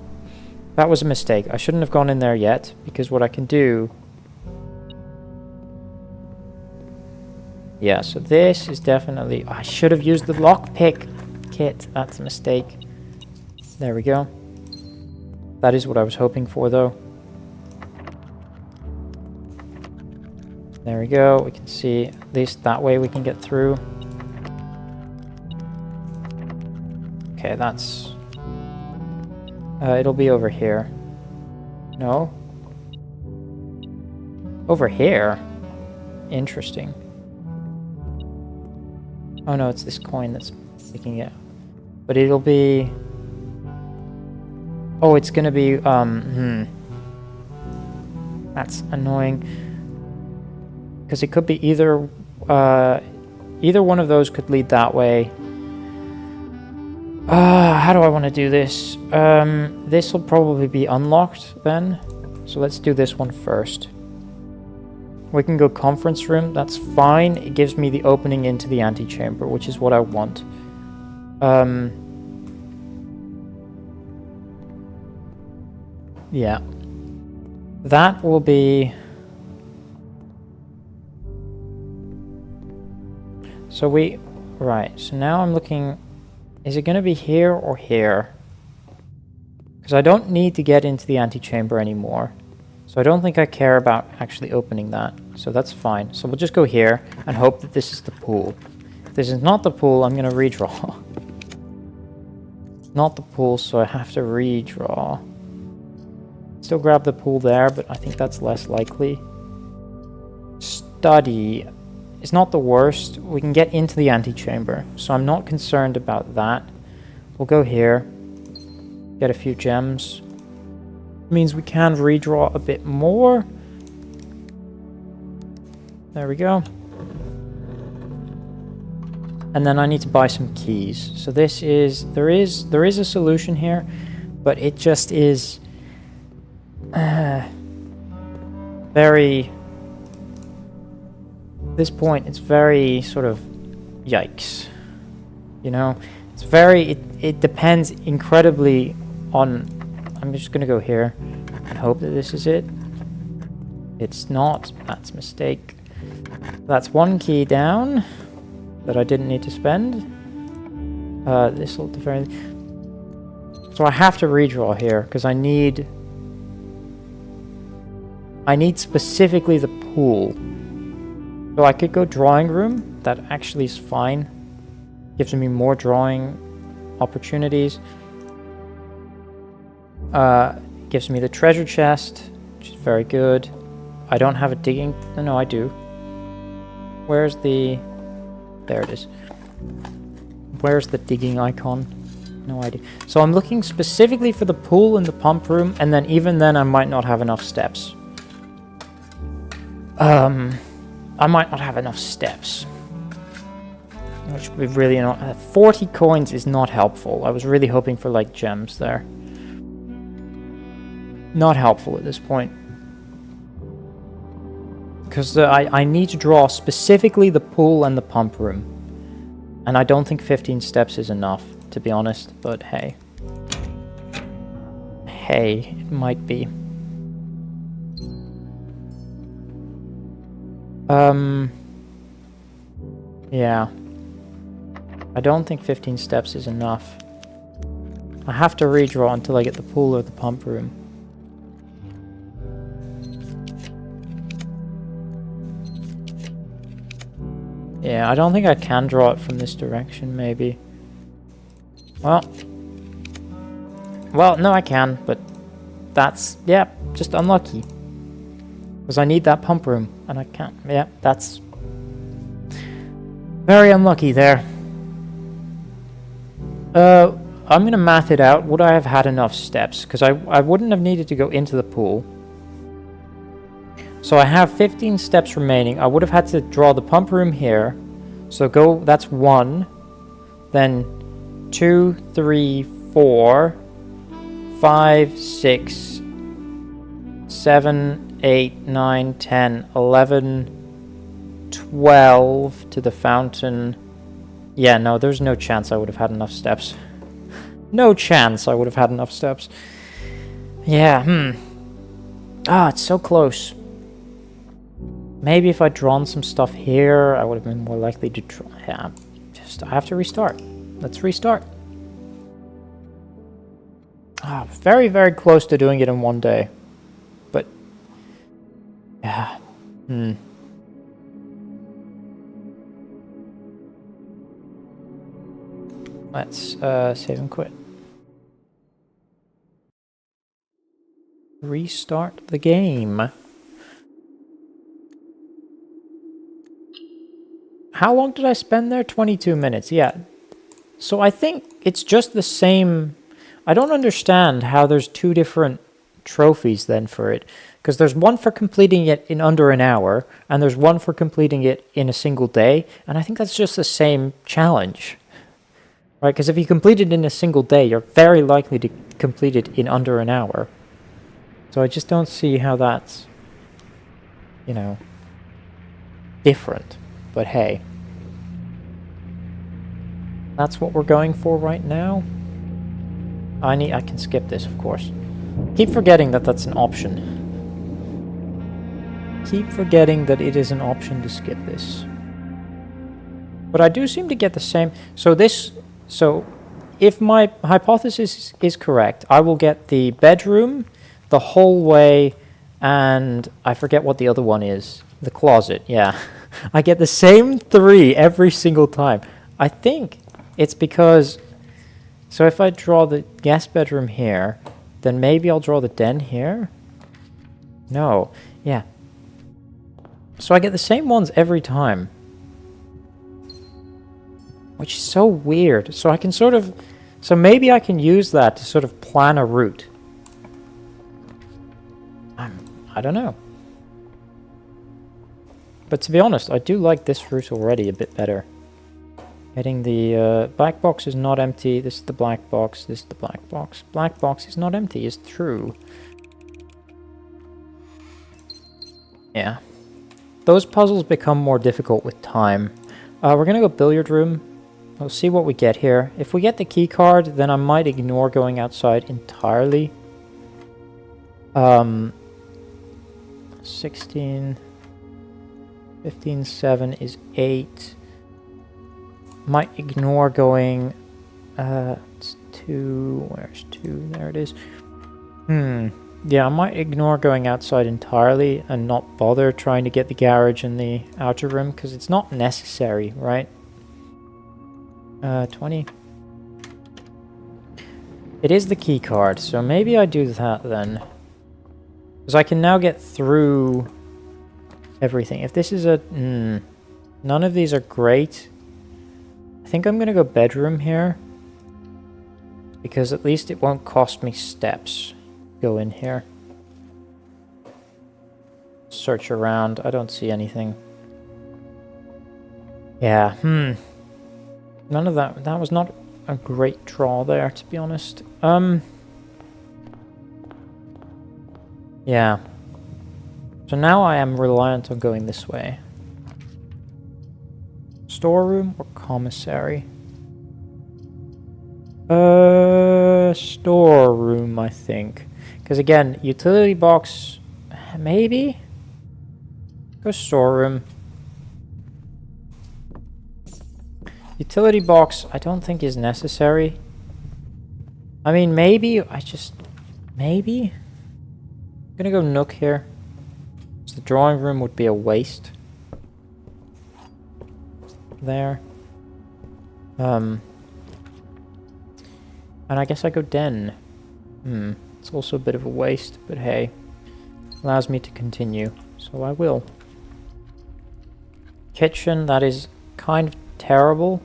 That was a mistake. I shouldn't have gone in there yet. Because what I can do... Yeah, so this is definitely... I should have used the lockpick kit. That's a mistake. There we go. That is what I was hoping for, though. There we go. We can see at least that way we can get through. Okay, that's... it'll be over here. No? Over here? Interesting. Oh no, it's this coin that's sticking it. But it'll be... Oh, it's gonna be, That's annoying. Because it could be either... either one of those could lead that way. How do I want to do this? This will probably be unlocked then. So let's do this one first. We can go conference room. That's fine. It gives me the opening into the antechamber, which is what I want. Yeah. That will be... So we... Right. So now I'm looking... Is it going to be here or here? Because I don't need to get into the antechamber anymore. So I don't think I care about actually opening that. So that's fine. So we'll just go here and hope that this is the pool. If this is not the pool, I'm going to redraw. Not the pool, so I have to redraw. Still grab the pool there, but I think that's less likely. Study is not the worst. We can get into the antechamber, so I'm not concerned about that. We'll go here. Get a few gems. Means we can redraw a bit more. There we go. And then I need to buy some keys. So this is there is a solution here, but it just is very at this point it's very sort of yikes. You know? It's very it depends incredibly on I'm just going to go here and hope that this is it. It's not. That's a mistake. That's one key down that I didn't need to spend. This will very... So I have to redraw here because I need specifically the pool. So I could go drawing room. That actually is fine. Gives me more drawing opportunities. Gives me the treasure chest, which is very good. I don't have a digging... No, I do. Where's the... There it is. Where's the digging icon? No idea. So I'm looking specifically for the pool and the pump room, and then even then I might not have enough steps. I might not have enough steps. Which would be really annoying. 40 coins is not helpful. I was really hoping for, like, gems there. Not helpful at this point. Because I need to draw specifically the pool and the pump room. And I don't think 15 steps is enough, to be honest. But hey. Hey, it might be. Yeah. I don't think 15 steps is enough. I have to redraw until I get the pool or the pump room. Yeah, I don't think I can draw it from this direction, maybe. Well, no, I can, but that's, yeah, just unlucky. Because I need that pump room, and I can't. Yeah, that's very unlucky there. I'm going to math it out. Would I have had enough steps? Because I wouldn't have needed to go into the pool. So I have 15 steps remaining. I would have had to draw the pump room here. So go, that's 1. Then 2, 3, 4, 5, 6, 7, 8, 9, 10, 11, 12 to the fountain. Yeah, no, there's no chance I would have had enough steps. No chance I would have had enough steps. Yeah, Ah, it's so close. Maybe if I'd drawn some stuff here, I would have been more likely to draw. Yeah, I have to restart. Let's restart. Ah, very, very close to doing it in one day. But, yeah, Let's save and quit. Restart the game. How long did I spend there? 22 minutes, yeah. So I think it's just the same. I don't understand how there's 2 different trophies then for it. Because there's one for completing it in under an hour, and there's one for completing it in a single day. And I think that's just the same challenge. Right, because if you complete it in a single day, you're very likely to complete it in under an hour. So I just don't see how that's, you know, different. But hey, that's what we're going for right now. I can skip this, of course. Keep forgetting that that's an option. Keep forgetting that it is an option to skip this. But I do seem to get the same. So if my hypothesis is correct, I will get the bedroom, the hallway, and I forget what the other one is. The closet, yeah. I get the same 3 every single time. I think it's because... So if I draw the guest bedroom here, then maybe I'll draw the den here? No, yeah. So I get the same ones every time. Which is so weird. So I can sort of... So maybe I can use that to sort of plan a route. I don't know. But to be honest, I do like this route already a bit better. Getting the black box is not empty. This is the black box. This is the black box. Black box is not empty is true. Yeah. Those puzzles become more difficult with time. We're going to go billiard room. We'll see what we get here. If we get the key card, then I might ignore going outside entirely. 16... 15, 7 is 8. Might ignore going... it's 2... Where's 2? There it is. Yeah, I might ignore going outside entirely and not bother trying to get the garage in the outer room, because it's not necessary, right? 20. It is the key card, so maybe I do that then. Because I can now get through everything. If this is a... none of these are great. I think I'm going to go bedroom here. Because at least it won't cost me steps. Go in here. Search around. I don't see anything. Yeah, None of that. That was not a great draw there, to be honest. Yeah. So now I am reliant on going this way. Storeroom or commissary? Storeroom, I think. Because again, utility box, maybe? Go storeroom. Utility box, I don't think is necessary. I mean, maybe, maybe? I'm gonna go nook here. So the drawing room would be a waste. There. And I guess I go den. It's also a bit of a waste, but hey. Allows me to continue. so I will. Kitchen, that is kind of terrible.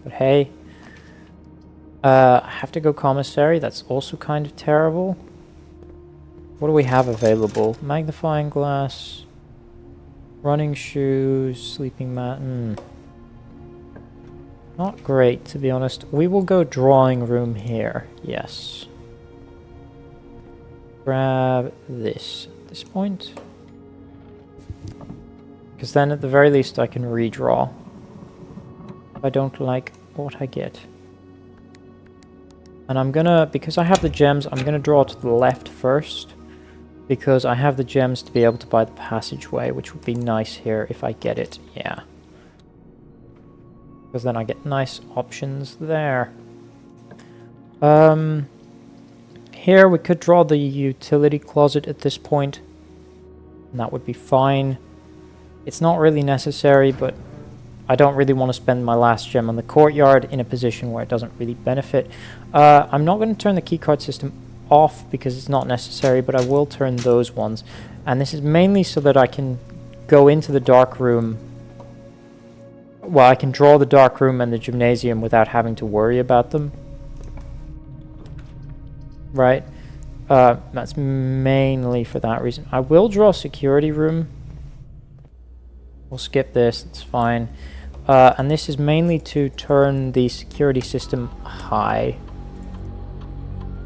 But hey. I have to go commissary, that's also kind of terrible. What do we have available? Magnifying glass, running shoes, sleeping mat. Not great, to be honest. We will go drawing room here. Yes. Grab this at this point. Because then at the very least I can redraw. If I don't like what I get. And I'm gonna, because I have the gems, I'm gonna draw to the left first. Because I have the gems to be able to buy the passageway, which would be nice here if I get it. Yeah. Because then I get nice options there. Here we could draw the utility closet at this point. And that would be fine. It's not really necessary, but I don't really want to spend my last gem on the courtyard in a position where it doesn't really benefit. I'm not going to turn the keycard system off because it's not necessary, but I will turn those ones. And this is mainly so that I can go into the dark room. Well, I can draw the dark room and the gymnasium without having to worry about them. Right? That's mainly for that reason. I will draw security room. We'll skip this, it's fine. And this is mainly to turn the security system high.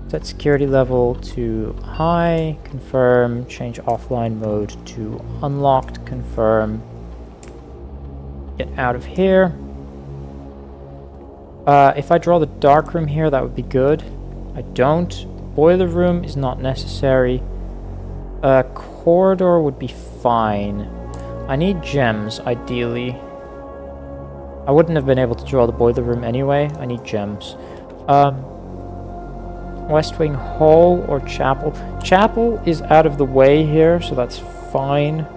Set security level to high, confirm, change offline mode to unlocked, confirm. Get out of here. If I draw the dark room here, that would be good. I don't. Boiler room is not necessary. Corridor would be fine. I need gems, ideally. I wouldn't have been able to draw the boiler room anyway. I need gems. West Wing Hall or Chapel. Chapel is out of the way here, so that's fine.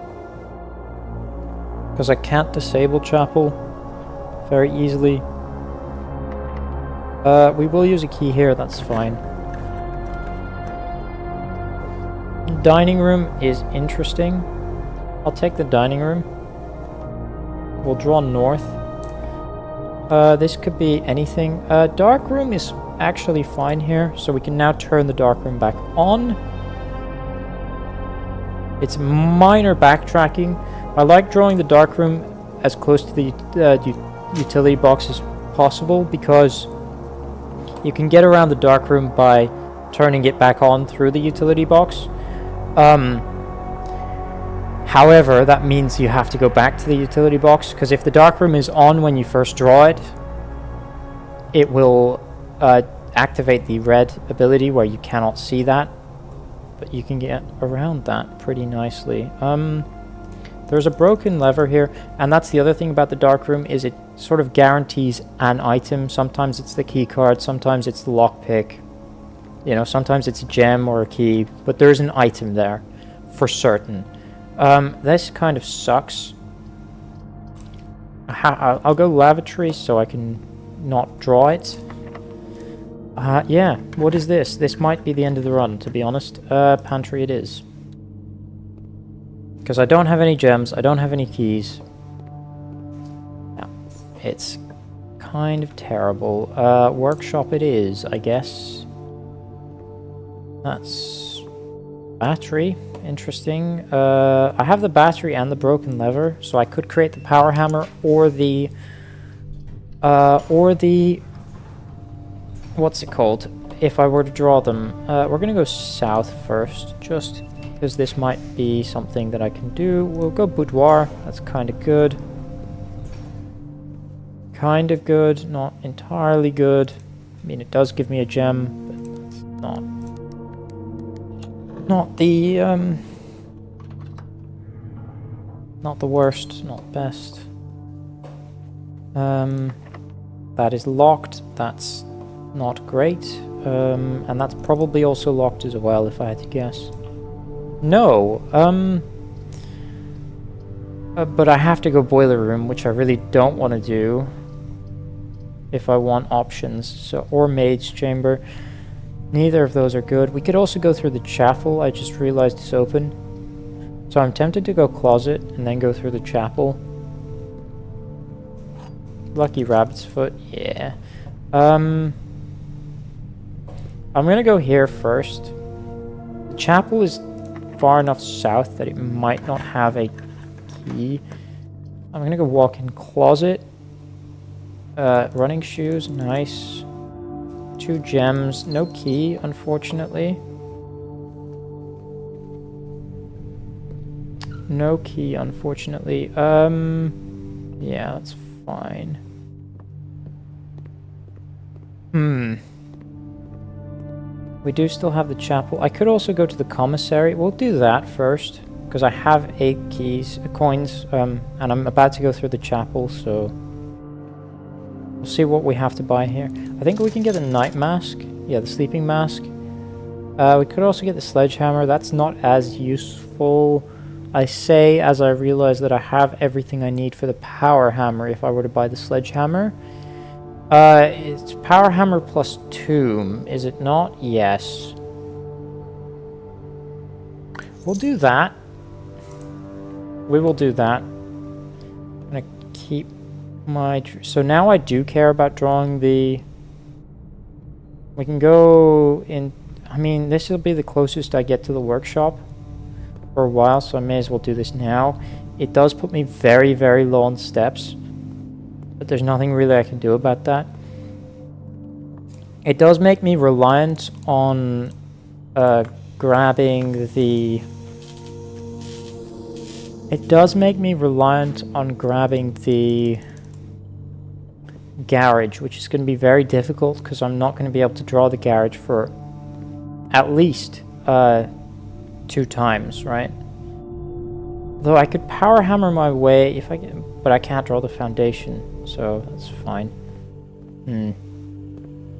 Because I can't disable Chapel very easily. We will use a key here, that's fine. Dining room is interesting. I'll take the dining room. We'll draw north. This could be anything. Dark room is actually fine here, so we can now turn the dark room back on. It's minor backtracking. I like drawing the dark room as close to the utility box as possible because you can get around the dark room by turning it back on through the utility box. However, that means you have to go back to the utility box, because if the dark room is on when you first draw it, it will activate the red ability where you cannot see that, but you can get around that pretty nicely. There's a broken lever here, and that's the other thing about the dark room, is it sort of guarantees an item. Sometimes it's the key card, sometimes it's the lockpick, you know, sometimes it's a gem or a key, but there's an item there for certain. This kind of sucks. I'll go lavatory so I can not draw it. Yeah, what is this? This might be the end of the run, to be honest. Pantry it is. Because I don't have any gems, I don't have any keys. Yeah, it's kind of terrible. Workshop it is, I guess. That's battery. Interesting. I have the battery and the broken lever, so I could create the power hammer or the what's it called? If I were to draw them, we're gonna go south first, just because this might be something that I can do. We'll go boudoir. That's kind of good. Kind of good, not entirely good. I mean, it does give me a gem, but it's not the not the worst, not best. That is locked. That's not great. And that's probably also locked as well, if I had to guess. No. But I have to go boiler room, which I really don't want to do if I want options. So, or maid's chamber. Neither of those are good. We could also go through the chapel. I just realized it's open. So I'm tempted to go closet and then go through the chapel. Lucky rabbit's foot, yeah. I'm gonna go here first. The chapel is far enough south that it might not have a key. I'm gonna go walk in closet. Running shoes, nice. 2 gems, no key, unfortunately. No key, unfortunately. Yeah, that's fine. We do still have the chapel. I could also go to the commissary. We'll do that first, because I have 8 coins, and I'm about to go through the chapel, so we'll see what we have to buy here. I think we can get a night mask. Yeah, the sleeping mask. We could also get the sledgehammer. That's not as useful, I say, as I realize that I have everything I need for the power hammer if I were to buy the sledgehammer. It's power hammer plus tomb, is it not? Yes. We'll do that. We will do that. I'm gonna keep my... So now I do care about drawing the... We can go in... I mean, this will be the closest I get to the workshop for a while, so I may as well do this now. It does put me very, very low on steps, but there's nothing really I can do about that. It does make me reliant on grabbing the... It does make me reliant on grabbing the garage, which is going to be very difficult because I'm not going to be able to draw the garage for at least 2 times, right? Though I could power hammer my way if I get, but I can't draw the foundation, so that's fine.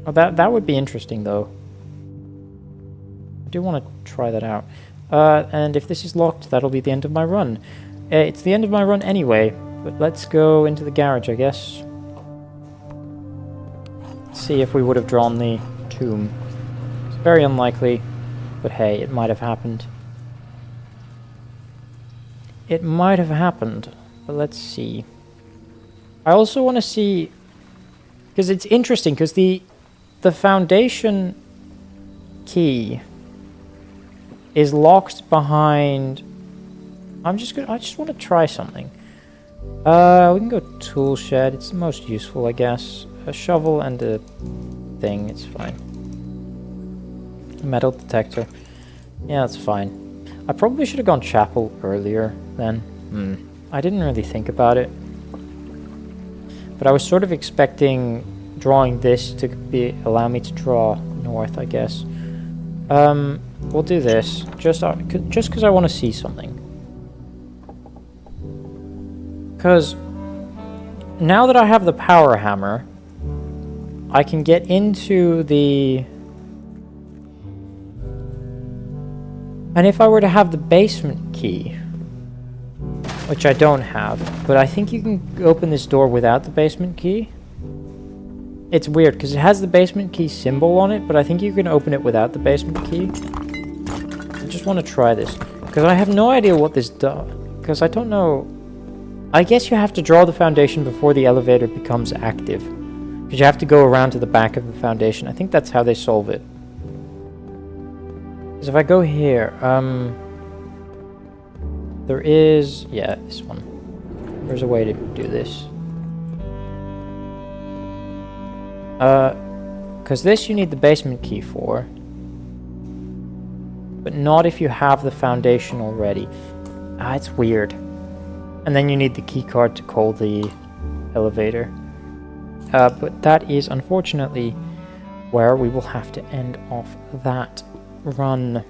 Well, that would be interesting though. I do want to try that out. And if this is locked, that'll be the end of my run. It's the end of my run anyway, but let's go into the garage, I guess. See if we would have drawn the tomb. It's very unlikely, but hey, it might have happened. It might have happened, but let's see. I also want to see, because it's interesting, because the foundation key is locked behind... I just want to try something. We can go tool shed. It's the most useful, I guess. A shovel and a thing. It's fine. A metal detector. Yeah, that's fine. I probably should have gone chapel earlier then. I didn't really think about it. But I was sort of expecting drawing this to allow me to draw north, I guess. We'll do this. Just because I want to see something. Because now that I have the power hammer, I can get into the... And if I were to have the basement key, which I don't have, but I think you can open this door without the basement key. It's weird, because it has the basement key symbol on it, but I think you can open it without the basement key. I just want to try this, because I have no idea what this does, because I don't know... I guess you have to draw the foundation before the elevator becomes active. Because you have to go around to the back of the foundation. I think that's how they solve it. Because if I go here, there is... Yeah, this one. There's a way to do this. Because this you need the basement key for. But not if you have the foundation already. It's weird. And then you need the key card to call the elevator. But that is unfortunately where we will have to end off that run.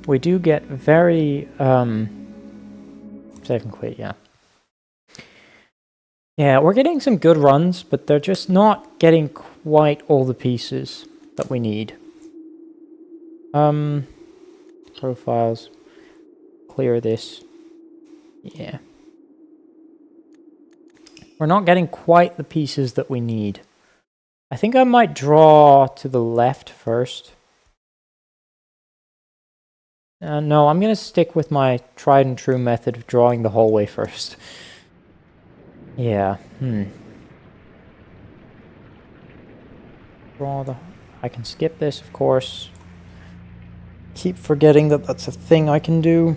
We do get very... save and quit, yeah. Yeah, we're getting some good runs, but they're just not getting quite all the pieces that we need. Profiles. Clear this. Yeah. We're not getting quite the pieces that we need. I think I might draw to the left first. No, I'm gonna stick with my tried and true method of drawing the hallway first. Yeah, I can skip this, of course. Keep forgetting that that's a thing I can do.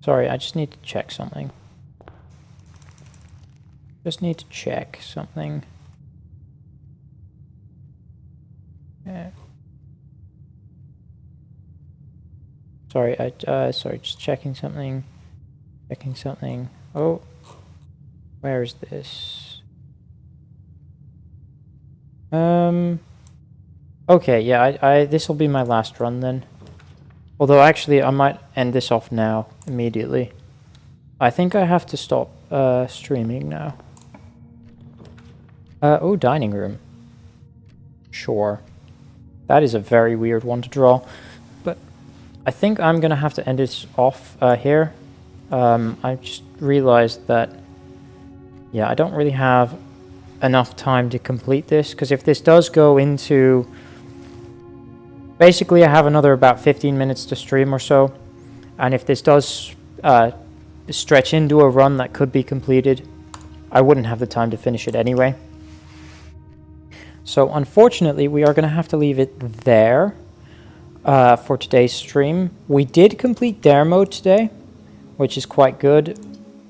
Sorry, I just need to check something. Just need to check something. Yeah. Sorry, sorry, just checking something. Checking something. Oh, where is this? Okay, yeah, this will be my last run then. Although actually, I might end this off now, immediately. I think I have to stop streaming now. Oh, dining room. Sure. That is a very weird one to draw. But I think I'm going to have to end this off here. I just realized that, yeah, I don't really have enough time to complete this. Because if this does go into... Basically, I have another about 15 minutes to stream or so. And if this does stretch into a run that could be completed, I wouldn't have the time to finish it anyway. So unfortunately, we are going to have to leave it there for today's stream. We did complete Dare Mode today, which is quite good.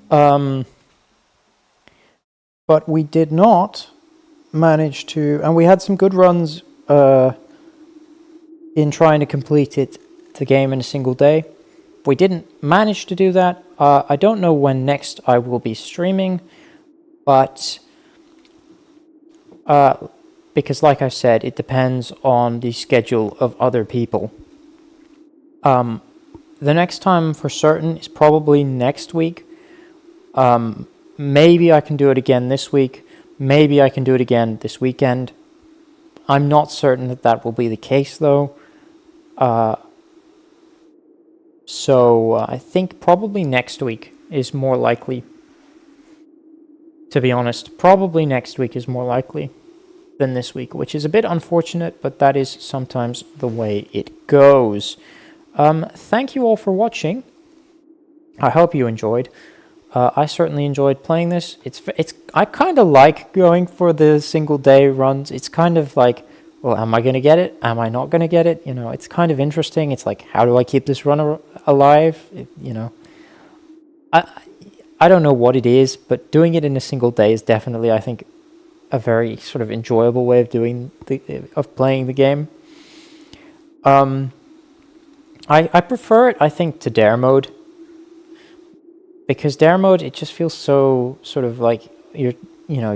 But we did not manage to... And we had some good runs in trying to complete the game in a single day. We didn't manage to do that. I don't know when next I will be streaming, but because like I said, it depends on the schedule of other people. The next time for certain is probably next week. Maybe I can do it again this week. Maybe I can do it again this weekend. I'm not certain that that will be the case though. So I think probably next week is more likely. To be honest, probably next week is more likely than this week, which is a bit unfortunate, but that is sometimes the way it goes. Thank you all for watching. I hope you enjoyed. I certainly enjoyed playing this. I kind of like going for the single day runs. It's kind of like, well, am I going to get it? Am I not going to get it? You know, it's kind of interesting. It's like, how do I keep this run alive? You know, I don't know what it is, but doing it in a single day is definitely, I think, a very sort of enjoyable way of playing the game. I prefer it, I think, to Dare Mode, because Dare Mode, it just feels so sort of like you're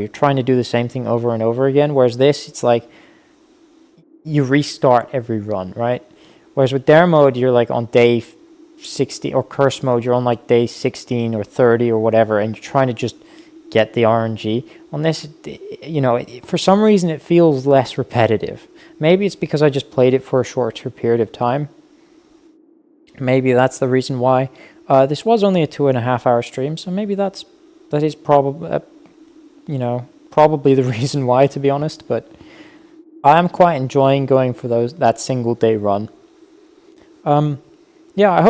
trying to do the same thing over and over again, whereas this, it's like you restart every run, right? Whereas with Dare Mode, you're like on day 60, or Curse Mode, you're on like day 16 or 30 or whatever, and you're trying to just get the RNG. On this, you know, for some reason it feels less repetitive. Maybe it's because I just played it for a shorter period of time. Maybe that's the reason why. This was only a 2.5 hour stream, so maybe that is probably, probably the reason why, to be honest. But I am quite enjoying going for that single day run. Yeah, I hope